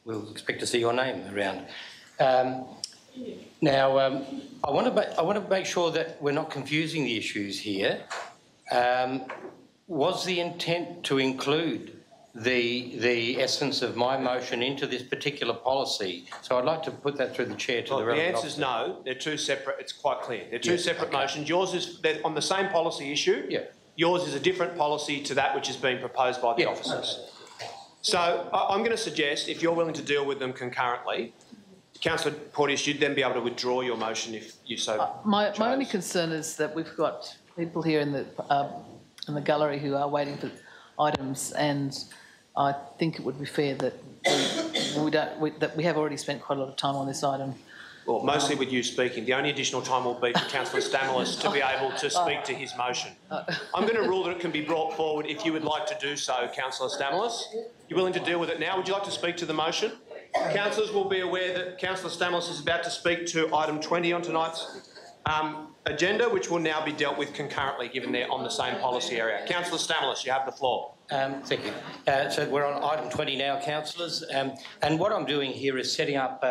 S21: we'll expect to see your name around. Now, I want to make sure that we're not confusing the issues here. Was the intent to include the essence of my motion into this particular policy? So I'd like to put that through the chair to the relevant
S5: The answer is no. They're two separate. It's quite clear. They're two separate motions. Yours is on the same policy issue. Yeah. Yours is a different policy to that which is being proposed by the officers. So I'm going to suggest, if you're willing to deal with them concurrently, Councillor Porteous, you'd then be able to withdraw your motion if you so
S6: my only concern is that we've got people here in the gallery who are waiting for items, and I think it would be fair that we have already spent quite a lot of time on this item.
S5: Well, mostly with you speaking. The only additional time will be for Councillor Stamilos to be able to speak to his motion. I'm going to rule that it can be brought forward if you would like to do so, Councillor Stamilos. You willing to deal with it now? Would you like to speak to the motion? Councillors will be aware that Councillor Stamos is about to speak to item 20 on tonight's agenda, which will now be dealt with concurrently, given they're on the same policy area. Councillor Stamos, you have the floor.
S21: Thank you. So we're on item 20 now, councillors, and what I'm doing here is setting up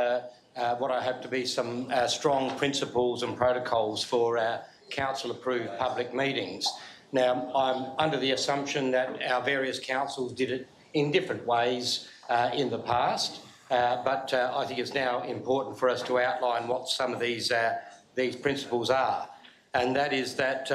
S21: what I hope to be some strong principles and protocols for council-approved public meetings. Now, I'm under the assumption that our various councils did it in different ways in the past, but I think it's now important for us to outline what some of these principles are. And that is that,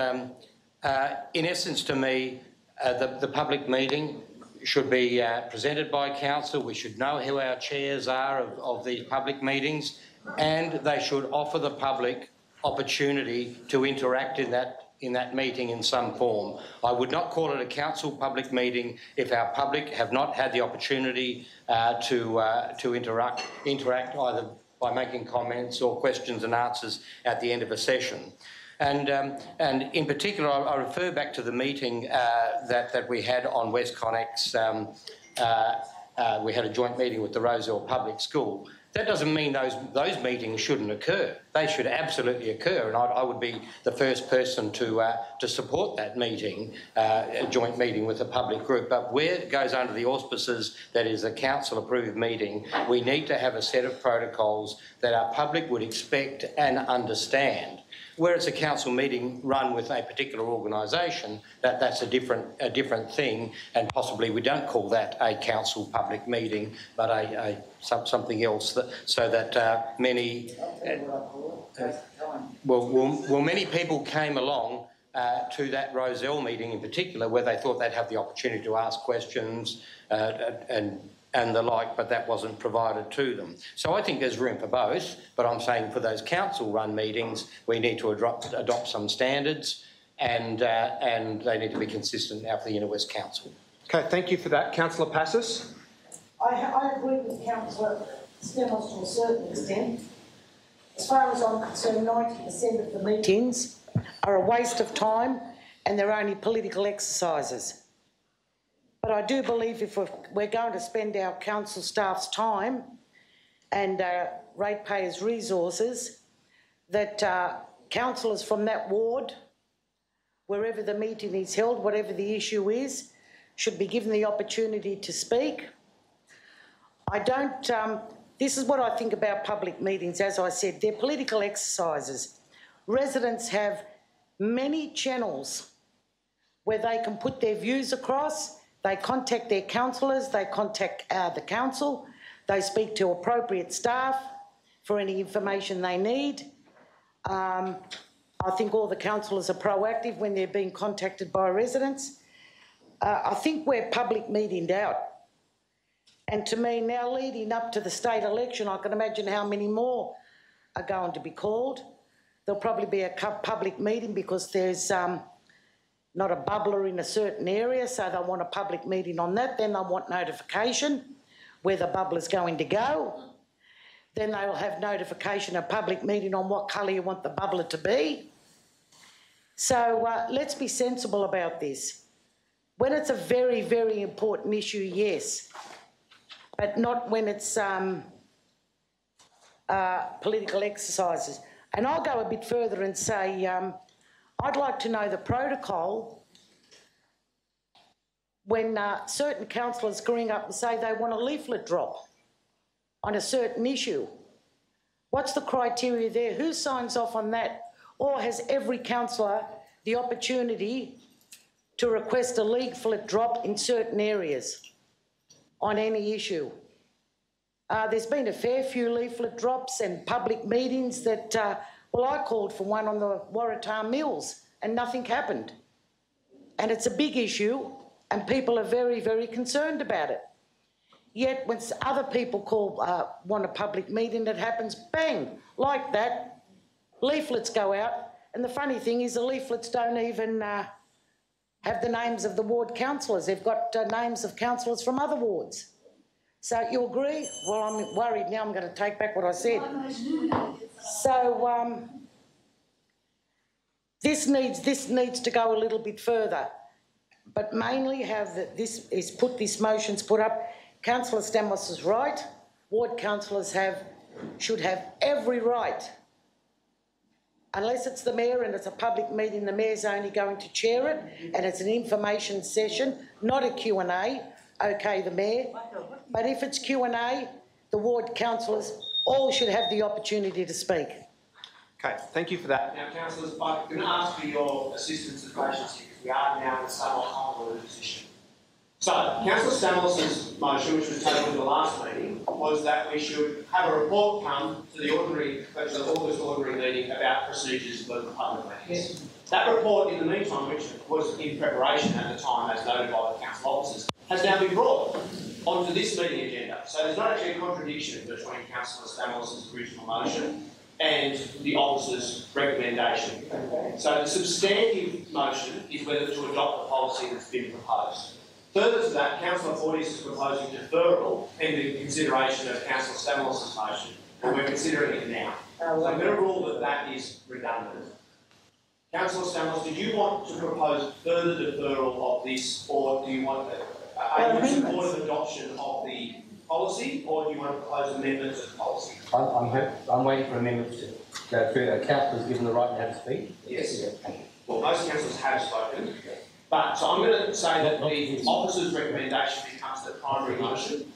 S21: in essence to me, the public meeting should be presented by council. We should know who our chairs are of these public meetings, and they should offer the public opportunity to interact in that meeting in some form. I would not call it a council public meeting if our public have not had the opportunity to interact either by making comments or questions and answers at the end of a session. And in particular, I refer back to the meeting that we had on Westconnex. We had a joint meeting with the Rozelle Public School. That doesn't mean those meetings shouldn't occur. They should absolutely occur, and I would be the first person to support that meeting, a joint meeting with a public group. But where it goes under the auspices that is a council-approved meeting, we need to have a set of protocols that our public would expect and understand. Where it's a council meeting run with a particular organisation, that's a different thing, and possibly we don't call that a council public meeting, but something else. So that many many people came along to that Rozelle meeting in particular, where they thought they'd have the opportunity to ask questions and the like, but that wasn't provided to them. So I think there's room for both, but I'm saying for those council-run meetings, we need to adopt some standards, and they need to be consistent now for the Inner West Council.
S5: Okay, thank you for that. Councillor Passis.
S19: I agree with Councillor Stamos to a certain extent. As far as I'm concerned, 90% of the meetings are a waste of time and they're only political exercises. But I do believe if we're going to spend our council staff's time and ratepayers' resources, that councillors from that ward, wherever the meeting is held, whatever the issue is, should be given the opportunity to speak. This is what I think about public meetings. As I said, they're political exercises. Residents have many channels where they can put their views across. They contact their councillors, they contact the council, they speak to appropriate staff for any information they need. I think all the councillors are proactive when they're being contacted by residents. I think we're public meetinged out. And to me, now leading up to the state election, I can imagine how many more are going to be called. There'll probably be a public meeting because there's not a bubbler in a certain area, so they'll want a public meeting on that. Then they'll want notification where the bubbler's going to go. Then they'll have notification, a public meeting on what colour you want the bubbler to be. So let's be sensible about this. When it's a very, very important issue, yes, but not when it's political exercises. And I'll go a bit further and say I'd like to know the protocol when certain councillors ring up and say they want a leaflet drop on a certain issue. What's the criteria there? Who signs off on that? Or has every councillor the opportunity to request a leaflet drop in certain areas on any issue? There's been a fair few leaflet drops and public meetings that, I called for one on the Waratah Mills and nothing happened. And it's a big issue and people are very, very concerned about it. Yet when other people want a public meeting that happens, bang, like that, leaflets go out. And the funny thing is the leaflets don't even have the names of the ward councillors. They've got names of councillors from other wards. So you agree? Well, I'm worried now I'm going to take back what I said. So this needs to go a little bit further. But mainly how this motion's put up, Councillor Stamos is right. ward councillors should have every right. Unless it's the mayor and it's a public meeting, the mayor's only going to chair it, and it's an information session, not a Q&A. Okay, the mayor. But if it's Q&A, the ward councillors all should have the opportunity to speak.
S5: Okay, thank you for that.
S2: Now, councillors, I'm going to ask for your assistance and patience here, because we are now in a somewhat convoluted position. So, Councillor Stamos' motion, which was tabled in the last meeting, was that we should have a report come to the August ordinary meeting about procedures for public meetings. Yes. That report, in the meantime, which was in preparation at the time, as noted by the council officers, has now been brought onto this meeting agenda. So there's not actually a contradiction between Councillor Stamos' original motion and the officer's recommendation. So the substantive motion is whether to adopt the policy that's been proposed. Further to that, Councillor Fortis is proposing deferral pending consideration of Councillor Stamos' motion, and we're considering it now. So I'm going to rule that that is redundant. Councillor Stamos, did you want to propose further deferral of this, or do you want, are you in support of adoption of the policy, or do you want to propose amendments to the policy?
S16: I'm waiting for amendments to go through. A councillor's given the right now to speak?
S2: Yes. Well, most councillors have spoken. But, so I'm going to say that the officer's recommendation becomes the primary motion.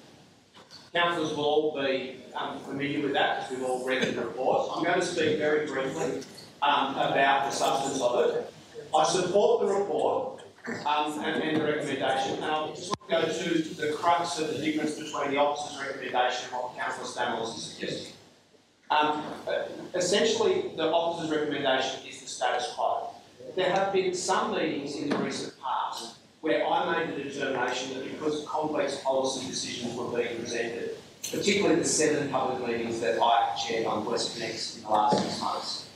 S2: Councillors will all be familiar with that because we've all read the report. I'm going to speak very briefly about the substance of it. I support the report and the recommendation, and I just want to go to the crux of the difference between the officer's recommendation and what Councillor Stamos is suggesting. Essentially, the officer's recommendation is the status quo. There have been some meetings in the recent past where I made the determination that because complex policy decisions were being presented, particularly the 7 public meetings that I chaired on WestConnex in the last 6 months,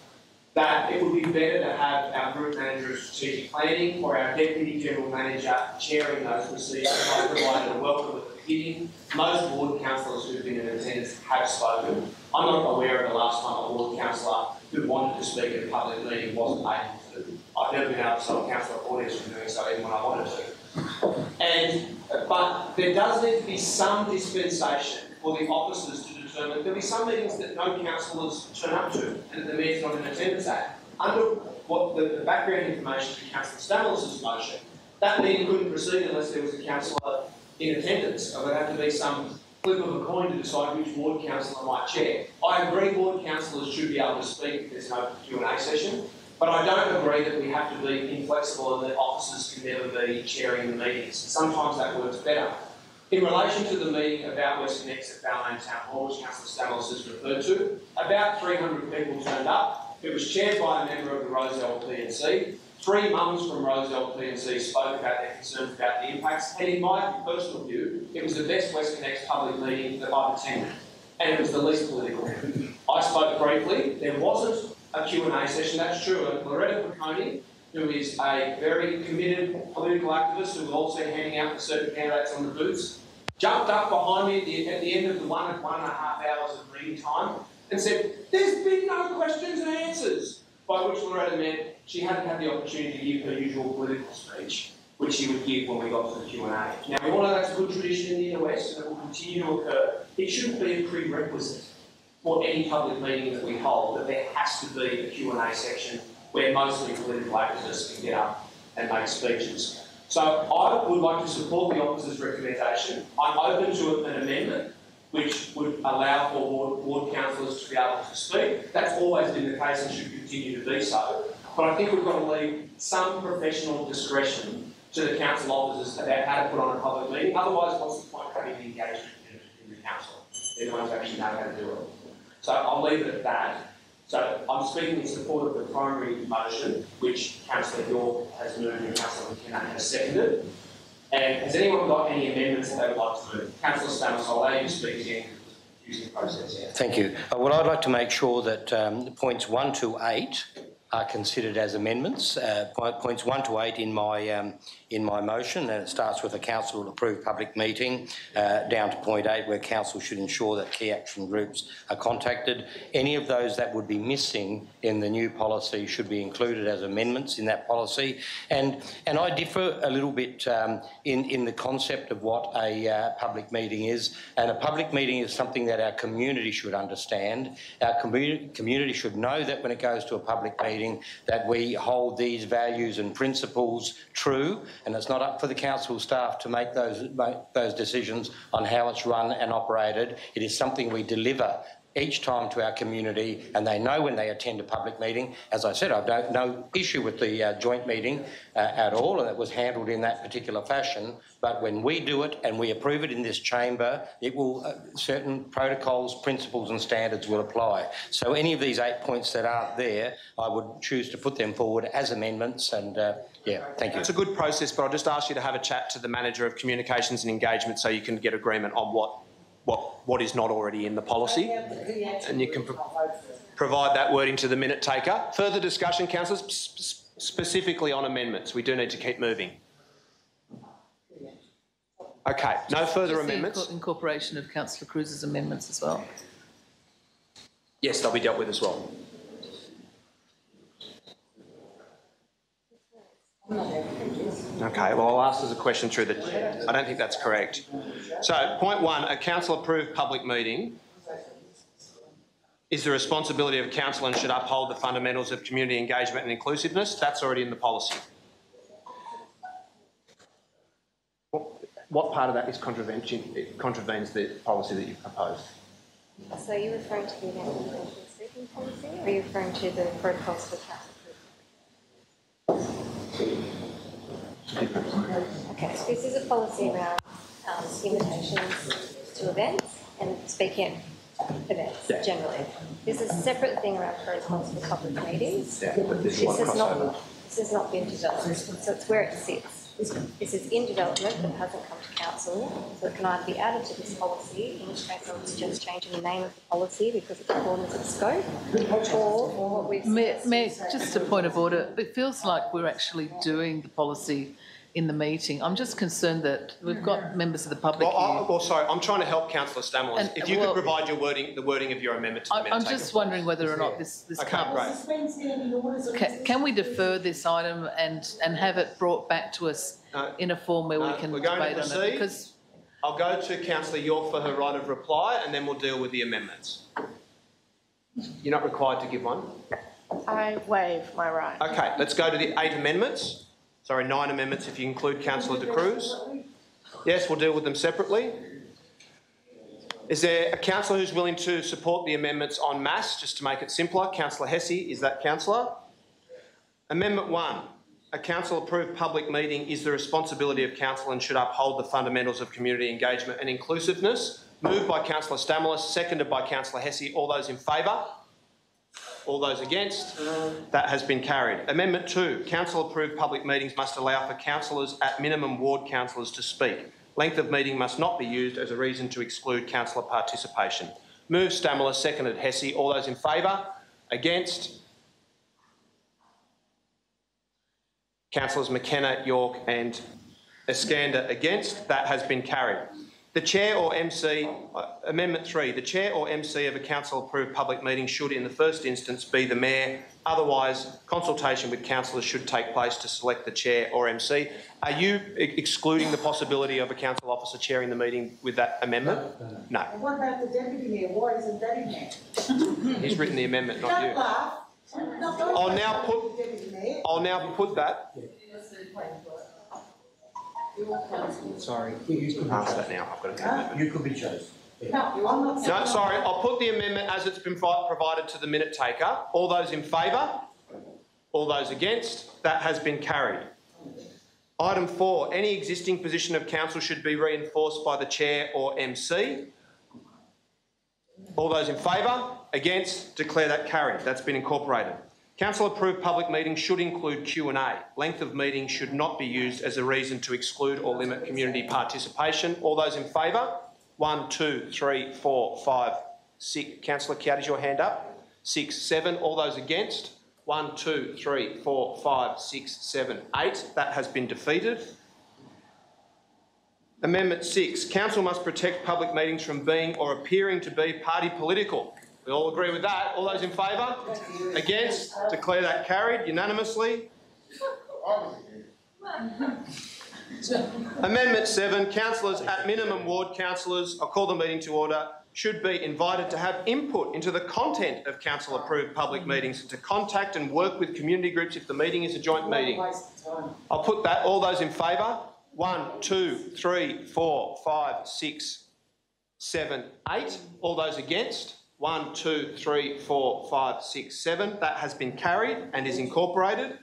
S2: that it would be better to have our Group Manager of Strategic Planning or our Deputy General Manager chairing those procedures. I provided a welcome at the beginning. Most ward councillors who've been in attendance have spoken. I'm not aware of the last time a ward councillor who wanted to speak at a public meeting wasn't able to. I've never been able to stop Councillor Fortis from doing so even when I wanted to. But there does need to be some dispensation for the officers to determine. There'll be some meetings that no councillors turn up to and that the mayor's not in attendance at. Under what the background information for Councillor Stamos' motion, that meeting couldn't proceed unless there was a councillor in attendance. So there'd have to be some flip of a coin to decide which ward councillor might chair. I agree ward councillors should be able to speak if there's no Q&A session. But I don't agree that we have to be inflexible and that officers can never be chairing the meetings. Sometimes that works better. In relation to the meeting about WestConnex at Balmain Town Hall, which Councillor Stamos has referred to, about 300 people turned up. It was chaired by a member of the Roselle PNC. 3 mums from Roselle PNC spoke about their concerns about the impacts, and in my personal view, it was the best WestConnex public meeting that I've attended, and it was the least political. I spoke briefly. There wasn't a Q&A session, that's true. And Loretta Picconi, who is a very committed political activist who was also handing out to certain candidates on the booths, jumped up behind me at the end of the 1.5 hours of meeting time and said, "There's been no questions and answers," by which Loretta meant she hadn't had the opportunity to give her usual political speech, which she would give when we got to the Q&A. Now, we all know that's a good tradition in the inner west and it will continue to occur. It shouldn't be a prerequisite for any public meeting that we hold, that there has to be a Q&A section where mostly political activists can get up and make speeches. So I would like to support the officer's recommendation. I'm open to an amendment which would allow for ward councillors to be able to speak. That's always been the case and should continue to be so. But I think we've got to leave some professional discretion to the council officers about how to put on a public meeting. Otherwise, what's the point of having the engagement in the council? They're the ones who actually know how to do it. So I'll leave it at that. So I'm speaking in support of the primary motion, which Councillor York has moved and Councillor McKenna has seconded. And has anyone got any amendments that they would like to move? Councillor Stamos, I'll allow you to speak again because it's a confusing process.
S21: Thank you. Well, I'd like to make sure that points 1 to 8 are considered as amendments. Points 1 to 8 in my motion, and it starts with a council will approve public meeting, down to point 8 where council should ensure that key action groups are contacted. Any of those that would be missing in the new policy should be included as amendments in that policy. And I differ a little bit in the concept of what a public meeting is. And a public meeting is something that our community should understand. Our community should know that when it goes to a public meeting that we hold these values and principles true, and it's not up for the council staff to make those decisions on how it's run and operated. It is something we deliver each time to our community, and they know when they attend a public meeting. As I said, I've no issue with the joint meeting at all, and it was handled in that particular fashion. But when we do it and we approve it in this chamber, it will certain protocols, principles and standards will apply. So any of these 8 points that aren't there, I would choose to put them forward as amendments. And yeah, thank you.
S5: It's a good process, but I'll just ask you to have a chat to the Manager of Communications and Engagement so you can get agreement on what is not already in the policy, and you can provide that wording to the minute taker. Further discussion, councillors, specifically on amendments. We do need to keep moving. Okay, no further amendments.
S6: Incorporation of Councillor Cruz's amendments as well.
S5: Yes, they'll be dealt with as well. Okay, well, I'll ask as a question through the... I don't think that's correct. So, point 1, a council-approved public meeting is the responsibility of council and should uphold the fundamentals of community engagement and inclusiveness. That's already in the policy. What part of that is contravenes the policy that you've proposed?
S15: So are you referring to the amendment speaking policy, or are you referring to the protocols for council? Okay, so this is a policy around invitations to events and speaking at events generally. There's a separate thing around protocols for public meetings. This has not been developed, so it's where it sits. This is in development but hasn't come to council, so it can either be added to this policy, in which case I would suggest changing the name of the policy because it broadens its scope, or what we've...
S6: Mayor, just a point of order. It feels like we're actually doing the policy in the meeting. I'm just concerned that we've got members of the public here.
S5: Sorry, I'm trying to help Councillor Stamler. If you could provide your the wording of your amendment to the minute.
S6: I'm just wondering whether or not this can we defer this item and have it brought back to us in a form where we can debate on it? Because
S5: I'll go to Councillor York for her right of reply, and then we'll deal with the amendments. You're not required to give one.
S3: I waive my right.
S5: Okay, let's go to the 8 amendments. Sorry, 9 amendments if you include Councillor De Cruz. Yes, we'll deal with them separately. Is there a councillor who's willing to support the amendments en masse, just to make it simpler? Councillor Hesse, is that councillor? Amendment 1. A council-approved public meeting is the responsibility of council and should uphold the fundamentals of community engagement and inclusiveness. Moved by Councillor Stamler, seconded by Councillor Hesse. All those in favour? All those against? That has been carried. Amendment 2. Council-approved public meetings must allow for councillors, at minimum ward councillors, to speak. Length of meeting must not be used as a reason to exclude councillor participation. Moved Stamler, seconded Hesse. All those in favour? Against? Councillors McKenna, York and Iskander against. That has been carried. The Chair or MC, Amendment 3, the Chair or MC of a council-approved public meeting should in the first instance be the Mayor. Otherwise, consultation with councillors should take place to select the Chair or MC. Are you excluding the possibility of a council officer chairing the meeting with that amendment? No.
S19: What about the Deputy Mayor? Why isn't that in there?
S5: He's written the amendment, not you.
S19: Don't laugh.
S5: I'll now put that.
S21: Sorry,
S5: answer that now. I've got to
S21: you could be chosen.
S5: No, sorry. I'll put the amendment as it's been provided to the minute taker. All those in favour? All those against? That has been carried. Item 4. Any existing position of council should be reinforced by the Chair or MC. All those in favour? Against? Declare that carried. That's been incorporated. Council-approved public meetings should include Q&A. Length of meeting should not be used as a reason to exclude or limit community participation. All those in favour? 1, 2, 3, 4, 5, 6. Councillor Cowd, is your hand up? 6, 7. All those against? 1, 2, 3, 4, 5, 6, 7, 8. That has been defeated. Amendment 6. Council must protect public meetings from being or appearing to be party political. We all agree with that. All those in favour? Against? Declare that carried unanimously. Amendment 7. Councillors, at minimum ward councillors, I'll call the meeting to order, should be invited to have input into the content of council-approved public meetings and to contact and work with community groups if the meeting is a joint meeting. I'll put that. All those in favour? 1, 2, 3, 4, 5, 6, 7, 8. All those against? 1, 2, 3, 4, 5, 6, 7. That has been carried and is incorporated.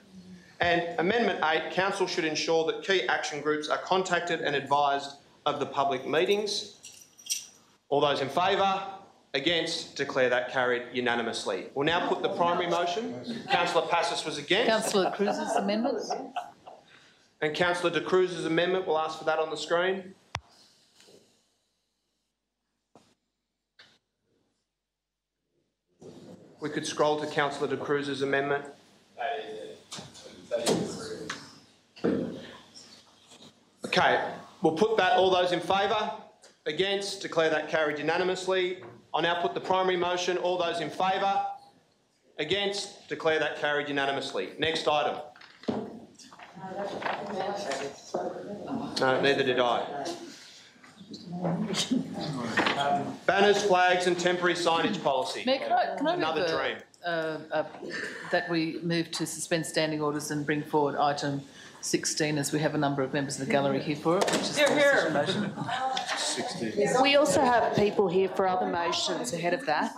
S5: And Amendment 8, Council should ensure that key action groups are contacted and advised of the public meetings. All those in favour? Against? Declare that carried unanimously. We'll now put the primary motion. Councillor Passos was against.
S6: Councillor Cruz's amendment.
S5: And Councillor De Cruz's amendment, we'll ask for that on the screen. We could scroll to Councillor De Cruz's amendment. Okay, we'll put that. All those in favour? Against? Declare that carried unanimously. I'll now put the primary motion. All those in favour? Against? Declare that carried unanimously. Next item. No, neither did I. Banners, flags and temporary signage policy.
S6: Mayor, can I
S5: Another
S6: move
S5: dream.
S6: that we move to suspend standing orders and bring forward item 16, as we have a number of members of the gallery here for it, which is the decision motion.
S10: 16. We also have people here for other motions ahead of that.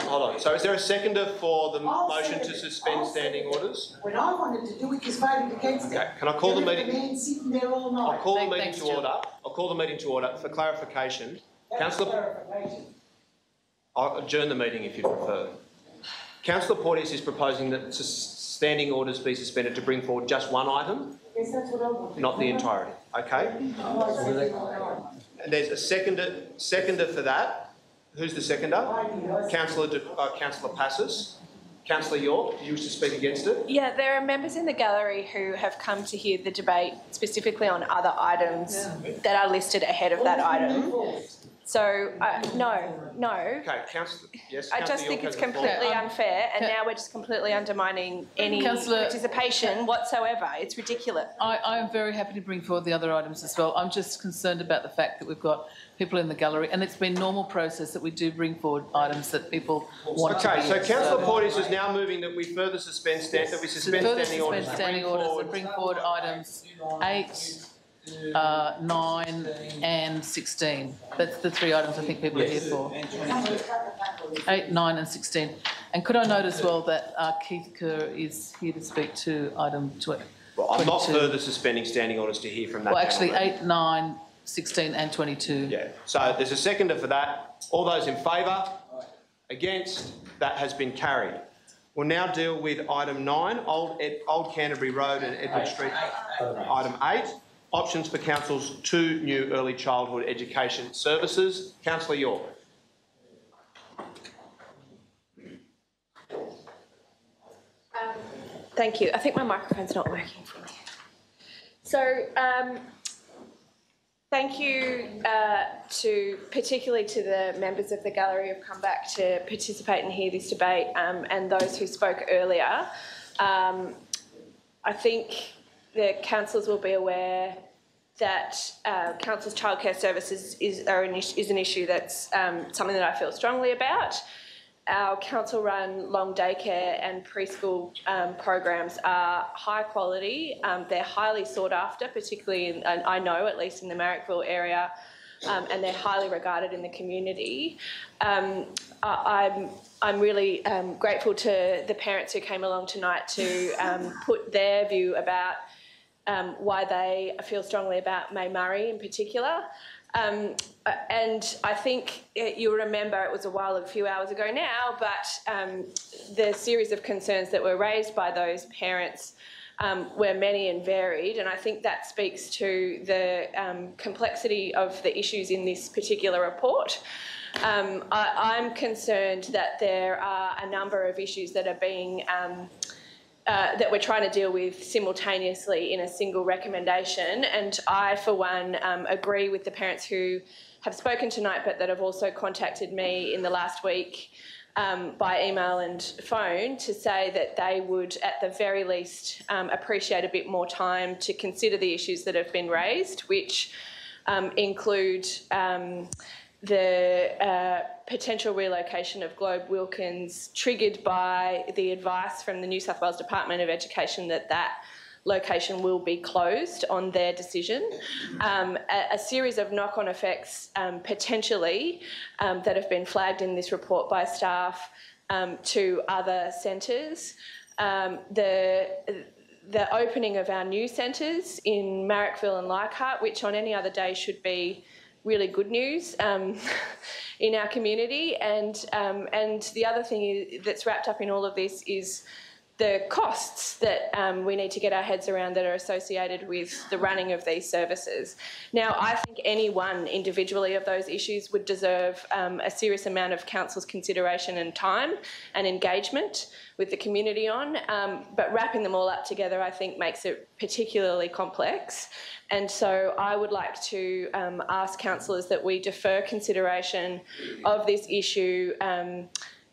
S5: Hold on. So is there a seconder for the motion to suspend standing orders?
S19: When I wanted to do it, you voted against it.
S5: Okay. Can I call the meeting?
S19: Man sitting there all night.
S5: I'll call the meeting to order. I'll call the meeting to order for clarification. Councillor, I'll adjourn the meeting if you prefer. Councillor Porteous is proposing that standing orders be suspended to bring forward just one item,
S19: Yes, that's what I want.
S5: not the entirety. Okay. And there's a seconder for that. Who's the seconder? Councillor Passos. Councillor York, do you wish to speak against it?
S8: Yeah, there are members in the gallery who have come to hear the debate specifically on other items that are listed ahead of that item. So, no.
S5: Okay, Councillor, yes.
S8: I just think it's completely unfair, and now we're just completely undermining any participation whatsoever. It's ridiculous.
S6: I am very happy to bring forward the other items as well. I'm just concerned about the fact that we've got people in the gallery, and it's been normal process that we do bring forward items that people want to be.
S5: Okay, so Councillor Porteous is now moving that we further suspend standing orders.
S6: And bring forward items 8, 9 and 16. That's the 3 items I think people are here for. 8, 9 and 16. And could I note as well that Keith Kerr is here to speak to item 22.
S5: Well, I'm not further suspending standing orders to hear from that.
S6: Well, actually 8, 9, 16 and 22.
S5: Yeah, so there's a seconder for that. All those in favour? Against? That has been carried. We'll now deal with item 9, Old Canterbury Road and Edward Street. Item 8. Options for Council's 2 new early childhood education services. Councillor York.
S8: Thank you. I think my microphone's not working for me. So, thank you particularly to the members of the gallery who have come back to participate and hear this debate, and those who spoke earlier. I think the councillors will be aware that council's childcare services is an issue that's something that I feel strongly about. Our council-run long daycare and preschool programs are high quality. They're highly sought after, particularly I know, at least in the Marrickville area, and they're highly regarded in the community. I'm really grateful to the parents who came along tonight to put their view about why they feel strongly about May Murray in particular. And I think you'll remember it was a few hours ago now, but the series of concerns that were raised by those parents were many and varied, and I think that speaks to the complexity of the issues in this particular report. I'm concerned that there are a number of issues that are being that we're trying to deal with simultaneously in a single recommendation, and I, for one, agree with the parents who have spoken tonight but that have also contacted me in the last week by email and phone to say that they would at the very least appreciate a bit more time to consider the issues that have been raised, which include the potential relocation of Globe Wilkins, triggered by the advice from the New South Wales Department of Education that that location will be closed on their decision. A series of knock-on effects potentially that have been flagged in this report by staff to other centres. The opening of our new centres in Marrickville and Leichhardt, which on any other day should be really good news in our community. And the other thing that's wrapped up in all of this is the costs that we need to get our heads around that are associated with the running of these services. Now, I think any one individually of those issues would deserve a serious amount of council's consideration and time and engagement with the community on, but wrapping them all up together, I think, makes it particularly complex. And so I would like to ask councillors that we defer consideration of this issue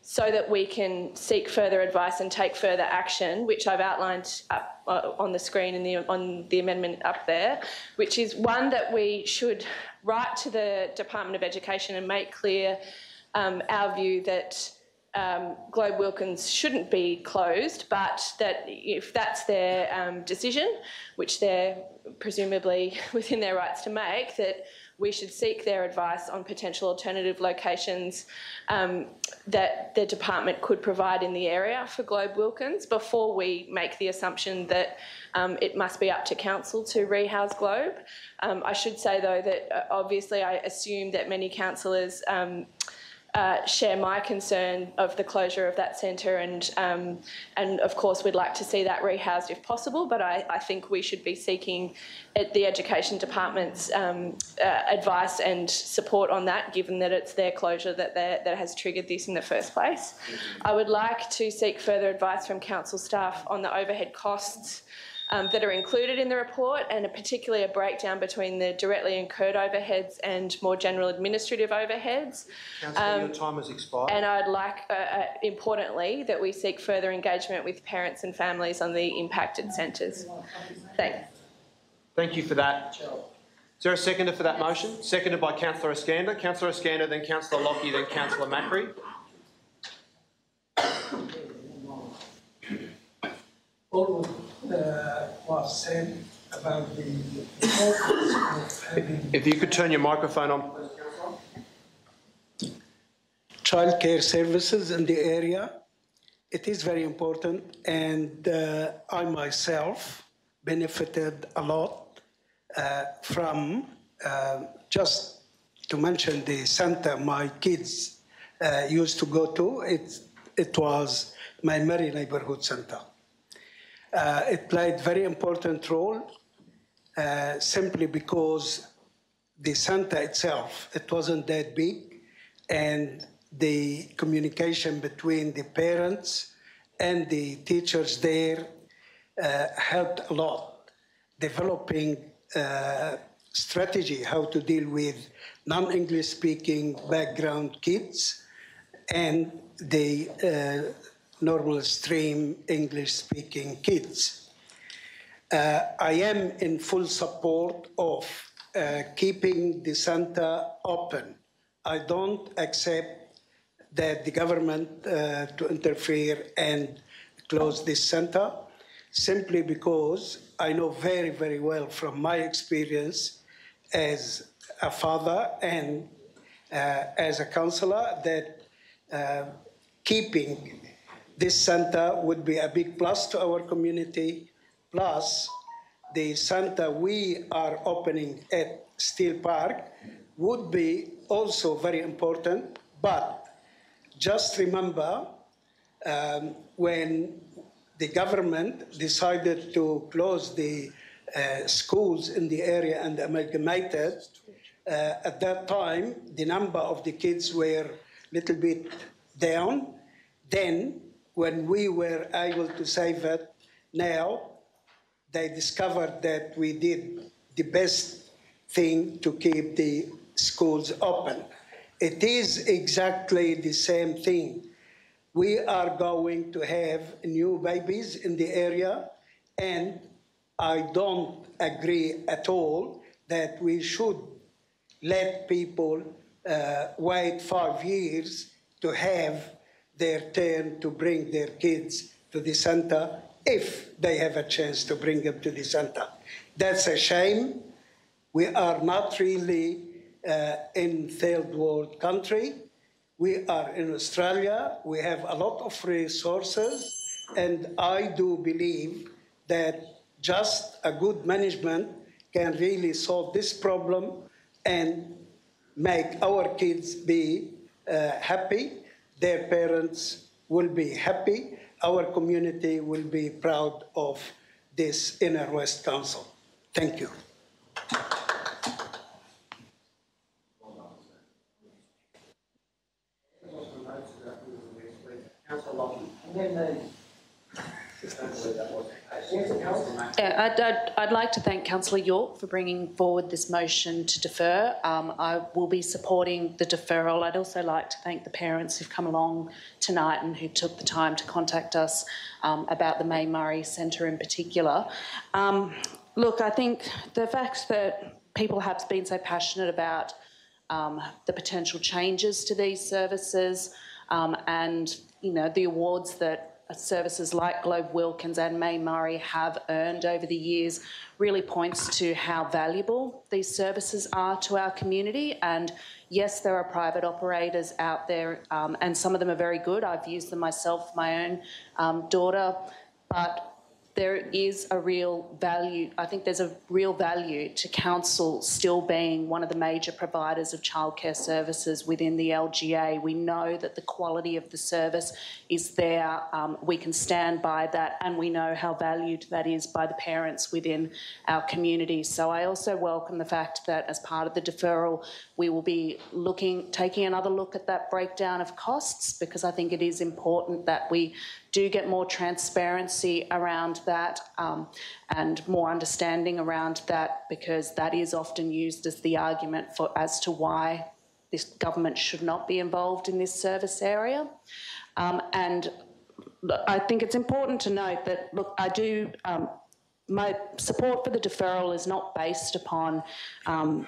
S8: so that we can seek further advice and take further action, which I've outlined up on the screen on the amendment up there, which is one that we should write to the Department of Education and make clear our view that Globe Wilkins shouldn't be closed, but that if that's their decision, which they're presumably within their rights to make, that we should seek their advice on potential alternative locations that the department could provide in the area for Globe Wilkins before we make the assumption that it must be up to council to rehouse Globe. I should say, though, that obviously I assume that many councillors share my concern of the closure of that centre, and of course we'd like to see that rehoused if possible, but I think we should be seeking the Education Department's advice and support on that, given that it's their closure that has triggered this in the first place. I would like to seek further advice from council staff on the overhead costs that are included in the report, and particularly a breakdown between the directly incurred overheads and more general administrative overheads.
S5: Councillor, your time has expired.
S8: And I'd like, importantly, that we seek further engagement with parents and families on the impacted centres. Thanks.
S5: Thank you for that. Is there a seconder for that motion? Seconded by Councillor Iskander. Councillor Iskander, then Councillor Lockie, then Councillor Macri.
S17: All was said about the importance of having...
S5: If you could turn your microphone on.
S17: Childcare services in the area, it is very important, and I myself benefited a lot from, just to mention the centre my kids used to go to, it was my Mary Neighbourhood Centre. It played very important role simply because the centre itself, it wasn't that big, and the communication between the parents and the teachers there helped a lot, developing strategy how to deal with non-English speaking background kids and the normal stream English-speaking kids. I am in full support of keeping the centre open. I don't accept that the government to interfere and close this centre, simply because I know very, very well from my experience as a father and as a councillor that keeping this centre would be a big plus to our community, plus the centre we are opening at Steel Park would be also very important. But just remember when the government decided to close the schools in the area and amalgamated, At that time, the number of the kids were a little bit down. Then, when we were able to save it, now they discovered that we did the best thing to keep the schools open. It is exactly the same thing. We are going to have new babies in the area, and I don't agree at all that we should let people wait 5 years to have their turn to bring their kids to the centre if they have a chance to bring them to the centre. That's a shame. We are not really in third world country. We are in Australia. We have a lot of resources, and I do believe that just a good management can really solve this problem and make our kids be happy. Their parents will be happy. Our community will be proud of this Inner West Council. Thank you.
S10: I'd like to thank Councillor York for bringing forward this motion to defer. I will be supporting the deferral. I'd also like to thank the parents who've come along tonight and who took the time to contact us about the May Murray Centre in particular. Look, I think the fact that people have been so passionate about the potential changes to these services and, you know, the awards that services like Globe Wilkins and May Murray have earned over the years really points to how valuable these services are to our community. And yes, there are private operators out there and some of them are very good. I've used them myself, my own daughter, but there is a real value. I think there's a real value to council still being one of the major providers of childcare services within the LGA. We know that the quality of the service is there. We can stand by that, and we know how valued that is by the parents within our community. So I also welcome the fact that as part of the deferral, we will be taking another look at that breakdown of costs, because I think it is important that we do get more transparency around that and more understanding around that, because that is often used as the argument as to why this government should not be involved in this service area. And I think it's important to note that, look, my support for the deferral is not based upon,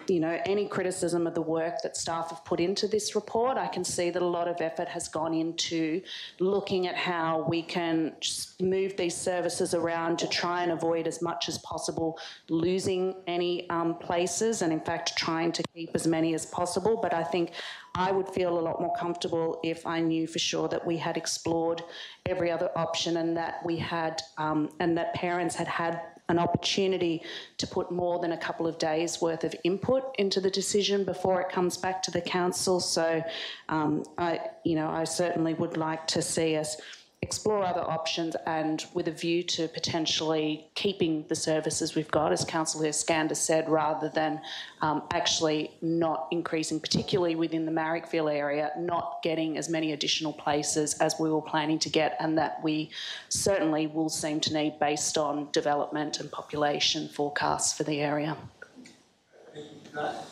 S10: you know, any criticism of the work that staff have put into this report. I can see that a lot of effort has gone into looking at how we can move these services around to try and avoid as much as possible losing any places, and in fact trying to keep as many as possible. But I think I would feel a lot more comfortable if I knew for sure that we had explored every other option, and that we had, and that parents had an opportunity to put more than a couple of days' worth of input into the decision before it comes back to the council. So, I certainly would like to see us explore other options, and with a view to potentially keeping the services we've got, as Councillor Skander said, rather than actually not increasing, particularly within the Marrickville area, not getting as many additional places as we were planning to get, and that we certainly will seem to need based on development and population forecasts for the area.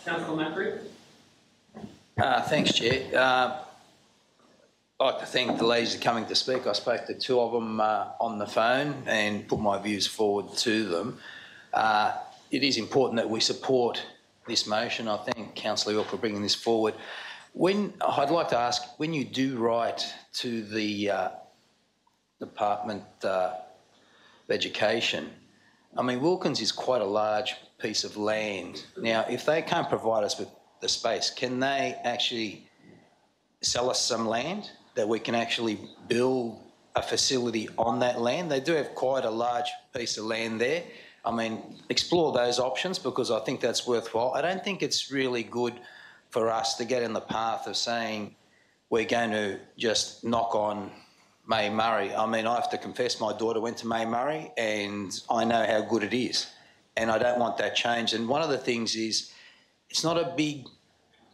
S2: Councillor Macri.
S12: Thanks, Chair. I'd like to thank the ladies for coming to speak. I spoke to two of them on the phone and put my views forward to them. It is important that we support this motion. I thank Councillor York for bringing this forward. I'd like to ask, when you do write to the Department of Education, I mean, Wilkins is quite a large piece of land. Now, if they can't provide us with the space, can they actually sell us some land that we can actually build a facility on that land? They do have quite a large piece of land there. I mean, explore those options, because I think that's worthwhile. I don't think it's really good for us to get in the path of saying we're going to just knock on May Murray. I mean, I have to confess, my daughter went to May Murray and I know how good it is, and I don't want that changed. And one of the things is, it's not a big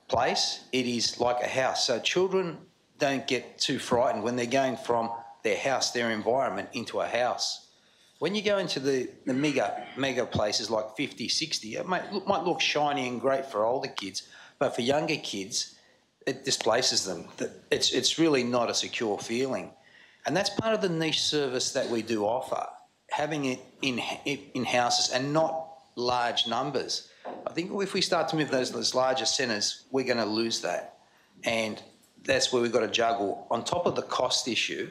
S12: place, it is like a house. So children don't get too frightened when they're going from their house, their environment, into a house. When you go into the mega places like 50, 60, it might look shiny and great for older kids, but for younger kids, it displaces them. It's really not a secure feeling. And that's part of the niche service that we do offer, having it in houses and not large numbers. I think if we start to move those larger centres, we're going to lose that. And that's where we've got to juggle. On top of the cost issue,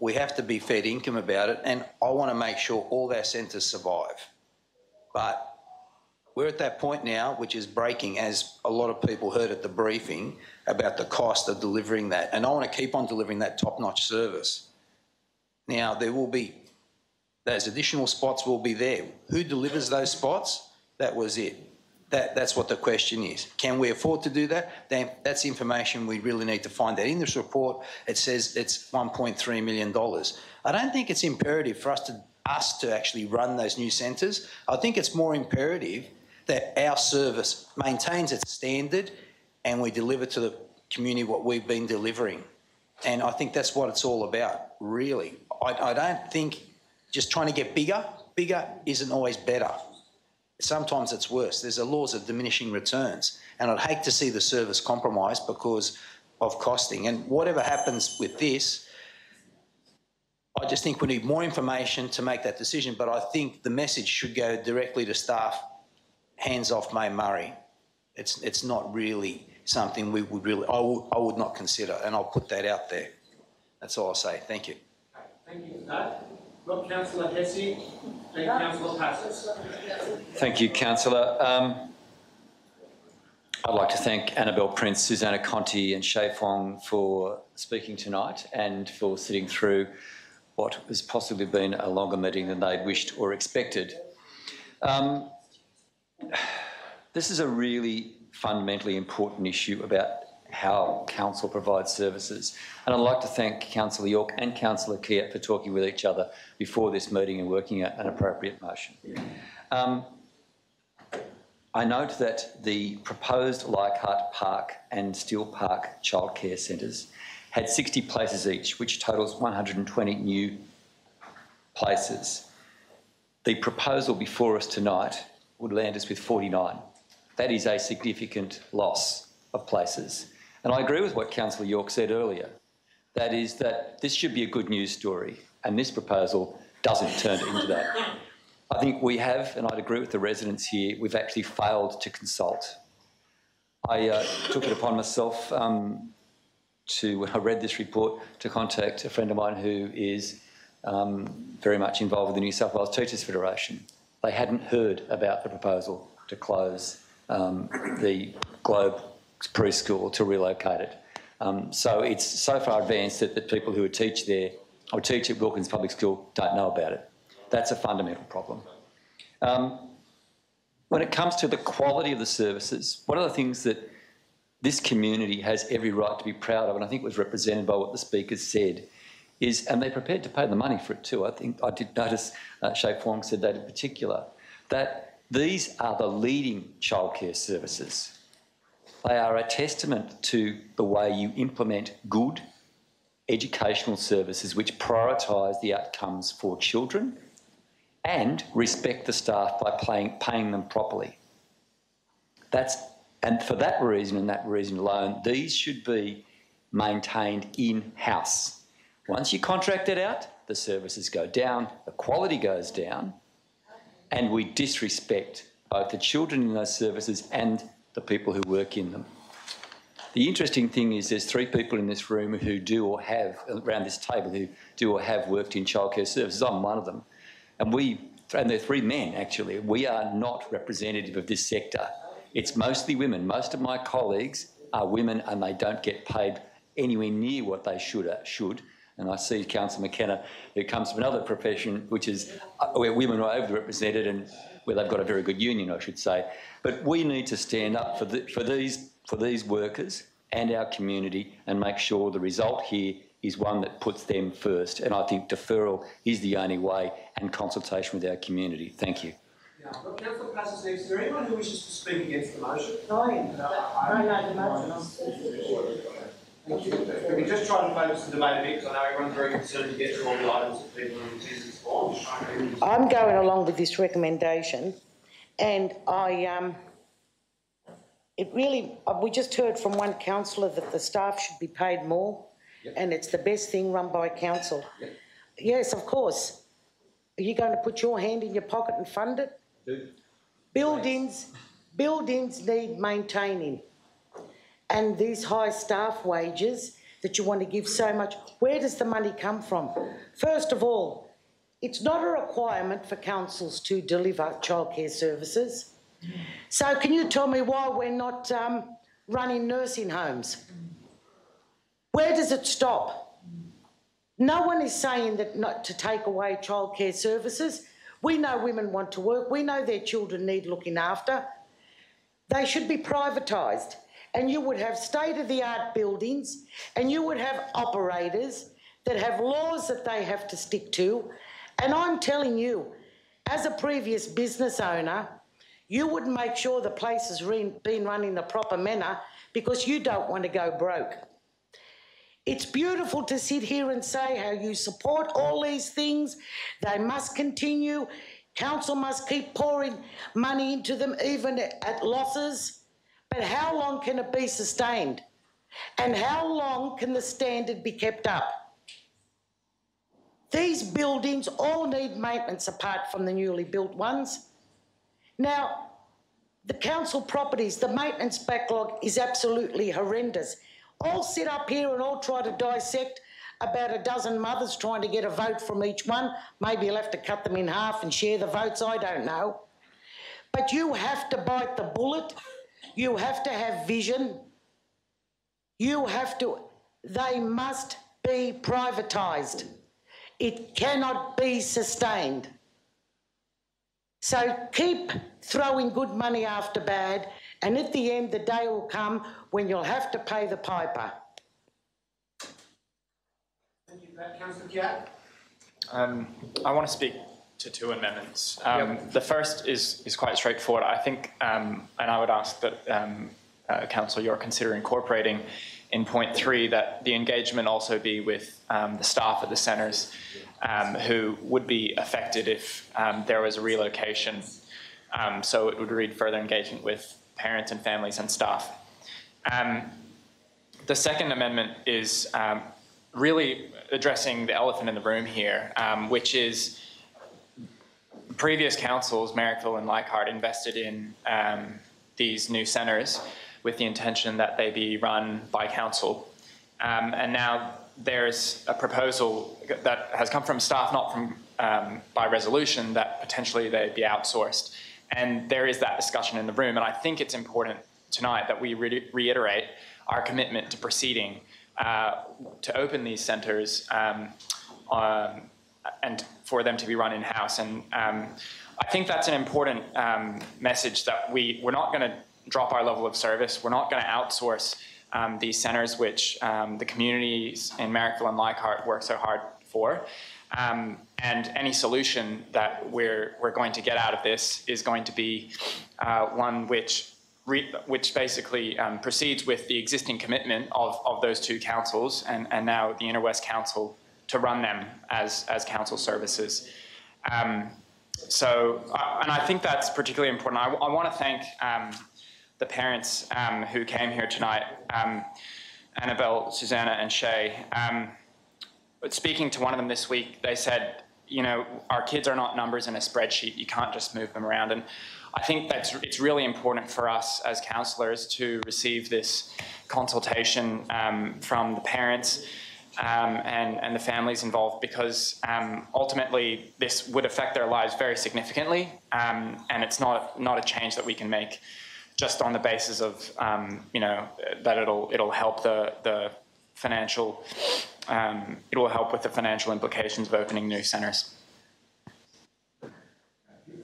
S12: we have to be fair income about it, and I want to make sure all our centres survive. But we're at that point now, which is breaking, as a lot of people heard at the briefing, about the cost of delivering that. And I want to keep on delivering that top-notch service. Now, there will be, those additional spots will be there. Who delivers those spots? That was it. That's what the question is. Can we afford to do that? Then that's information we really need to find out. In this report, it says it's $1.3 million. I don't think it's imperative for us to actually run those new centres. I think it's more imperative that our service maintains its standard and we deliver to the community what we've been delivering. And I think that's what it's all about, really. I don't think just trying to get bigger isn't always better. Sometimes it's worse. There's the laws of diminishing returns, and I'd hate to see the service compromised because of costing. And whatever happens with this, I just think we need more information to make that decision, but I think the message should go directly to staff, hands off May Murray. It's not really something we would really, I would not consider, and I'll put that out there. That's all I'll say. Thank you.
S2: Thank you for that. Got Councillor Hesse, then Councillor Passos.
S1: Thank you, Councillor. I'd like to thank Annabelle Prince, Susanna Conti and Shay Fong for speaking tonight and for sitting through what has possibly been a longer meeting than they'd wished or expected. This is a really fundamentally important issue about how council provides services. And I'd like to thank Councillor York and Councillor Kiat for talking with each other before this meeting and working out an appropriate motion. I note that the proposed Leichhardt Park and Steel Park childcare centres had 60 places each, which totals 120 new places. The proposal before us tonight would land us with 49. That is a significant loss of places. And I agree with what Councillor York said earlier. That is that this should be a good news story, and this proposal doesn't turn it into that. I think we have, and I'd agree with the residents here, we've actually failed to consult. I took it upon myself when I read this report, to contact a friend of mine who is very much involved with the New South Wales Teachers Federation. They hadn't heard about the proposal to close the Globe preschool, to relocate it. So it's so far advanced that people who would teach there or teach at Wilkins Public School don't know about it. That's a fundamental problem. When it comes to the quality of the services, one of the things that this community has every right to be proud of, and I think was represented by what the speakers said, is, and they're prepared to pay the money for it too. I think I did notice Shay Fong said that in particular, that these are the leading childcare services. They are a testament to the way you implement good educational services which prioritise the outcomes for children and respect the staff by paying them properly. And for that reason and that reason alone, these should be maintained in-house. Once you contract it out, the services go down, the quality goes down, and we disrespect both the children in those services and the people who work in them. The interesting thing is there's 3 people in this room who do or have, around this table, who do or have worked in childcare services. I'm one of them. And they're 3 men actually. We are not representative of this sector. It's mostly women. Most of my colleagues are women and they don't get paid anywhere near what they should. And I see Councillor McKenna, who comes from another profession, which is where women are overrepresented and where they've got a very good union, I should say. But we need to stand up for these workers and our community and make sure the result here is one that puts them first. And I think deferral is the only way, and consultation with our community. Thank you.
S2: Now, I've got Councillor Passos next. Is there anyone who wishes to speak against the motion?
S19: No, the motion.
S2: Thank you. We can just try to focus the debate a bit, because I know everyone's very concerned to get through all the items that people are in attendance for.
S19: I'm going along with this recommendation, and we just heard from one councillor that the staff should be paid more, and it's the best thing run by council. Yes, of course. Are you going to put your hand in your pocket and fund it? Buildings need maintaining. And these high staff wages that you want to give so much, where does the money come from? First of all, it's not a requirement for councils to deliver childcare services. So can you tell me why we're not running nursing homes? Where does it stop? No one is saying that not to take away childcare services. We know women want to work. We know their children need looking after. They should be privatised. And you would have state-of-the-art buildings, and you would have operators that have laws that they have to stick to. And I'm telling you, as a previous business owner, you would make sure the place has been run in the proper manner, because you don't want to go broke. It's beautiful to sit here and say how you support all these things. They must continue. Council must keep pouring money into them, even at losses. But how long can it be sustained? And how long can the standard be kept up? These buildings all need maintenance apart from the newly built ones. Now, the council properties, the maintenance backlog is absolutely horrendous. I'll sit up here and I'll try to dissect about a dozen mothers trying to get a vote from each one. Maybe you'll have to cut them in half and share the votes, I don't know. But you have to bite the bullet. You have to have vision. They must be privatised. It cannot be sustained. So keep throwing good money after bad, and at the end the day will come when you'll have to pay the piper.
S2: Thank you for that. Councillor Kiat.
S4: I want to speak to two amendments. The first is quite straightforward. I think, and I would ask that Councillor York consider incorporating in point 3 that the engagement also be with the staff at the centres who would be affected if there was a relocation. So it would read further engagement with parents and families and staff. The second amendment is really addressing the elephant in the room here, which is previous councils, Marrickville and Leichhardt, invested in these new centres with the intention that they be run by council. And now there's a proposal that has come from staff, not from by resolution, that potentially they be outsourced. And there is that discussion in the room. And I think it's important tonight that we reiterate our commitment to proceeding to open these centres and for them to be run in-house. And I think that's an important message, that we're not going to drop our level of service. We're not going to outsource these centres, which the communities in Marrickville and Leichhardt work so hard for. And any solution that we're going to get out of this is going to be one which basically proceeds with the existing commitment of those two councils and now the Inner West Council to run them as council services. And I think that's particularly important. I want to thank the parents who came here tonight, Annabelle, Susanna and Shay. But speaking to one of them this week, they said, you know, our kids are not numbers in a spreadsheet. You can't just move them around. And I think it's really important for us as councillors to receive this consultation from the parents and the families involved, because ultimately this would affect their lives very significantly, and it's not a change that we can make just on the basis of you know, that it'll help the financial it will help with the financial implications of opening new centres.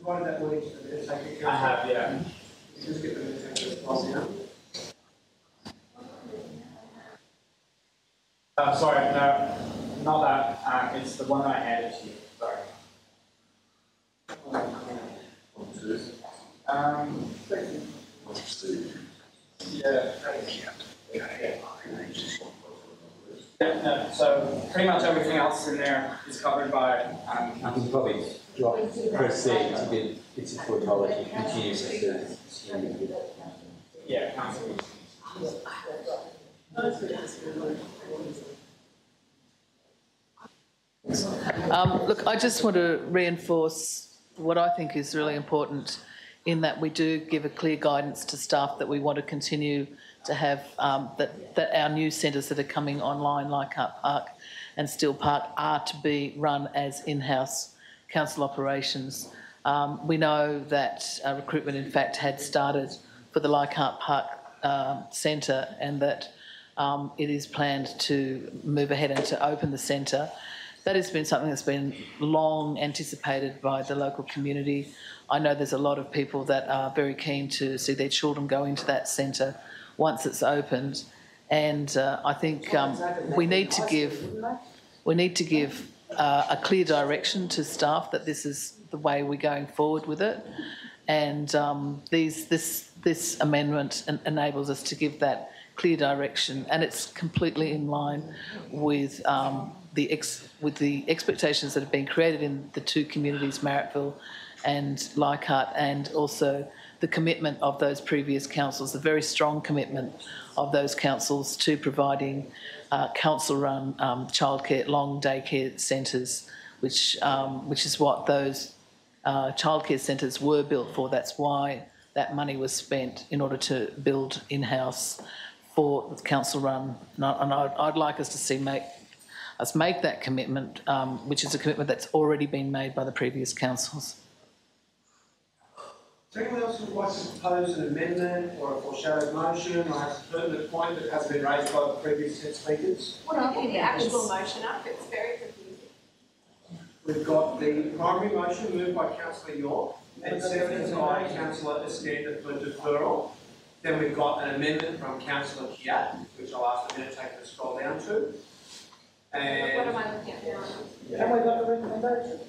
S2: I have, yeah. Just get the sorry, no, not that. It's the one I handed to you. Sorry. No, so pretty much everything else in there is covered by.
S16: You can probably proceed to get it's a tautology, continue.
S2: Yeah, council.
S6: Look, I just want to reinforce what I think is really important in that we do give a clear guidance to staff that we want to continue to have that our new centres that are coming online, like Park and Still Park, are to be run as in-house council operations. We know that recruitment, in fact, had started for the Leichhardt Park Centre, and that it is planned to move ahead and to open the centre. That has been something that's been long anticipated by the local community. I know there's a lot of people that are very keen to see their children go into that centre once it's opened, and I think we need to give a clear direction to staff that this is the way we're going forward with it, and this amendment enables us to give that clear direction, and it's completely in line with the expectations that have been created in the two communities, Marrickville and Leichhardt, and also the commitment of those previous councils, the very strong commitment of those councils to providing council-run childcare, long daycare centres, which is what those childcare centres were built for. That's why that money was spent, in order to build in-house for council-run. And I'd like us to see make that commitment, which is a commitment that's already been made by the previous councils.
S2: Is there anyone else who would like to propose an amendment or a foreshadowed motion or has a pertinent point that hasn't been raised by the previous set speakers?
S14: What are the actual motion up? It's very confusing.
S2: We've got the primary motion moved by Councillor York and seconded by Councillor Estenda for deferral. Then we've got an amendment from Councillor Kiat, which I'll ask the administrator to scroll down to. And
S14: what am I looking at now?
S2: And we've got the recommendation.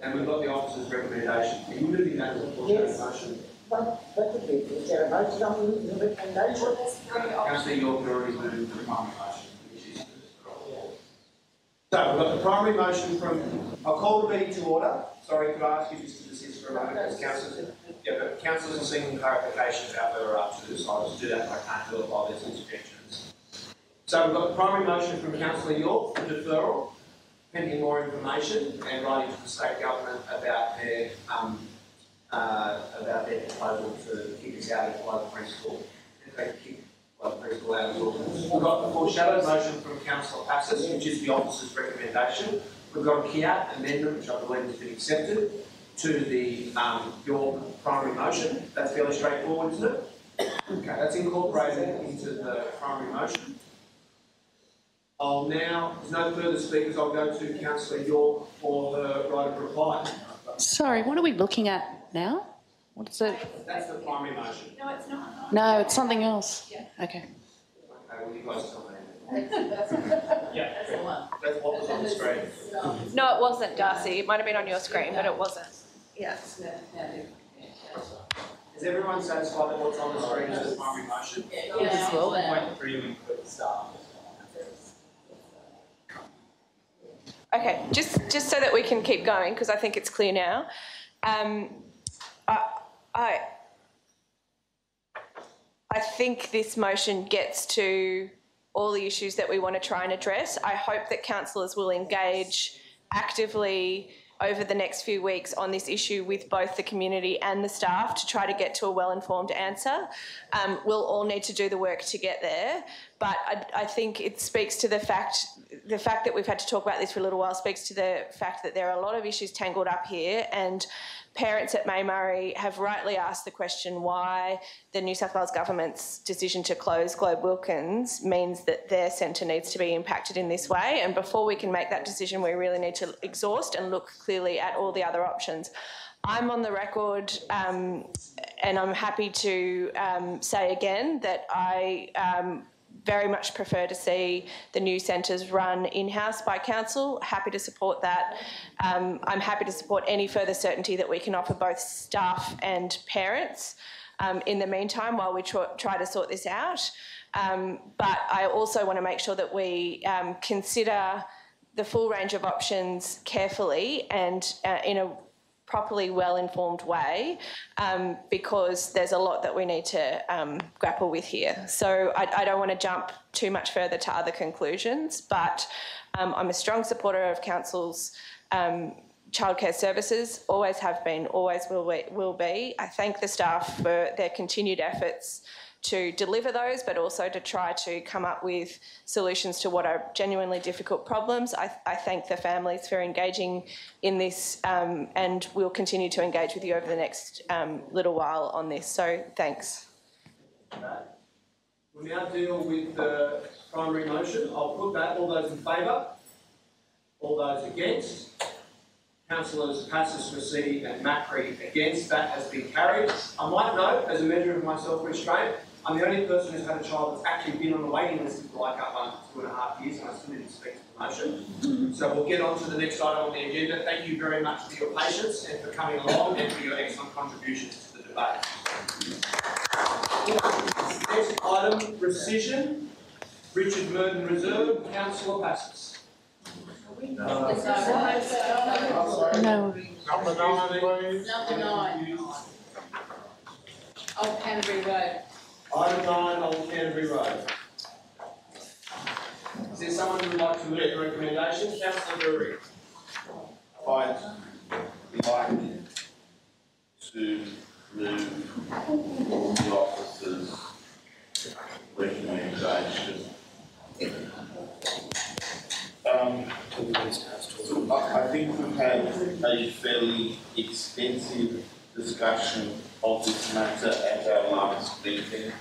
S2: And we've got the officer's recommendation. Are you moving that to a foreshadowed motion?
S19: That could be a foreshadowed motion. I'm moving the recommendation.
S2: Councillor York already moved the primary motion, which is so we've got the primary motion from. I'll call the meeting to order. Sorry, could I ask you just to desist for a moment, because councillors. Yeah, but councillors are seeking clarification about where we're up to, so I'll just do that if I can't do it by these interventions. So we've got the primary motion from Councillor York for deferral, pending more information, and writing to the state government about their proposal to kick us out of private preschool. In fact, kick private preschool out of ordinance. We've got the foreshadowed motion from Councillor Passis, which is the officer's recommendation. We've got a Kiat amendment, which I believe has been accepted, to the York primary motion. That's fairly straightforward, isn't it? Okay, that's incorporated into the primary motion. I'll now, there's no further speakers, I'll go to Councillor York for her right of reply.
S10: Sorry, what are we looking at now? What is it?
S2: That's the primary motion.
S14: No, it's not.
S10: No, it's something else.
S14: Yeah.
S10: Okay.
S2: Okay, well, you guys tell me.
S14: Yeah, that's the one.
S2: That's what was on the screen.
S8: No, it wasn't, Darcy. It might have been on your screen, but it wasn't. Yeah.
S2: Is everyone satisfied that what's on the screen is the primary motion?
S6: Yes, well,
S2: Wait for you and put the start.
S8: Okay, just so that we can keep going, because I think it's clear now. I think this motion gets to all the issues that we want to try and address. I hope that councillors will engage actively over the next few weeks on this issue with both the community and the staff to try to get to a well-informed answer. We'll all need to do the work to get there, but I think it speaks to the fact that we've had to talk about this for a little while speaks to the fact that there are a lot of issues tangled up here, and parents at May Murray have rightly asked the question why the New South Wales government's decision to close Globe Wilkins means that their centre needs to be impacted in this way. And before we can make that decision, we really need to exhaust and look clearly at all the other options. I'm on the record, and I'm happy to say again that I very much prefer to see the new centres run in-house by council. Happy to support that. I'm happy to support any further certainty that we can offer both staff and parents in the meantime while we try to sort this out. But I also want to make sure that we consider the full range of options carefully and in a properly well-informed way, because there's a lot that we need to grapple with here. So I don't want to jump too much further to other conclusions, but I'm a strong supporter of council's childcare services, always have been, always will be. I thank the staff for their continued efforts to deliver those, but also to try to come up with solutions to what are genuinely difficult problems. I thank the families for engaging in this, and we'll continue to engage with you over the next little while on this. So thanks.
S2: We'll now deal with the primary motion. I'll put that. All those in favour? All those against? Councillors Passis, Rescind and Macri against. That has been carried. I might note, as a measure of my self-restraint, I'm the only person who's had a child that's actually been on the waiting list for like up to 2.5 years, and I still didn't speak to the motion. So we'll get on to the next item on the agenda. Thank you very much for your patience and for coming along and for your excellent contributions to the debate. Next item, rescission. Richard Murden Reserve, Councillor Passis.
S13: No.
S2: Number 9, please.
S13: Number 9. Old Canterbury Road.
S2: Item 9, Old Canterbury Road. Is there someone who would like to move the recommendation? Councillor Drury.
S22: I'd like to move the officer's recommendation. I think we've had a fairly extensive discussion of this matter at our last meeting.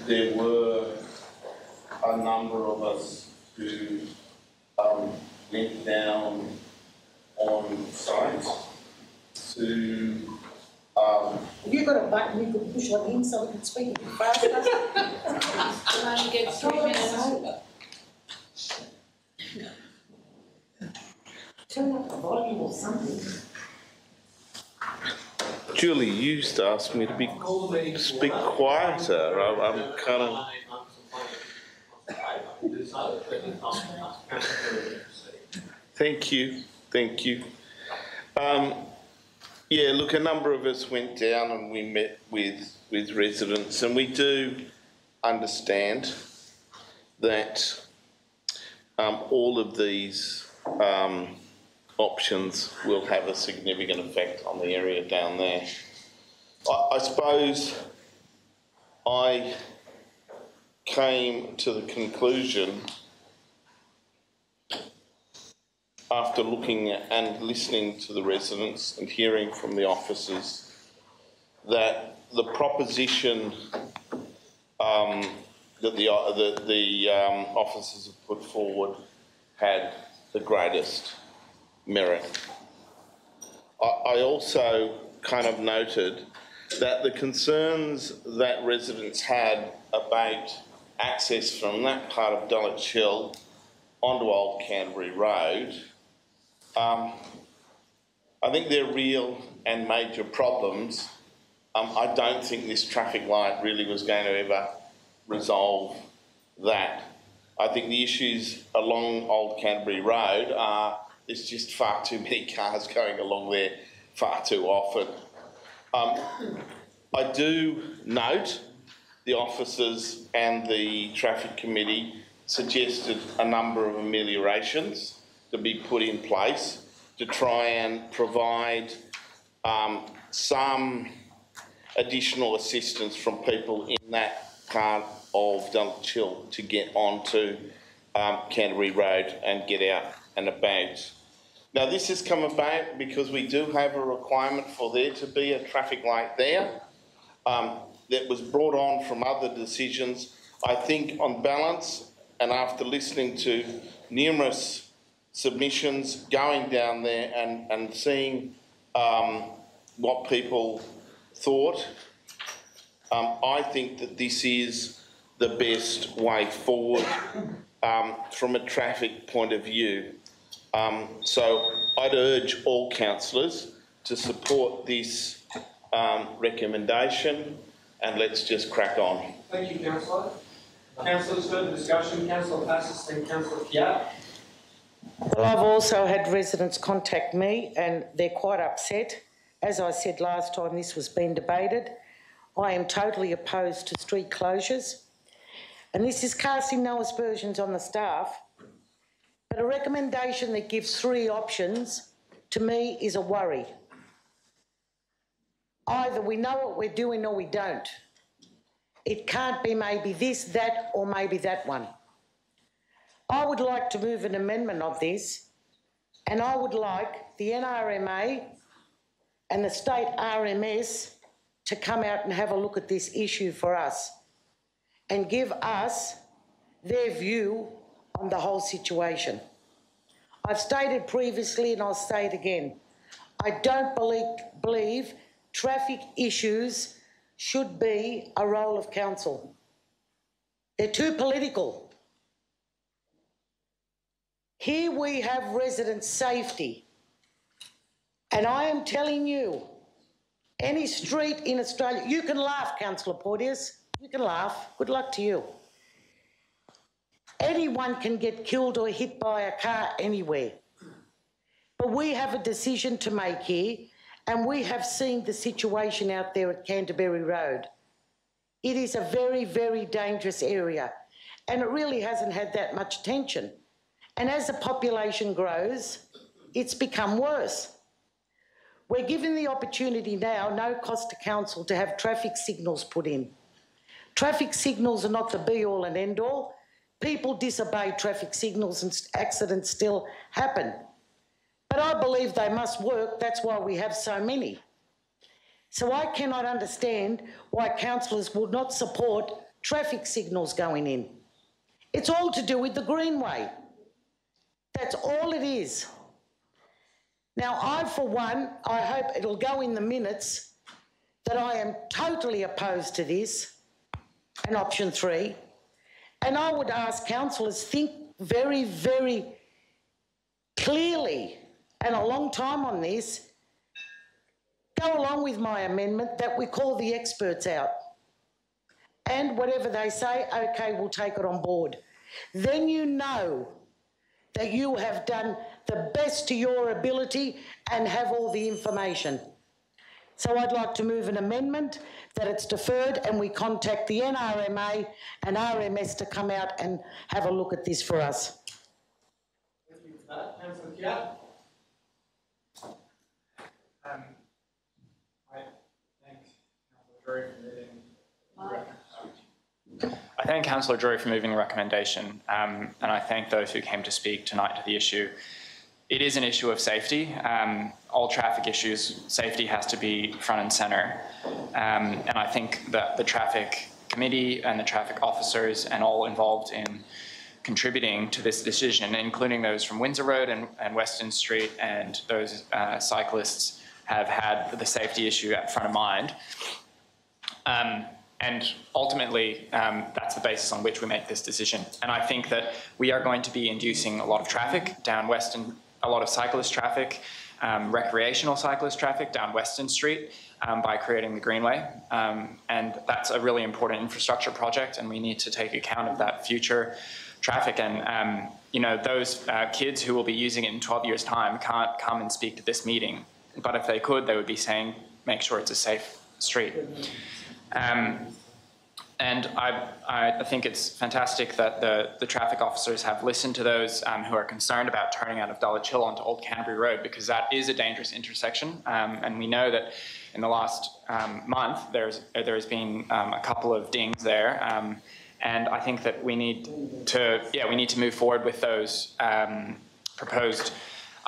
S22: There were a number of us who went down on site to...
S19: Have you got a button you could push on him so we can speak a bit faster?
S13: You only get 3 minutes.
S19: Turn up the volume or something.
S22: Julie, you used to ask me to speak quieter. I'm kind of... Thank you. Yeah, look, a number of us went down and we met with residents, and we do understand that all of these options will have a significant effect on the area down there. I suppose I came to the conclusion after looking and listening to the residents and hearing from the officers that the proposition that the officers have put forward had the greatest merit. I also kind of noted that the concerns that residents had about access from that part of Dulwich Hill onto Old Canterbury Road, I think they're real and major problems. I don't think this traffic light really was going to ever resolve that. I think the issues along Old Canterbury Road are there's just far too many cars going along there far too often. I do note the officers and the traffic committee suggested a number of ameliorations to be put in place to try and provide some additional assistance from people in that part of Dulwich Hill to get onto Canterbury Road and get out and about. Now, this has come about because we do have a requirement for there to be a traffic light there that was brought on from other decisions. I think on balance, and after listening to numerous submissions, going down there and seeing what people thought, I think that this is the best way forward from a traffic point of view. So I'd urge all councillors to support this recommendation, and let's just crack on.
S2: Thank you, Councillor. Councillors, further discussion. Councillor Passis, then Councillor Fiat.
S19: Well, I've also had residents contact me and they're quite upset. As I said last time this was being debated, I am totally opposed to street closures, and this is casting no aspersions on the staff, but a recommendation that gives 3 options to me is a worry. Either we know what we're doing or we don't. It can't be maybe this, that, or maybe that one. I would like to move an amendment of this, and I would like the NRMA and the state RMS to come out and have a look at this issue for us and give us their view on the whole situation. I've stated previously and I'll say it again, I don't believe traffic issues should be a role of council. They're too political. Here we have resident safety, and I am telling you, any street in Australia, you can laugh, Councillor Porteous, you can laugh, good luck to you. Anyone can get killed or hit by a car anywhere. But we have a decision to make here, and we have seen the situation out there at Canterbury Road. It is a very, very dangerous area, and it really hasn't had that much attention. And as the population grows, it's become worse. We're given the opportunity now, no cost to council, to have traffic signals put in. Traffic signals are not the be-all and end-all. People disobey traffic signals and accidents still happen. But I believe they must work, that's why we have so many. So I cannot understand why councillors would not support traffic signals going in. It's all to do with the Greenway. That's all it is. Now, I, for one, I hope it'll go in the minutes that I am totally opposed to this, and option 3. And I would ask councillors, think very, very clearly and a long time on this. Go along with my amendment that we call the experts out. And whatever they say, okay, we'll take it on board. Then you know that you have done the best to your ability and have all the information. So I'd like to move an amendment that it's deferred and we contact the NRMA and RMS to come out and have a look at this for us.
S2: Thank you for that. Councillor Fiat.
S4: I thank Councillor Drury for moving the recommendation, and I thank those who came to speak tonight to the issue. It is an issue of safety. All traffic issues, safety has to be front and centre. And I think that the traffic committee and the traffic officers and all involved in contributing to this decision, including those from Windsor Road and Weston Street and those cyclists, have had the safety issue at front of mind. And ultimately, that's the basis on which we make this decision. And I think that we are going to be inducing a lot of traffic down Weston, a lot of cyclist traffic, recreational cyclist traffic down Weston Street by creating the Greenway. And that's a really important infrastructure project, and we need to take account of that future traffic. And you know, those kids who will be using it in 12 years' time can't come and speak to this meeting. But if they could, they would be saying, make sure it's a safe street. And I think it's fantastic that the traffic officers have listened to those who are concerned about turning out of Dulwich Hill onto Old Canterbury Road, because that is a dangerous intersection. And we know that in the last month there's been a couple of dings there. And I think that we need to move forward with those proposed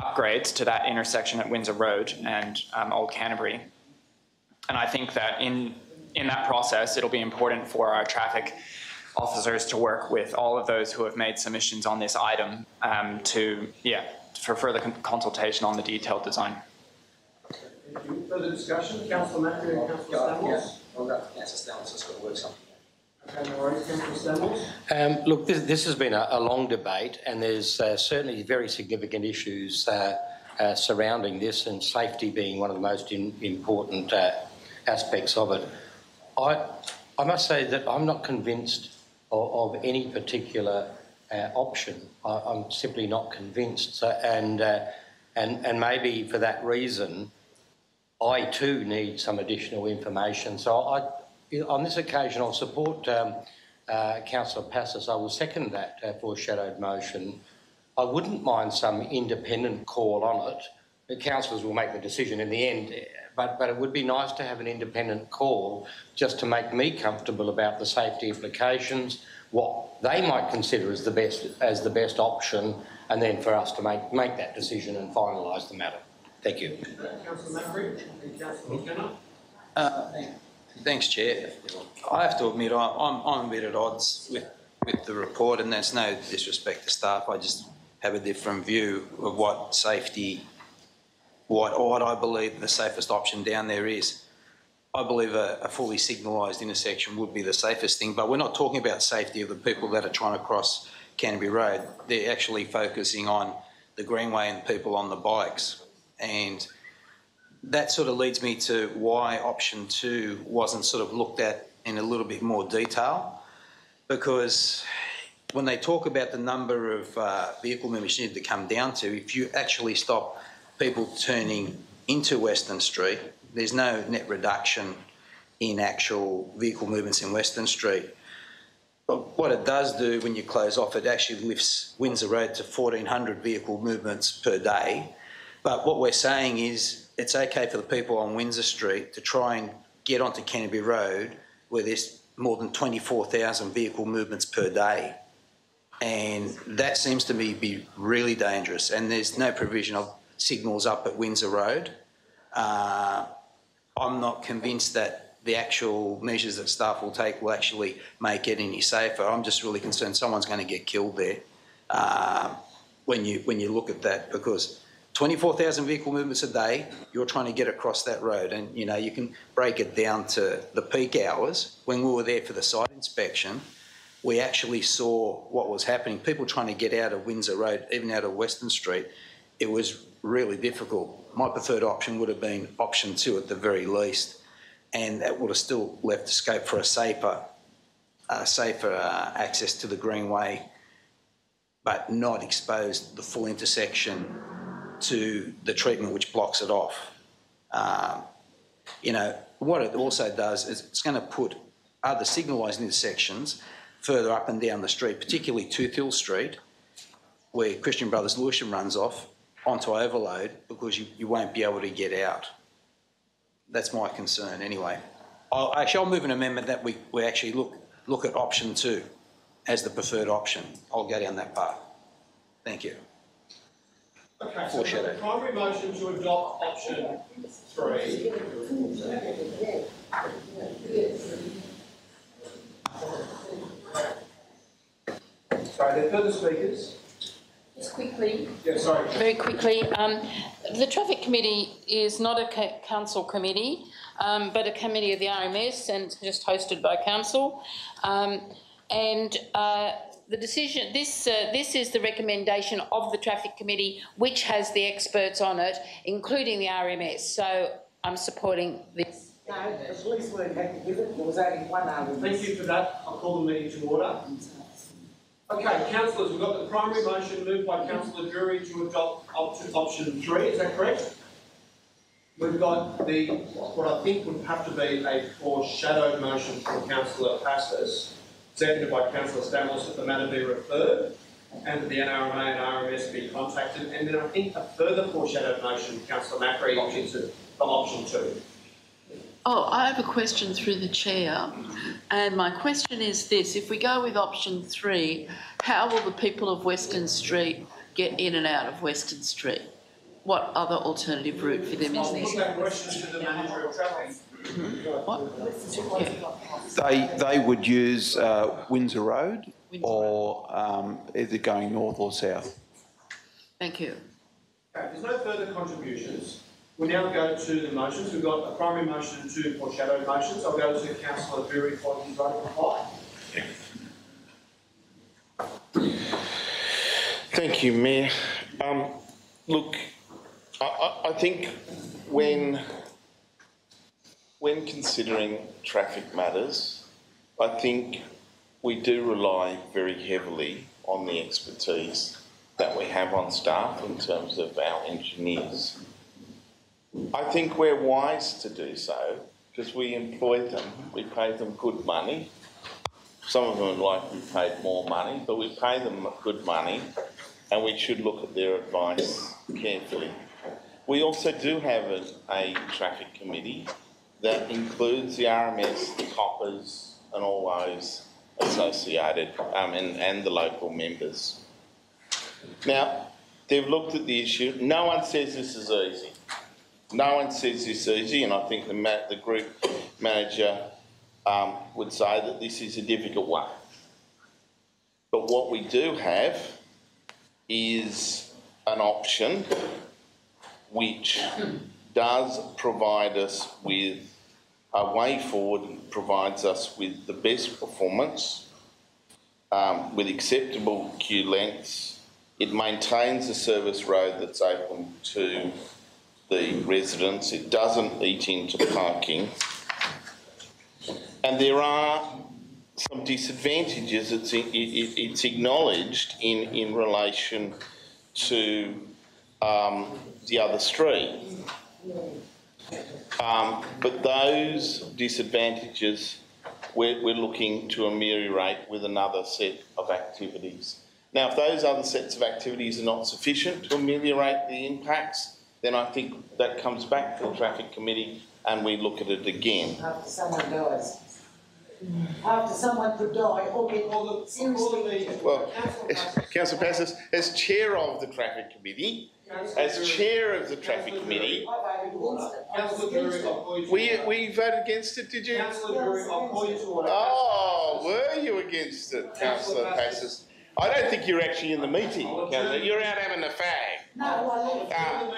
S4: upgrades to that intersection at Windsor Road and Old Canterbury. And I think that in that process, it'll be important for our traffic officers to work with all of those who have made submissions on this item for further consultation on the detailed design.
S2: Thank you. Further discussion? Councillor Matthew and Councillor Stamos.
S12: Councillor Stamos has got to work something
S2: Okay, no worries. Councillor Stamels?
S21: Look, this has been a long debate, and there's certainly very significant issues surrounding this, and safety being one of the most important aspects of it. I must say that I'm not convinced of any particular option. I'm simply not convinced, and maybe for that reason, I too need some additional information. So on this occasion, I'll support Councillor Passos. I will second that foreshadowed motion. I wouldn't mind some independent call on it. The councillors will make the decision in the end, but it would be nice to have an independent call just to make me comfortable about the safety implications, what they might consider as the best option, and then for us to make that decision and finalise the matter. Thank you.
S2: Councillor Macri and Councillor McKenna.
S12: Thanks, Chair. I have to admit I'm a bit at odds with the report, and that's no disrespect to staff. I just have a different view of what safety, what I believe the safest option down there is. I believe a fully signalised intersection would be the safest thing, but we're not talking about safety of the people that are trying to cross Canterbury Road. They're actually focusing on the greenway and people on the bikes. And that sort of leads me to why option 2 wasn't sort of looked at in a little bit more detail, because when they talk about the number of vehicle movements you need to come down to, if you actually stop people turning into Western Street, there's no net reduction in actual vehicle movements in Western Street. But what it does do when you close off, it actually lifts Windsor Road to 1,400 vehicle movements per day. But what we're saying is it's okay for the people on Windsor Street to try and get onto Canterbury Road where there's more than 24,000 vehicle movements per day. And that seems to me be really dangerous. And there's no provision of signals up at Windsor Road. I'm not convinced that the actual measures that staff will take will actually make it any safer. I'm just really concerned someone's going to get killed there when you look at that, because 24,000 vehicle movements a day, you're trying to get across that road, and you know you can break it down to the peak hours. When we were there for the site inspection, we actually saw what was happening. People trying to get out of Windsor Road, even out of Western Street, it was really difficult. My preferred option would have been option 2 at the very least, and that would have still left scope for a safer access to the Greenway, but not exposed the full intersection to the treatment which blocks it off. You know, what it also does is it's going to put other signalised intersections further up and down the street, particularly Toothhill Street, where Christian Brothers Lewisham runs off, onto overload, because you won't be able to get out. That's my concern anyway. I'll move an amendment that we actually look at option 2 as the preferred option. I'll go down that path. Thank you.
S2: Okay, so the primary motion to adopt option 3. Sorry, there are further speakers?
S20: Just quickly.
S2: Yeah, sorry.
S20: Very quickly. The Traffic Committee is not a council committee, but a committee of the RMS and just hosted by council. The decision, this is the recommendation of the Traffic Committee, which has the experts on it, including the RMS. So I'm supporting this.
S19: No, the police weren't had to give it. There was only one RMS.
S2: Thank you for that. I'll call the meeting to order. Okay, councillors, we've got the primary motion moved by Councillor Drury to adopt option 3. Is that correct? We've got what I think would have to be a foreshadowed motion from Councillor Passos, seconded by Councillor Stamels, that the matter be referred and that the NRMA and RMS be contacted. And then I think a further foreshadowed motion, Councillor Macri, from option 2.
S13: Oh, I have a question through the chair, and my question is this: if we go with option 3, how will the people of Western Street get in and out of Western Street? What other alternative route for them is there?
S2: I'll put that question to the manager of traffic.
S7: They would use Windsor Road or either going north or south.
S13: Thank you.
S2: Okay, there's no further contributions. We now go to the motions. We've got a primary motion and 2 foreshadowed motions. I'll go to Councillor Drury for his vote reply.
S22: Thank you, Mayor. Look, I think when considering traffic matters, I think we do rely very heavily on the expertise that we have on staff in terms of our engineers. I think we're wise to do so because we employ them, we pay them good money. Some of them would like to be paid more money, but we pay them good money and we should look at their advice carefully. We also do have a traffic committee that includes the RMS, the coppers and all those associated and the local members. Now, they've looked at the issue. No one says this is easy. No one says this is easy, and I think the group manager would say that this is a difficult one. But what we do have is an option which does provide us with a way forward, provides us with the best performance, with acceptable queue lengths. It maintains a service road that's open to the residents. It doesn't eat into parking. And there are some disadvantages it's acknowledged in relation to the other street. But those disadvantages we're looking to ameliorate with another set of activities. Now, if those other sets of activities are not sufficient to ameliorate the impacts, then I think that comes back to the Traffic Committee and we look at it again.
S19: After someone dies. After someone could die or get seriously...
S22: Well, Councillor Passos, as chair of the Traffic Committee, we voted against it, did you? Oh, were you against it, Councillor Passos? I don't think you're actually in the meeting, Councillor. You're out having a fag.
S19: No, I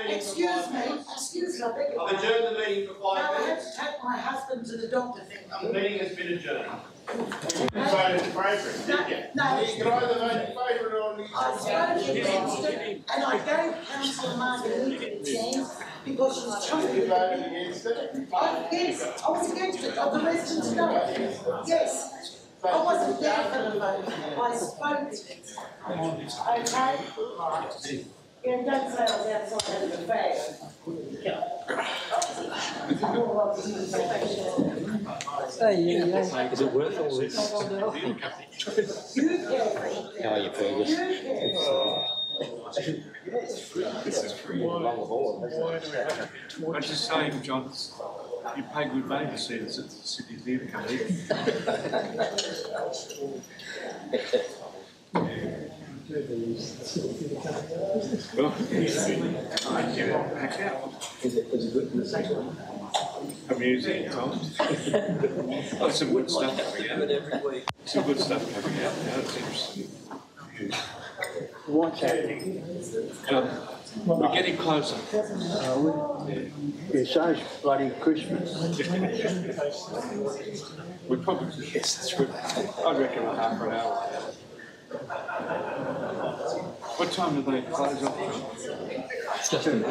S19: left. Excuse me. I beg your
S2: I've adjourned the meeting for 5 minutes.
S19: No, I had to take my husband to the doctor.
S2: The meeting has been adjourned.
S22: You voted in favour, didn't you?
S19: No.
S22: You can either vote in favour or against it.
S19: I voted against it, and I gave Councillor Margaret a chance because she was trying to...
S22: You voted against it?
S19: Yes, I was against it. Of the residents know. Yes. I wasn't there for the vote. I spoke. Okay? Yeah, don't say I was outside of the bag.
S16: Is it worth all this? How are you, Fergus?
S9: This is free. I'm just saying, John, you pay good babysitters at the City Theatre Company. Well, I get packed out.
S16: Is it good?
S9: Amusing times. Oh, some good stuff coming out. Some good stuff coming out now. It's interesting.
S18: What's happening?
S9: We're getting closer.
S18: It's so bloody Christmas.
S9: We probably, yes, that's good. I reckon half an hour. What time do they close up?
S16: It's just been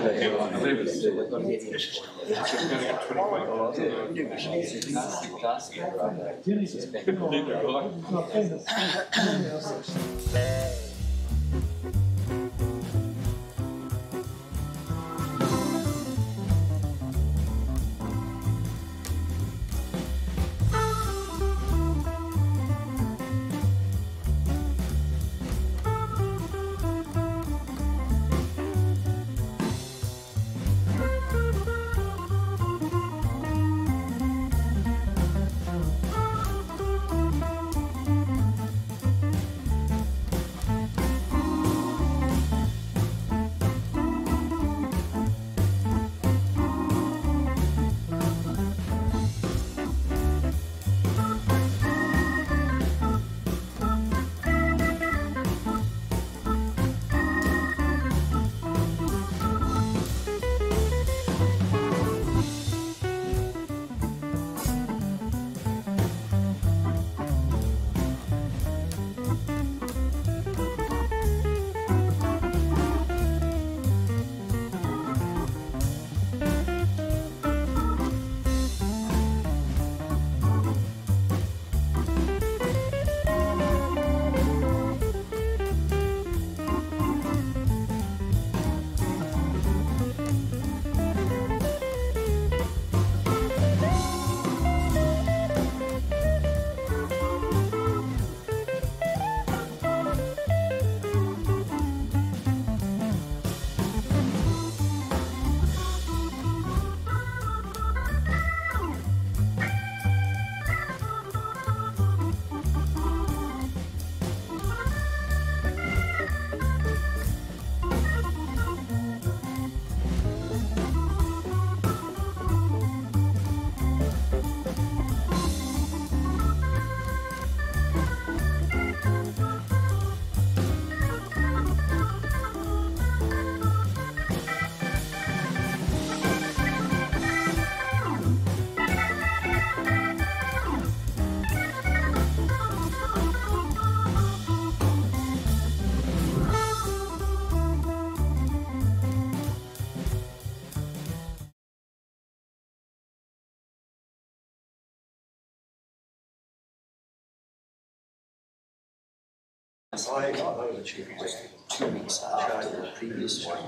S11: I know the chief executive 2 weeks charge of the previous one,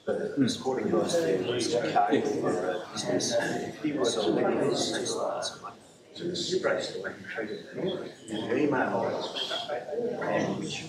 S11: but supporting us there was a card for a business. He was already in the same last month. So it's disgraced the way he treated me. The email and which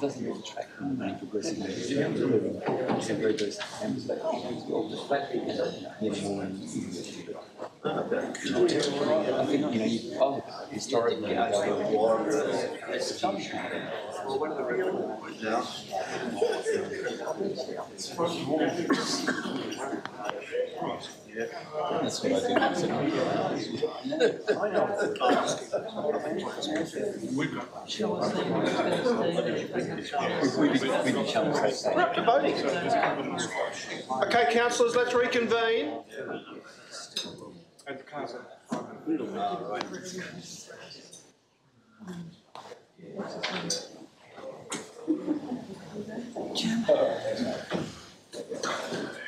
S1: doesn't really track any progressive very best attempts. I think historically
S11: well, one of the records now. Yeah.
S1: That's what I did.
S5: We're up to voting. Okay, councillors, let's reconvene.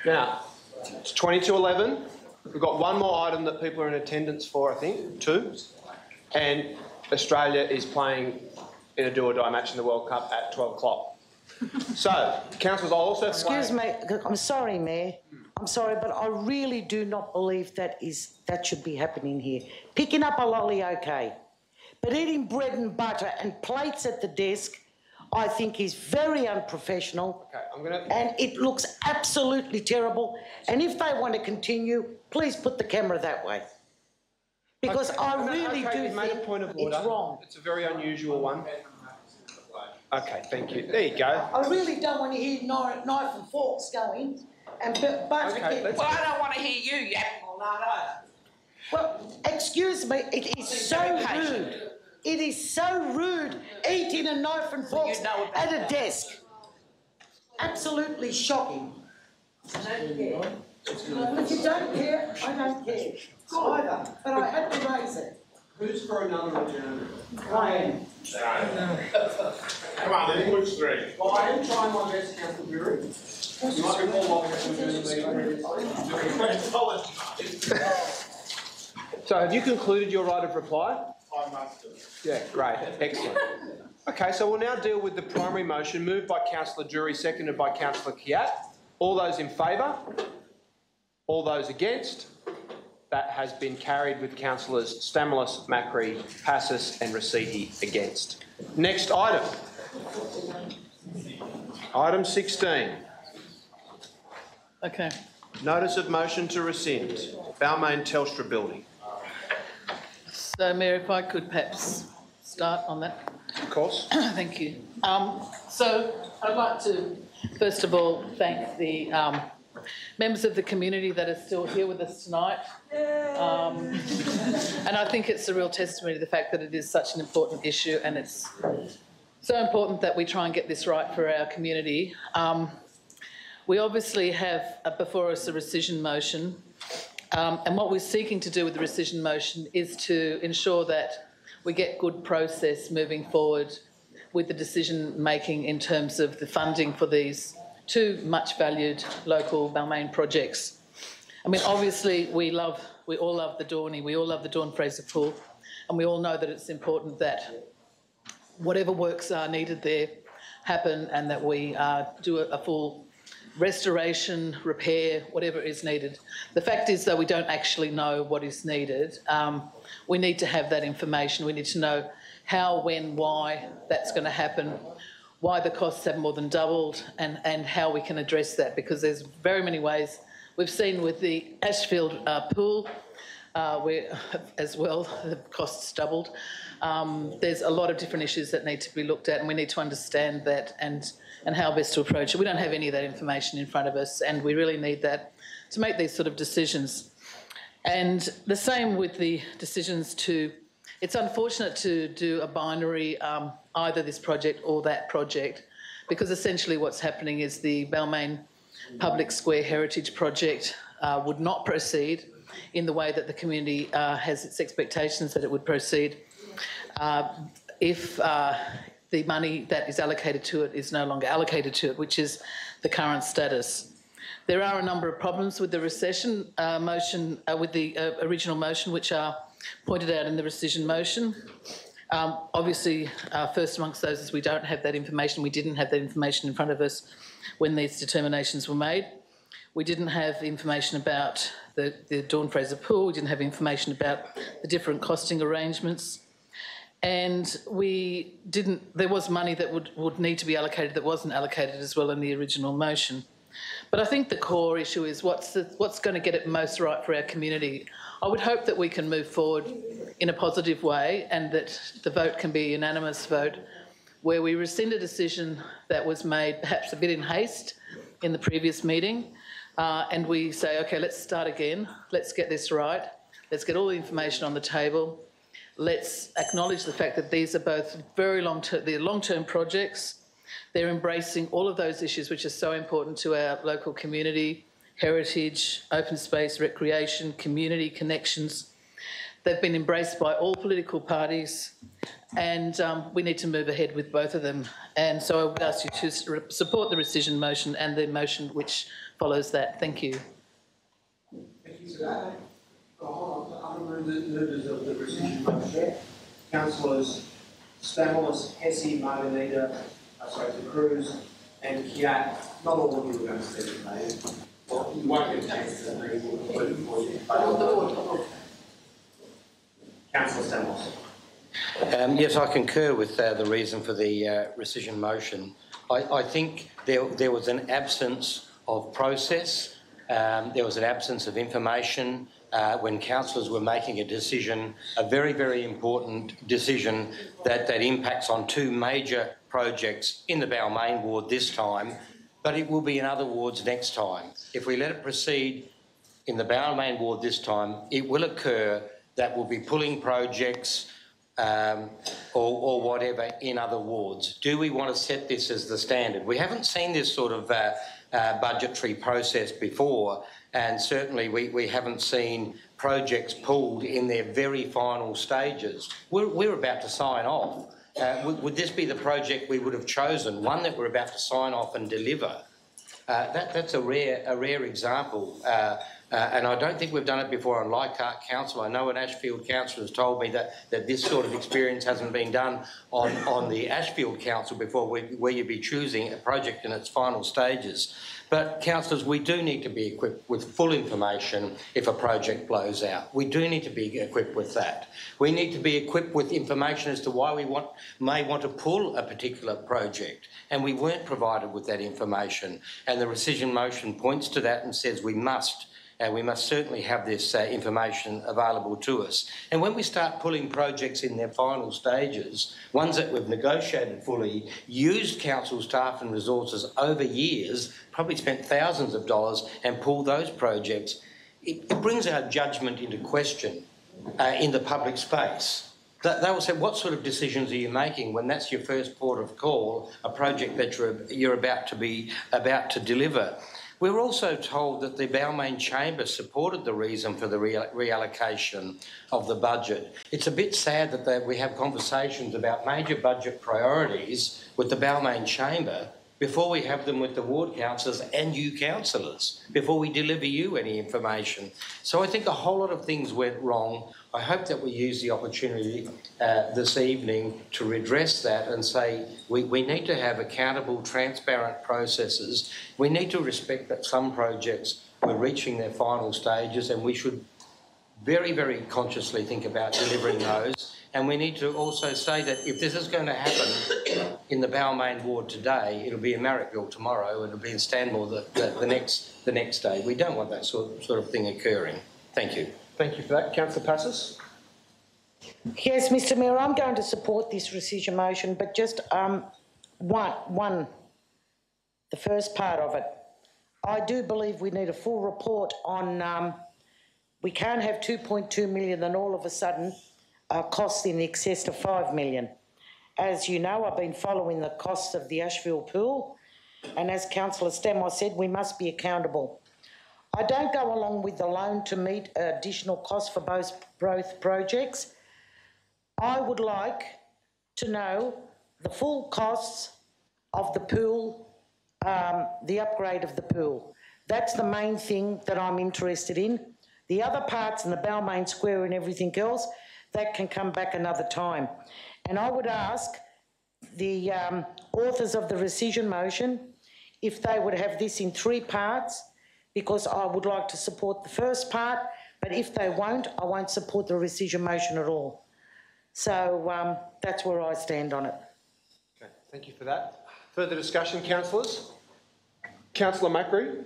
S5: Now, it's 20 to 11. We've got one more item that people are in attendance for, I think, 2. And Australia is playing in a do-or-die match in the World Cup at 12 o'clock. So, councillors, I'll also...
S19: Excuse me, I'm sorry, Mayor. I'm sorry, but I really do not believe that should be happening here. Picking up a lolly, okay. But eating bread and butter and plates at the desk, I think is very unprofessional.
S5: Okay,
S19: and it looks absolutely terrible. And if they want to continue, please put the camera that way. Because I really do think it's wrong.
S5: It's a very unusual one. Okay, thank you. There you go.
S19: I really don't want to hear knife and forks going and butter
S5: Okay,
S19: well,
S13: I don't want to hear you yapping all night either.
S19: Well, excuse me, it is so rude. It is so rude eating a knife and forks at a desk. Absolutely shocking. If you don't care, I don't care either. But I had to raise it.
S2: Who's for another adjournment?
S19: I am.
S2: Come on, then, which 3? Well, I am trying my best, Councillor Bury. You might be more likely to do the
S5: So, have you concluded your right of reply?
S2: I must have.
S5: Yeah, great. Excellent. Okay, so we'll now deal with the primary motion moved by Councillor Jury, seconded by Councillor Kiat. All those in favour? All those against? That has been carried with Councillors Stamoulis, Macri, Passis and Rescind against. Next item. Item 16.
S6: Okay.
S5: Notice of motion to rescind. Balmain Telstra building.
S6: So, Mayor, if I could perhaps start on that.
S5: Of course.
S6: Thank you. So I'd like to, first of all, thank the members of the community that are still here with us tonight. And I think it's a real testimony to the fact that it is such an important issue and it's so important that we try and get this right for our community. We obviously have before us a rescission motion, and what we're seeking to do with the rescission motion is to ensure that we get good process moving forward with the decision making in terms of the funding for these two much valued local Balmain projects. I mean, obviously we all love the Dorney, we all love the Dawn Fraser Pool, and we all know that it's important that whatever works are needed there happen, and that we do a full restoration, repair, whatever is needed. The fact is, though, we don't actually know what is needed. We need to have that information. We need to know how, when, why that's going to happen, why the costs have more than doubled, and how we can address that, because there's very many ways. We've seen with the Ashfield pool, where as well the costs doubled. There's a lot of different issues that need to be looked at, and we need to understand that and how best to approach it. We don't have any of that information in front of us, and we really need that to make these sort of decisions. And the same with the decisions to, it's unfortunate to do a binary, either this project or that project, because essentially what's happening is the Balmain Public Square Heritage Project would not proceed in the way that the community has its expectations that it would proceed if the money that is allocated to it is no longer allocated to it, which is the current status. There are a number of problems with the rescission motion, with the original motion, which are pointed out in the rescission motion. Obviously, first amongst those is we don't have that information. We didn't have that information in front of us when these determinations were made. We didn't have information about the Dawn Fraser Pool. We didn't have information about the different costing arrangements. And there was money that would need to be allocated that wasn't allocated as well in the original motion. But I think the core issue is what's going to get it most right for our community. I would hope that we can move forward in a positive way, and that the vote can be a unanimous vote where we rescind a decision that was made perhaps a bit in haste in the previous meeting, and we say, okay, let's start again, let's get this right, let's get all the information on the table. Let's acknowledge the fact that these are both very long-term projects. They're embracing all of those issues which are so important to our local community: heritage, open space, recreation, community connections. They've been embraced by all political parties, and we need to move ahead with both of them. And so I would ask you to support the rescission motion and the motion which follows that. Thank you.
S2: Thank you for that. Hold on to other members of the rescission motion. Councillors Stamoulis, Hesse, Margarita, De Cruz and Kiat. Not all of you are going to speak today. Well, you won't get a chance to speak. We'll put it for you. Councillor Stamoulis.
S21: Yes, I concur with the reason for the rescission motion. I think there was an absence of process, there was an absence of information when councillors were making a decision, a very, very important decision that impacts on two major projects in the Balmain ward this time, but it will be in other wards next time. If we let it proceed in the Balmain ward this time, it will occur that we'll be pulling projects or whatever in other wards. Do we want to set this as the standard? We haven't seen this sort of budgetary process before, and certainly we haven't seen projects pulled in their very final stages. We're about to sign off. Would this be the project we would have chosen, one that we're about to sign off and deliver? That's a rare example, and I don't think we've done it before on Leichhardt Council. I know an Ashfield council has told me that this sort of experience hasn't been done on the Ashfield Council before, where you'd be choosing a project in its final stages. But councillors, we do need to be equipped with full information if a project blows out. We do need to be equipped with that. We need to be equipped with information as to why we may want to pull a particular project, and we weren't provided with that information. And the rescission motion points to that and says we must certainly have this information available to us. And when we start pulling projects in their final stages, ones that we've negotiated fully, used council staff and resources over years, probably spent thousands of dollars and pulled those projects, it brings our judgment into question in the public space. They will say, what sort of decisions are you making when that's your first port of call, a project that you're about to deliver? We were also told that the Balmain Chamber supported the reason for the reallocation of the budget. It's a bit sad that we have conversations about major budget priorities with the Balmain Chamber before we have them with the ward councillors and you councillors, before we deliver you any information. So I think a whole lot of things went wrong. I hope that we use the opportunity this evening to redress that and say we need to have accountable, transparent processes. We need to respect that some projects are reaching their final stages and we should very, very consciously think about delivering those. And we need to also say that if this is going to happen in the Balmain ward today, it'll be in Marrickville tomorrow and it'll be in Stanmore the next day. We don't want that sort of thing occurring. Thank you.
S5: Thank you for that. Councillor Passos?
S19: Yes, Mr Mayor, I'm going to support this rescission motion, but just the first part of it. I do believe we need a full report on, we can't have 2.2 million and all of a sudden costs in excess of 5 million. As you know, I've been following the costs of the Ashfield pool, and as Councillor Stamos said, we must be accountable. I don't go along with the loan to meet additional costs for both projects. I would like to know the full costs of the pool, the upgrade of the pool. That's the main thing that I'm interested in. The other parts in the Balmain Square and everything else, that can come back another time. And I would ask the authors of the rescission motion if they would have this in 3 parts, because I would like to support the first part, but if they won't, I won't support the rescission motion at all. So that's where I stand on it.
S5: Okay, thank you for that. Further discussion, councillors? Councillor Macri?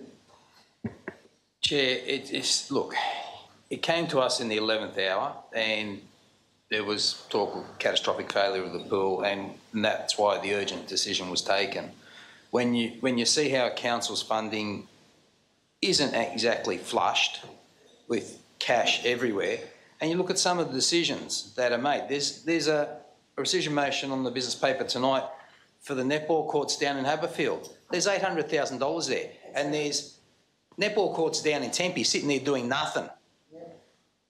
S12: Chair, look, it came to us in the 11th hour and there was talk of catastrophic failure of the pool, and that's why the urgent decision was taken. When you see how council's funding isn't exactly flushed with cash everywhere, and you look at some of the decisions that are made. There's a rescission motion on the business paper tonight for the netball courts down in Haberfield. There's $800,000 there, and there's netball courts down in Tempe sitting there doing nothing.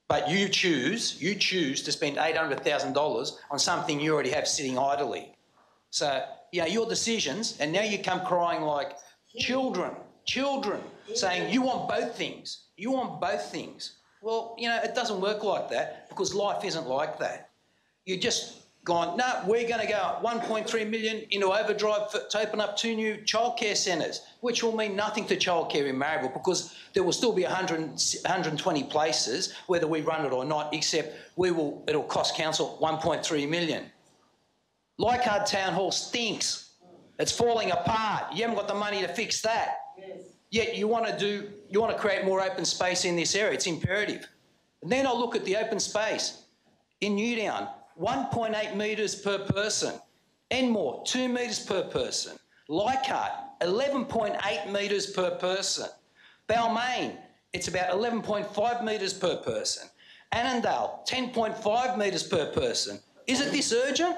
S12: But you choose to spend $800,000 on something you already have sitting idly. So, you know, your decisions, and now you come crying like children, saying you want both things. You want both things. Well, you know, it doesn't work like that because life isn't like that. You're just gone, no, we're going to go 1.3 million into overdrive to open up 2 new childcare centres, which will mean nothing to childcare in Mayoral because there will still be 120 places, whether we run it or not, except it'll cost council 1.3 million. Leichhardt Town Hall stinks. It's falling apart. You haven't got the money to fix that. Yes. Yet you want to create more open space in this area. It's imperative. And then I'll look at the open space in Newdown. 1.8 metres per person. Enmore, 2 metres per person. Leichhardt, 11.8 metres per person. Balmain, it's about 11.5 metres per person. Annandale, 10.5 metres per person. Is it this urgent?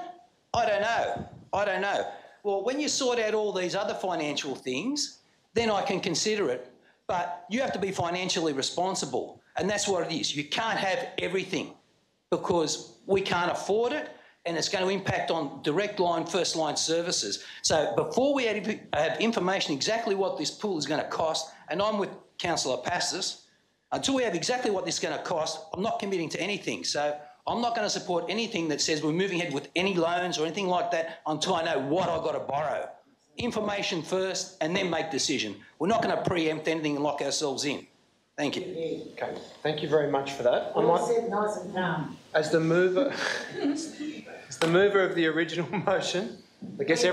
S12: I don't know. Well, when you sort out all these other financial things, then I can consider it. But you have to be financially responsible, and that's what it is. You can't have everything because we can't afford it, and it's going to impact on direct line, first line services. So before we have information exactly what this pool is going to cost, and I'm with Councillor Passos, until we have exactly what this is going to cost, I'm not committing to anything. So I'm not going to support anything that says we're moving ahead with any loans or anything like that until I know what I've got to borrow. Information first and then make decision. We're not going to preempt anything and lock ourselves in. Thank you.
S5: Okay, thank you very much for that.
S19: Nice and calm.
S5: As the mover of the original motion, I guess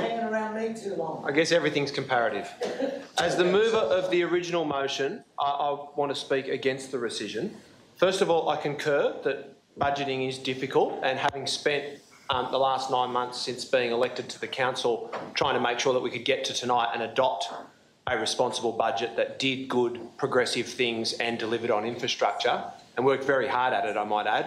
S5: everything's comparative. As the mover of the original motion, I want to speak against the rescission. First of all, I concur that budgeting is difficult, and having spent the last 9 months since being elected to the council trying to make sure that we could get to tonight and adopt a responsible budget that did good, progressive things and delivered on infrastructure, and worked very hard at it, I might add.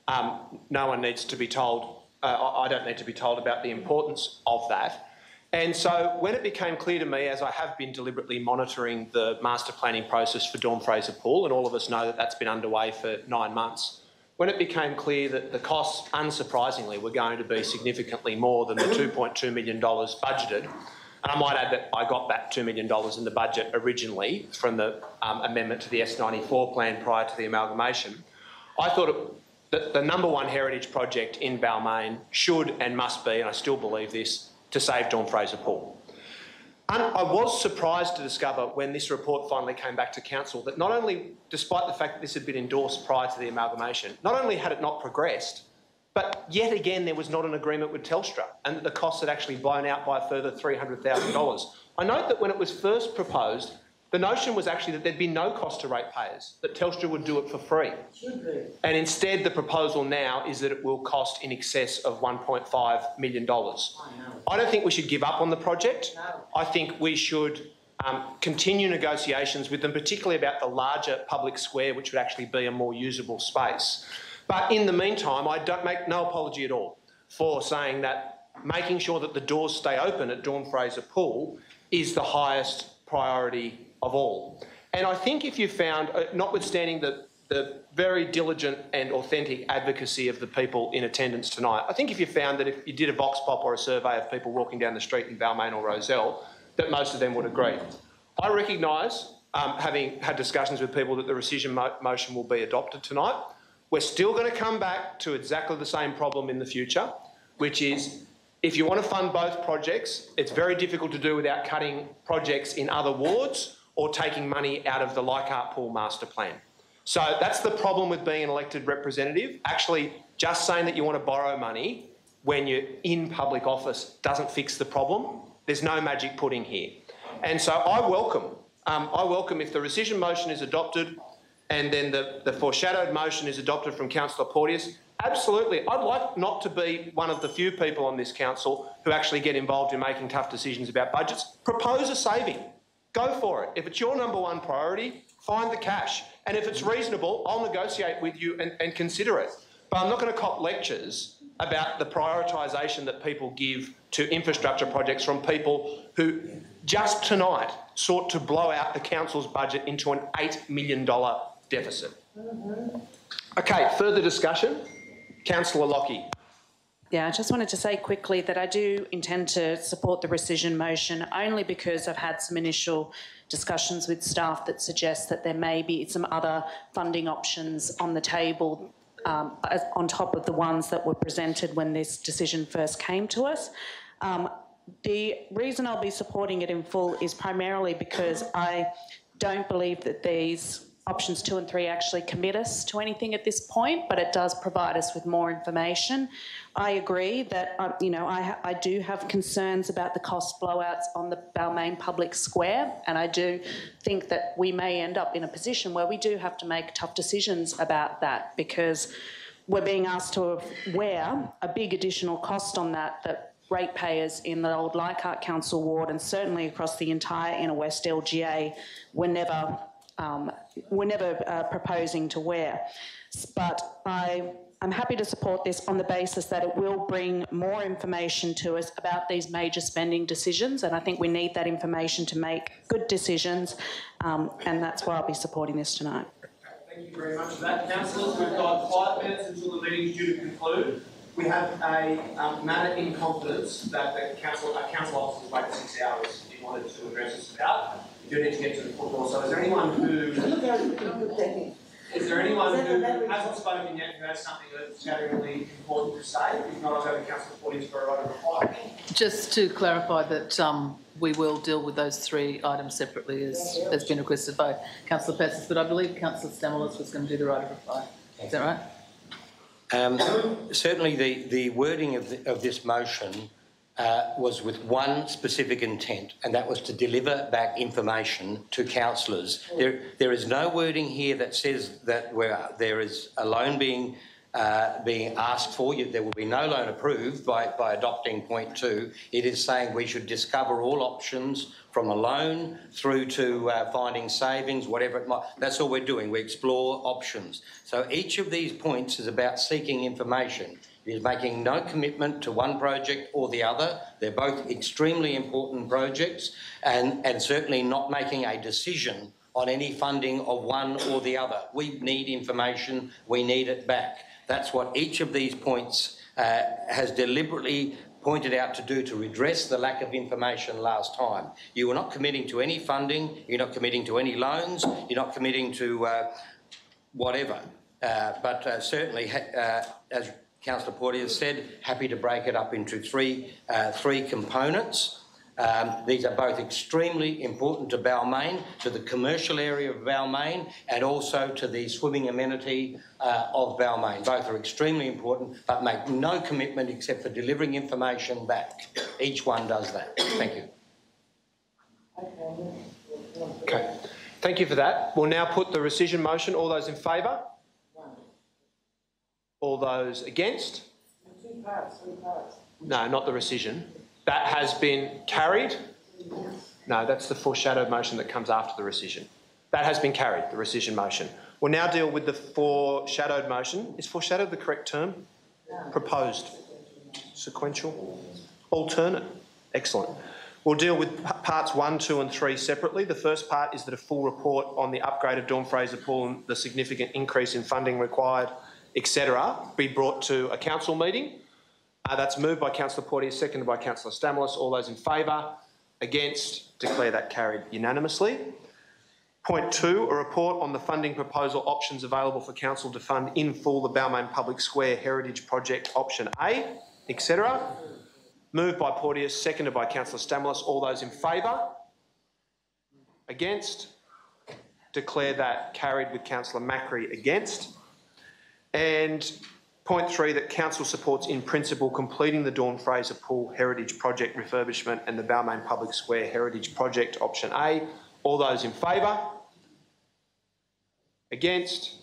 S5: no one needs to be told, I don't need to be told about the importance of that. And so when it became clear to me, as I have been deliberately monitoring the master planning process for Dawn Fraser Pool, and all of us know that that's been underway for 9 months, when it became clear that the costs, unsurprisingly, were going to be significantly more than the $2.2 million budgeted, and I might add that I got that $2 million in the budget originally from the amendment to the S94 plan prior to the amalgamation, I thought that the number one heritage project in Balmain should and must be, and I still believe this, to save Dawn Fraser Pool. And I was surprised to discover when this report finally came back to council that not only, despite the fact that this had been endorsed prior to the amalgamation, not only had it not progressed, but yet again there was not an agreement with Telstra and that the costs had actually blown out by a further $300,000. I note that when it was first proposed, the notion was actually that there'd be no cost to ratepayers, that Telstra would do it for free. And instead the proposal now is that it will cost in excess of $1.5 million. I don't think we should give up on the project. I think we should continue negotiations with them, particularly about the larger public square, which would actually be a more usable space. But in the meantime, I don't make no apology at all for saying that making sure that the doors stay open at Dawn Fraser Pool is the highest priority of all. And I think if you found, notwithstanding the very diligent and authentic advocacy of the people in attendance tonight, I think if you found that if you did a vox pop or a survey of people walking down the street in Balmain or Rozelle, that most of them would agree. I recognise, having had discussions with people, that the rescission motion will be adopted tonight. We're still going to come back to exactly the same problem in the future, which is if you want to fund both projects, it's very difficult to do without cutting projects in other wards or taking money out of the Leichhardt Pool master plan. So that's the problem with being an elected representative. Actually, just saying that you want to borrow money when you're in public office doesn't fix the problem. There's no magic pudding here. And so I welcome if the rescission motion is adopted and then the foreshadowed motion is adopted from Councillor Porteous. Absolutely. I'd like not to be one of the few people on this council who actually get involved in making tough decisions about budgets. Propose a saving. Go for it. If it's your number one priority, find the cash. And if it's reasonable, I'll negotiate with you and consider it. But I'm not going to cop lectures about the prioritisation that people give to infrastructure projects from people who just tonight sought to blow out the council's budget into an $8 million deficit. Okay, further discussion. Councillor Lockie.
S10: Yeah, I just wanted to say quickly that I do intend to support the rescission motion only because I've had some initial discussions with staff that suggest that there may be some other funding options on the table on top of the ones that were presented when this decision first came to us. The reason I'll be supporting it in full is primarily because I don't believe that these options 2 and 3 actually commit us to anything at this point, but it does provide us with more information. I agree that, I do have concerns about the cost blowouts on the Balmain public square, and I do think that we may end up in a position where we do have to make tough decisions about that because we're being asked to wear a big additional cost on that ratepayers in the old Leichhardt Council ward and certainly across the entire Inner West LGA were never proposing to wear. But I'm happy to support this on the basis that it will bring more information to us about these major spending decisions, and I think we need that information to make good decisions, and that's why I'll be supporting this tonight.
S2: Thank you very much for that. Councillors, we've got 5 minutes until the meeting is due to conclude. We have a matter in confidence that the council officers wait 6 hours if you wanted to address us about. You do need to get to the football. So is there anyone who hasn't spoken yet who has something that's really important to say? If not, I'll go to Councillor Porteous for a right of reply.
S6: Just to clarify that we will deal with those 3 items separately as has been requested by Councillor Passis, but I believe Councillor Stamoulis was going to do the right of reply. Is that right?
S21: Certainly the wording of this motion was with one specific intent, and that was to deliver back information to councillors. There is no wording here that says that there is a loan being being asked for. There will be no loan approved by adopting point 2. It is saying we should discover all options from a loan through to finding savings, whatever it might. That's all we're doing. We explore options. So each of these points is about seeking information. It is making no commitment to one project or the other. They're both extremely important projects, and certainly not making a decision on any funding of one or the other. We need information. We need it back. That's what each of these points has deliberately pointed out to do to redress the lack of information last time. You are not committing to any funding, you're not committing to any loans, you're not committing to whatever. But certainly, as Councillor Portier said, happy to break it up into three components. These are both extremely important to Balmain, to the commercial area of Balmain, and also to the swimming amenity of Balmain. Both are extremely important, but make no commitment except for delivering information back. Each one does that. Thank you.
S5: Okay. Thank you for that. We'll now put the rescission motion. All those in favour? All those against?
S19: Three parts.
S5: No, not the rescission. That has been carried. No, that's the foreshadowed motion that comes after the rescission. That has been carried, the rescission motion. We'll now deal with the foreshadowed motion. Is foreshadowed the correct term? No. Proposed. Sequential. Alternate. Excellent. We'll deal with parts 1, 2 and 3 separately. The first part is that a full report on the upgrade of Dawn Fraser Pool and the significant increase in funding required, etc., be brought to a council meeting. That's moved by Councillor Portier, seconded by Councillor Stamoulis. All those in favour? Against? Declare that carried unanimously. Point 2, a report on the funding proposal options available for Council to fund in full the Balmain Public Square Heritage Project Option A, etc. Moved by Portier, seconded by Councillor Stamoulis. All those in favour? Against? Declare that carried with Councillor Macri against. And point 3, that Council supports in principle completing the Dawn Fraser Pool Heritage Project refurbishment and the Balmain Public Square Heritage Project Option A. All those in favour? Against?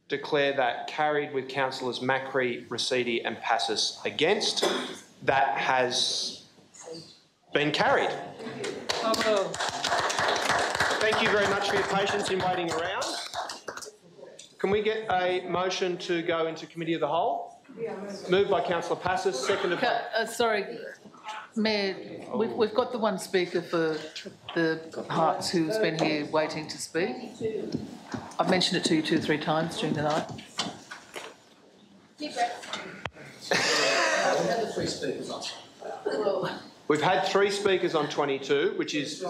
S5: Declare that carried with Councillors Macri, Rescind and Passis against. That has been carried. Thank you very much for your patience in waiting around. Can we get a motion to go into Committee of the Whole? Moved by Councillor Passis, seconded by...
S6: sorry, Mayor, we've got the one speaker for the parts who's been here waiting to speak. I've mentioned it to you 2 or 3 times during the night.
S5: We've had 3 speakers on 22, which is...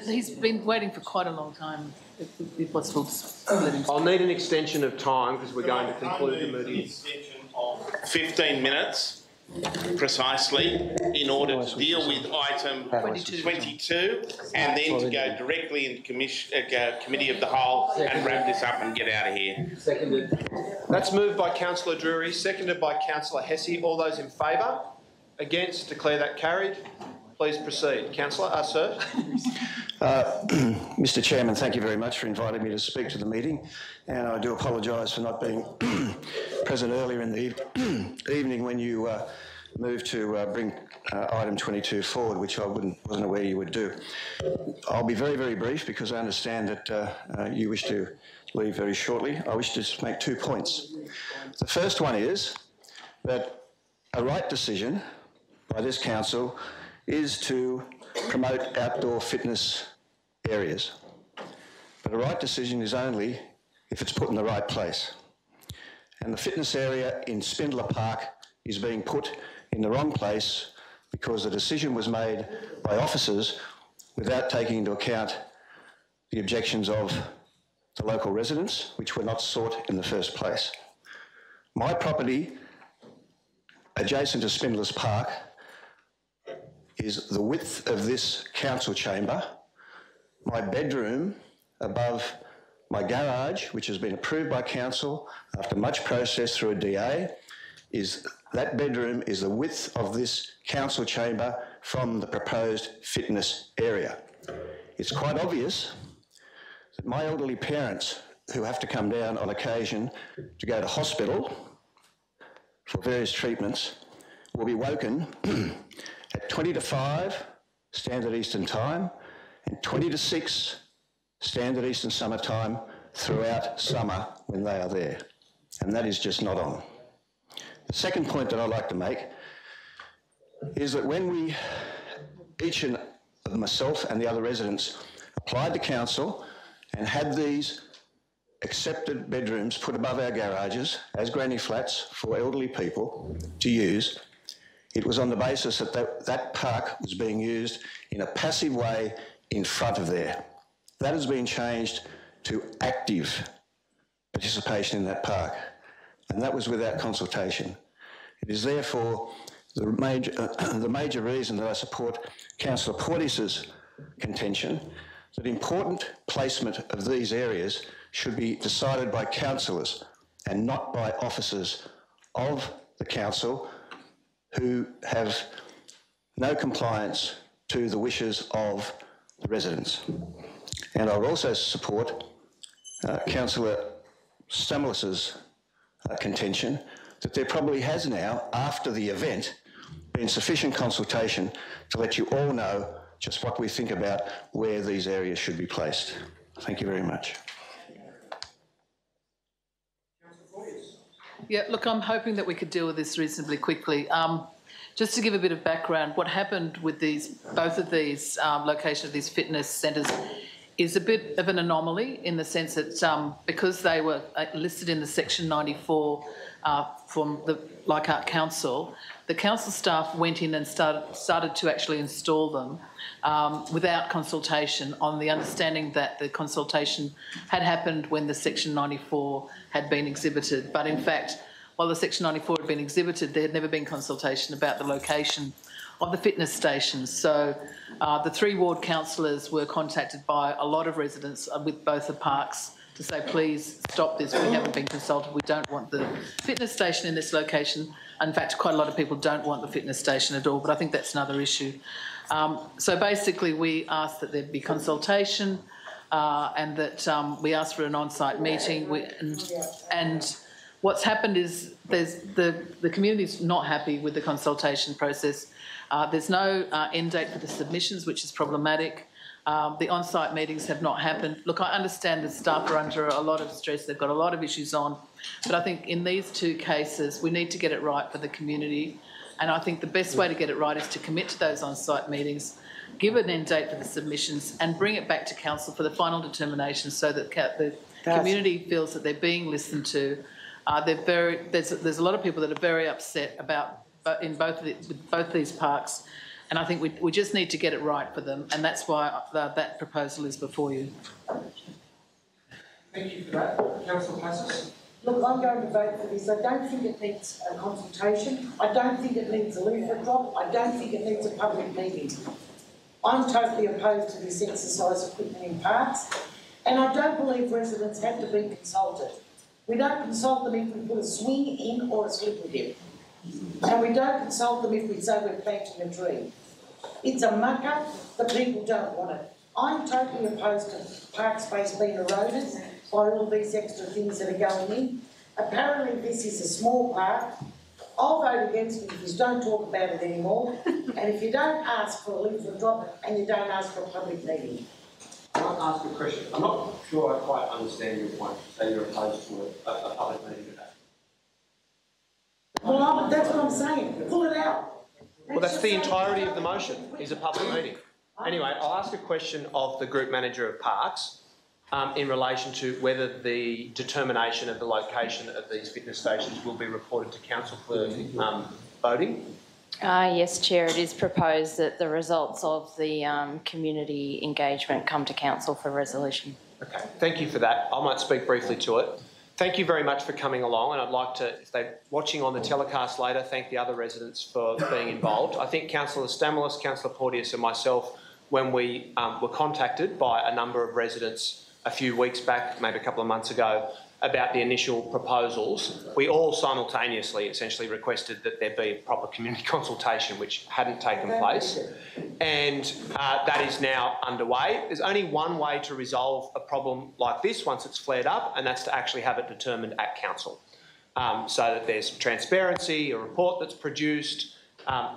S6: He's been waiting for quite a long time. It would be possible to let him...
S5: I'll need an extension of time because we're going to conclude the meeting.
S22: 15 minutes precisely in order to deal with item 22 and then to go directly into Committee of the Whole and wrap this up and get out of here.
S5: Seconded. That's moved by Councillor Drury, seconded by Councillor Hesse. All those in favour? Against? Declare that carried. Please proceed. Councillor, sir.
S3: Mr Chairman, thank you very much for inviting me to speak to the meeting, and I do apologise for not being present earlier in the evening when you moved to bring item 22 forward, which I wasn't aware you would do. I'll be very, very brief because I understand that you wish to leave very shortly. I wish to make 2 points. The first one is that a right decision by this council is to promote outdoor fitness areas. But a right decision is only if it's put in the right place. And the fitness area in Spindler Park is being put in the wrong place because the decision was made by officers without taking into account the objections of the local residents, which were not sought in the first place. My property adjacent to Spindlers Park is the width of this council chamber. My bedroom above my garage, which has been approved by council after much process through a DA, that bedroom is the width of this council chamber from the proposed fitness area. It's quite obvious that my elderly parents who have to come down on occasion to go to hospital for various treatments will be woken at 20 to 5 Standard Eastern Time and 20 to 6 Standard Eastern Summer Time throughout summer when they are there. And that is just not on. The second point that I'd like to make is that when we, each of myself and the other residents, applied to council and had these accepted bedrooms put above our garages as granny flats for elderly people to use, it was on the basis that that park was being used in a passive way in front of there. That has been changed to active participation in that park, and that was without consultation. It is therefore the major reason that I support Councillor Porteous's contention that important placement of these areas should be decided by councillors and not by officers of the council who have no compliance to the wishes of the residents. And I would also support Councillor Stamlis's contention that there probably has now, after the event, been sufficient consultation to let you all know just what we think about where these areas should be placed. Thank you very much.
S6: Yeah, look, I'm hoping that we could deal with this reasonably quickly. Just to give a bit of background, what happened with both of these location of these fitness centres is a bit of an anomaly in the sense that because they were listed in the Section 94 from the Leichhardt Council, the council staff went in and started to actually install them without consultation, on the understanding that the consultation had happened when the Section 94 had been exhibited. But in fact, while the Section 94 had been exhibited, there had never been consultation about the location of the fitness stations. So the 3 ward councillors were contacted by a lot of residents with both the parks to say, please stop this, we haven't been consulted, we don't want the fitness station in this location. In fact, quite a lot of people don't want the fitness station at all, but I think that's another issue. So basically we asked that there be consultation and that we asked for an on-site meeting and what's happened is the community's not happy with the consultation process. There's no end date for the submissions, which is problematic. The on-site meetings have not happened. Look, I understand the staff are under a lot of stress. They've got a lot of issues on. But I think in these 2 cases, we need to get it right for the community. And I think the best way to get it right is to commit to those on-site meetings, give an end date for the submissions and bring it back to council for the final determination so that the community feels that they're being listened to. There's a lot of people that are very upset about with both these parks, and I think we just need to get it right for them, and that's why that proposal is before you.
S2: Thank you for that. Councillor Passos.
S19: Look, I'm going to vote for this. I don't think it needs a consultation. I don't think it needs a leaflet drop. I don't think it needs a public meeting. I'm totally opposed to this exercise equipment in parks, and I don't believe residents have to be consulted. We don't consult them if we put a swing in or a slippery dip. And we don't consult them if we say we're planting a tree. It's a mucker, the people don't want it. I'm totally opposed to park space being eroded by all these extra things that are going in. Apparently this is a small park. I'll vote against it if you don't talk about it anymore. And if you don't ask for a leaflet drop and you don't ask for a public meeting.
S2: I want to ask a question. I'm not sure I quite understand your point, so you're opposed to a public meeting today.
S19: Well, that's what I'm saying. Pull it out.
S5: Well, that's the entirety of the motion, is a public meeting. Anyway, I'll ask a question of the Group Manager of Parks in relation to whether the determination of the location of these fitness stations will be reported to Council for voting.
S15: Yes, Chair, it is proposed that the results of the community engagement come to Council for resolution.
S5: Okay, thank you for that. I might speak briefly to it. Thank you very much for coming along, and I'd like to, if they're watching on the telecast later, thank the other residents for being involved. I think Councillor Stamlis, Councillor Porteous and myself, when we were contacted by a number of residents a few weeks back, maybe a couple of months ago, about the initial proposals, we all simultaneously essentially requested that there be a proper community consultation, which hadn't taken place, and that is now underway. There's only one way to resolve a problem like this once it's flared up, and that's to actually have it determined at council, so that there's transparency, a report that's produced,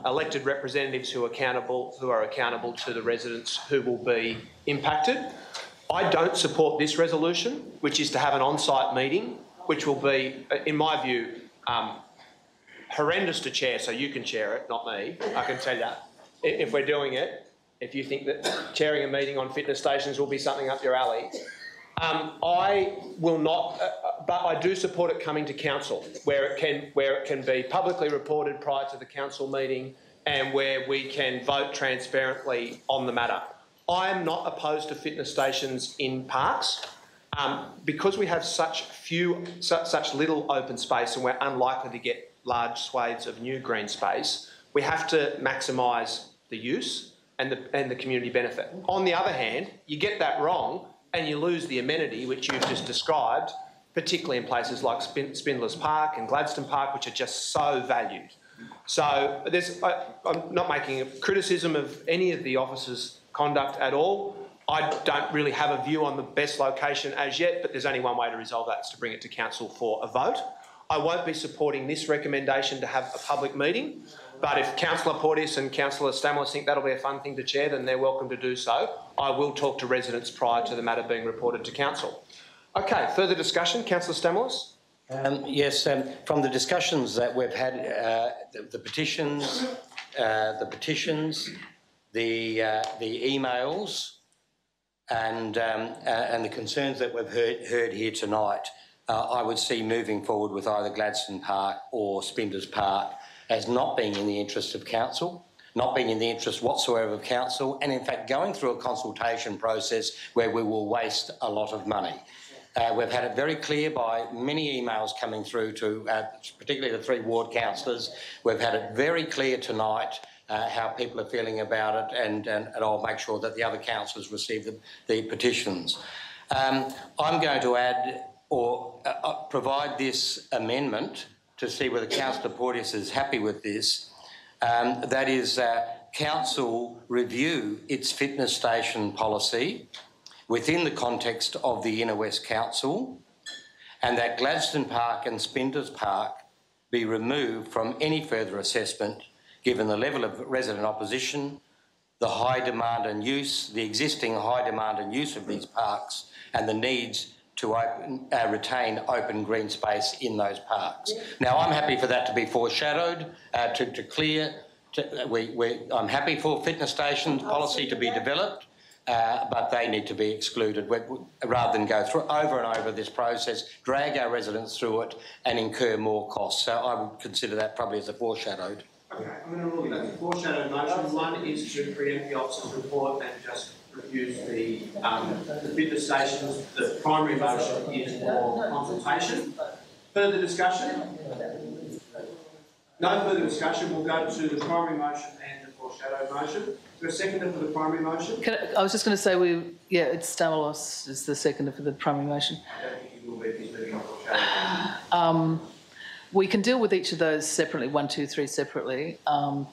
S5: elected representatives who are accountable to the residents who will be impacted. I don't support this resolution, which is to have an on-site meeting, which will be, in my view, horrendous to chair, so you can chair it, not me, I can tell you. If we're doing it, if you think that chairing a meeting on fitness stations will be something up your alley, I will not, but I do support it coming to council, where it can be publicly reported prior to the council meeting and where we can vote transparently on the matter. I am not opposed to fitness stations in parks. Because we have such little open space and we're unlikely to get large swathes of new green space, we have to maximise the use and the community benefit. On the other hand, you get that wrong and you lose the amenity which you've just described, particularly in places like Spindlers Park and Gladstone Park, which are just so valued. So I'm not making a criticism of any of the officers' conduct at all. I don't really have a view on the best location as yet, but there's only one way to resolve that, is to bring it to council for a vote. I won't be supporting this recommendation to have a public meeting, but if Councillor Porteous and Councillor Stamoulis think that'll be a fun thing to chair, then they're welcome to do so. I will talk to residents prior to the matter being reported to council. Okay, further discussion. Councillor Stamoulis?
S21: Yes, from the discussions that we've had, the petitions, the emails, and the concerns that we've heard here tonight, I would see moving forward with either Gladstone Park or Spindlers Park as not being in the interest of council, not being in the interest whatsoever of council, and in fact going through a consultation process where we will waste a lot of money. We've had it very clear by many emails coming through to particularly the 3 ward councillors. We've had it very clear tonight how people are feeling about it, and I'll make sure that the other councillors receive the petitions. I'm going to add or provide this amendment to see whether Councillor Porteous is happy with this. That is, council review its fitness station policy within the context of the Inner West Council, and that Gladstone Park and Spindlers Park be removed from any further assessment given the level of resident opposition, the high demand and use, the existing high demand and use of these parks, and the needs to retain open green space in those parks. Now, I'm happy for that to be foreshadowed, to clear. I'm happy for fitness stations policy to be developed, but they need to be excluded rather than go through over and over this process, drag our residents through it and incur more costs. So I would consider that probably as a foreshadowed.
S2: Okay, I'm going to rule that's a foreshadowed motion. One is to preempt the officer's report and just refuse the fitness stations. The primary motion is for consultation. Further discussion? No further discussion. We'll go to the primary motion and the foreshadowed motion. Is there a seconder for the primary motion?
S6: I was just going to say, it's Stamoulis is the seconder for the primary motion.
S2: I don't think he will be if he's moving on foreshadowed.
S6: We can deal with each of those separately, 1, 2, 3 separately.
S2: I'll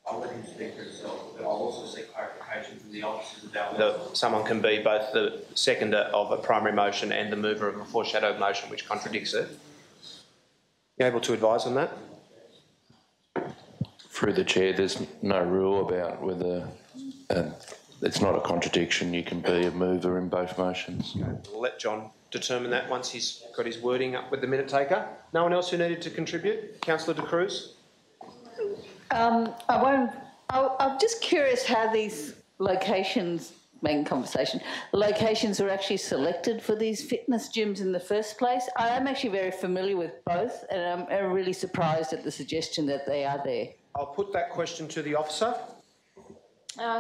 S2: let him speak for himself, but I'll also seek clarification from the officers about whether someone can be both the seconder of a primary motion and the mover of a foreshadowed motion which contradicts it. You able to advise on that?
S14: Through the chair, there's no rule about whether it's not a contradiction. You can be a mover in both motions.
S5: Okay. We'll let John determine that once he's got his wording up with the minute taker. No one else who needed to contribute? Councillor De Cruz?
S17: I'm just curious how these locations, main conversation, locations were actually selected for these fitness gyms in the first place. I am actually very familiar with both, and I'm really surprised at the suggestion that they are there.
S5: I'll put that question to the officer.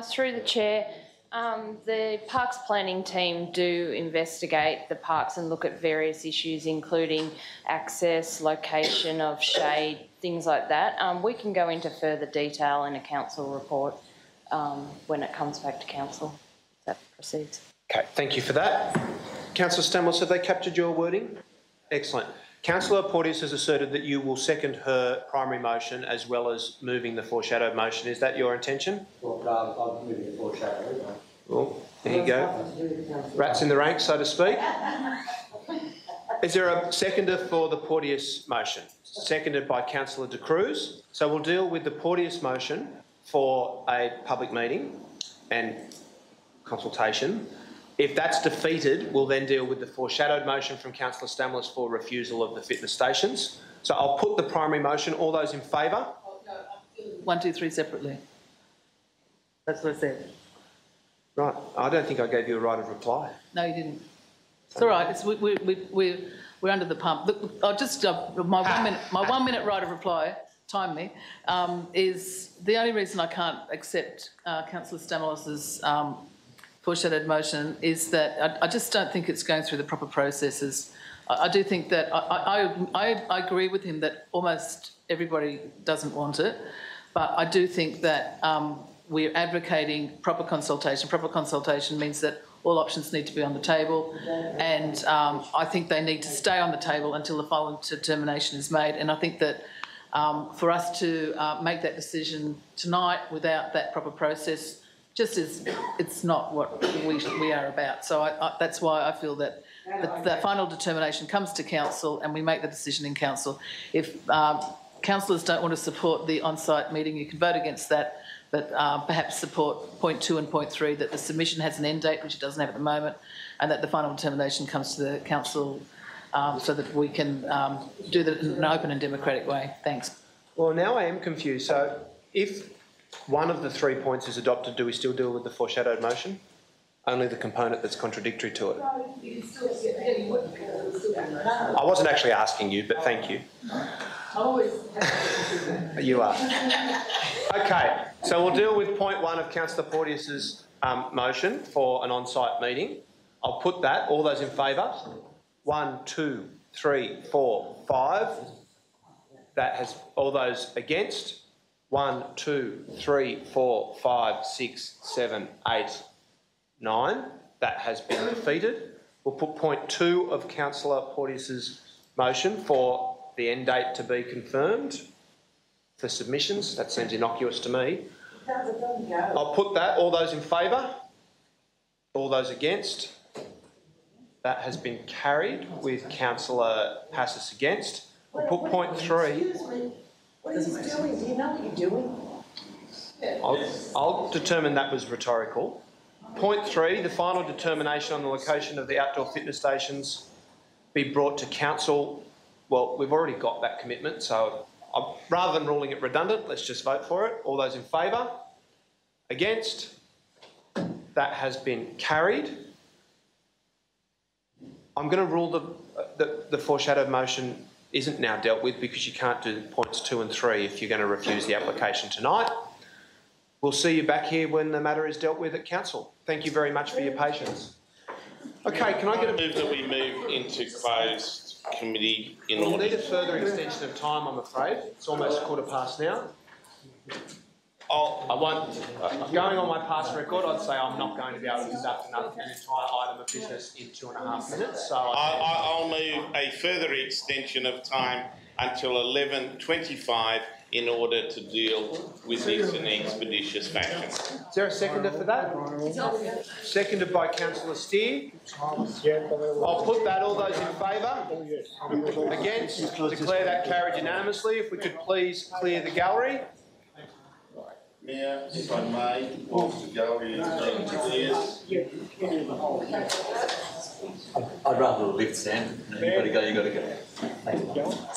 S15: Through the chair, the Parks Planning team do investigate the parks and look at various issues, including access, location of shade, things like that. We can go into further detail in a council report when it comes back to council. That proceeds.
S5: Okay, thank you for that. Councillor Stamlos, have they captured your wording? Excellent. Councillor Porteous has asserted that you will second her primary motion as well as moving the foreshadowed motion. Is that your intention?
S16: Well, I'm moving the foreshadowed.
S5: Well, there you go. Rats in the ranks, so to speak. Is there a seconder for the Porteous motion? Seconded by Councillor De Cruz. So we'll deal with the Porteous motion for a public meeting and consultation. If that's defeated, we'll then deal with the foreshadowed motion from Councillor Stamlos for refusal of the fitness stations. So I'll put the primary motion. All those in favour?
S6: 1, 2, 3 separately. That's what I said.
S5: Right. I don't think I gave you a right of reply.
S6: No, you didn't. It's all right. It's, we're under the pump. Look, I'll just my 1 minute right of reply. Time me. Is the only reason I can't accept Councillor Stamolos's foreshadowed motion is that I just don't think it's going through the proper processes. I do think that I agree with him that almost everybody doesn't want it, but I do think that we're advocating proper consultation. Proper consultation means that all options need to be on the table, and I think they need to stay on the table until the final determination is made. And I think that for us to make that decision tonight without that proper process just is, it's not what we are about. So that's why I feel that the final determination comes to council and we make the decision in council. If councillors don't want to support the on-site meeting, you can vote against that, but perhaps support point 2 and point 3, that the submission has an end date, which it doesn't have at the moment, and that the final determination comes to the council so that we can do that in an open and democratic way. Thanks.
S5: Well, now I am confused. So if one of the 3 points is adopted, do we still deal with the foreshadowed motion? Only the component that's contradictory to it. I wasn't actually asking you, but thank you. You are. Okay, so we'll deal with point 1 of Councillor Porteous's motion for an on-site meeting. I'll put that. All those in favour? 1, 2, 3, 4, 5. That has all those against. 1, 2, 3, 4, 5, 6, 7, 8, 9. That has been defeated. We'll put point 2 of Councillor Porteous's motion for the end date to be confirmed for submissions. That seems innocuous to me. I'll put that. All those in favour? All those against? That has been carried with Councillor Passis against. We'll put point 3.
S19: What are you doing? Do you know what you're doing?
S5: I'll determine that was rhetorical. Point 3, the final determination on the location of the outdoor fitness stations be brought to council. Well, we've already got that commitment, so rather than ruling it redundant, let's just vote for it. All those in favour? Against? That has been carried. I'm going to rule the foreshadowed motion isn't now dealt with because you can't do points 2 and 3 if you're going to refuse the application tonight. We'll see you back here when the matter is dealt with at council. Thank you very much for your patience. Okay, can I get a move
S22: that we move into closed committee in order?
S5: We'll need a further extension of time, I'm afraid. It's almost 1:15 now. I won't. Going on my past record, I'd say I'm not going to be able to conduct an entire item of business in 2.5 minutes. So
S22: I'll move a further extension of time until 11:25 in order to deal with this in an expeditious fashion.
S5: Is there a seconder for that? Seconded by Councillor Steer. I'll put that. All those in favour? Against? Declare that carried unanimously. If we could please clear the gallery.
S22: Mayor, if I may, whilst the gallery is being cleared.
S16: I'd rather lift, Sam. You've got to go, you've got to go. Thank you.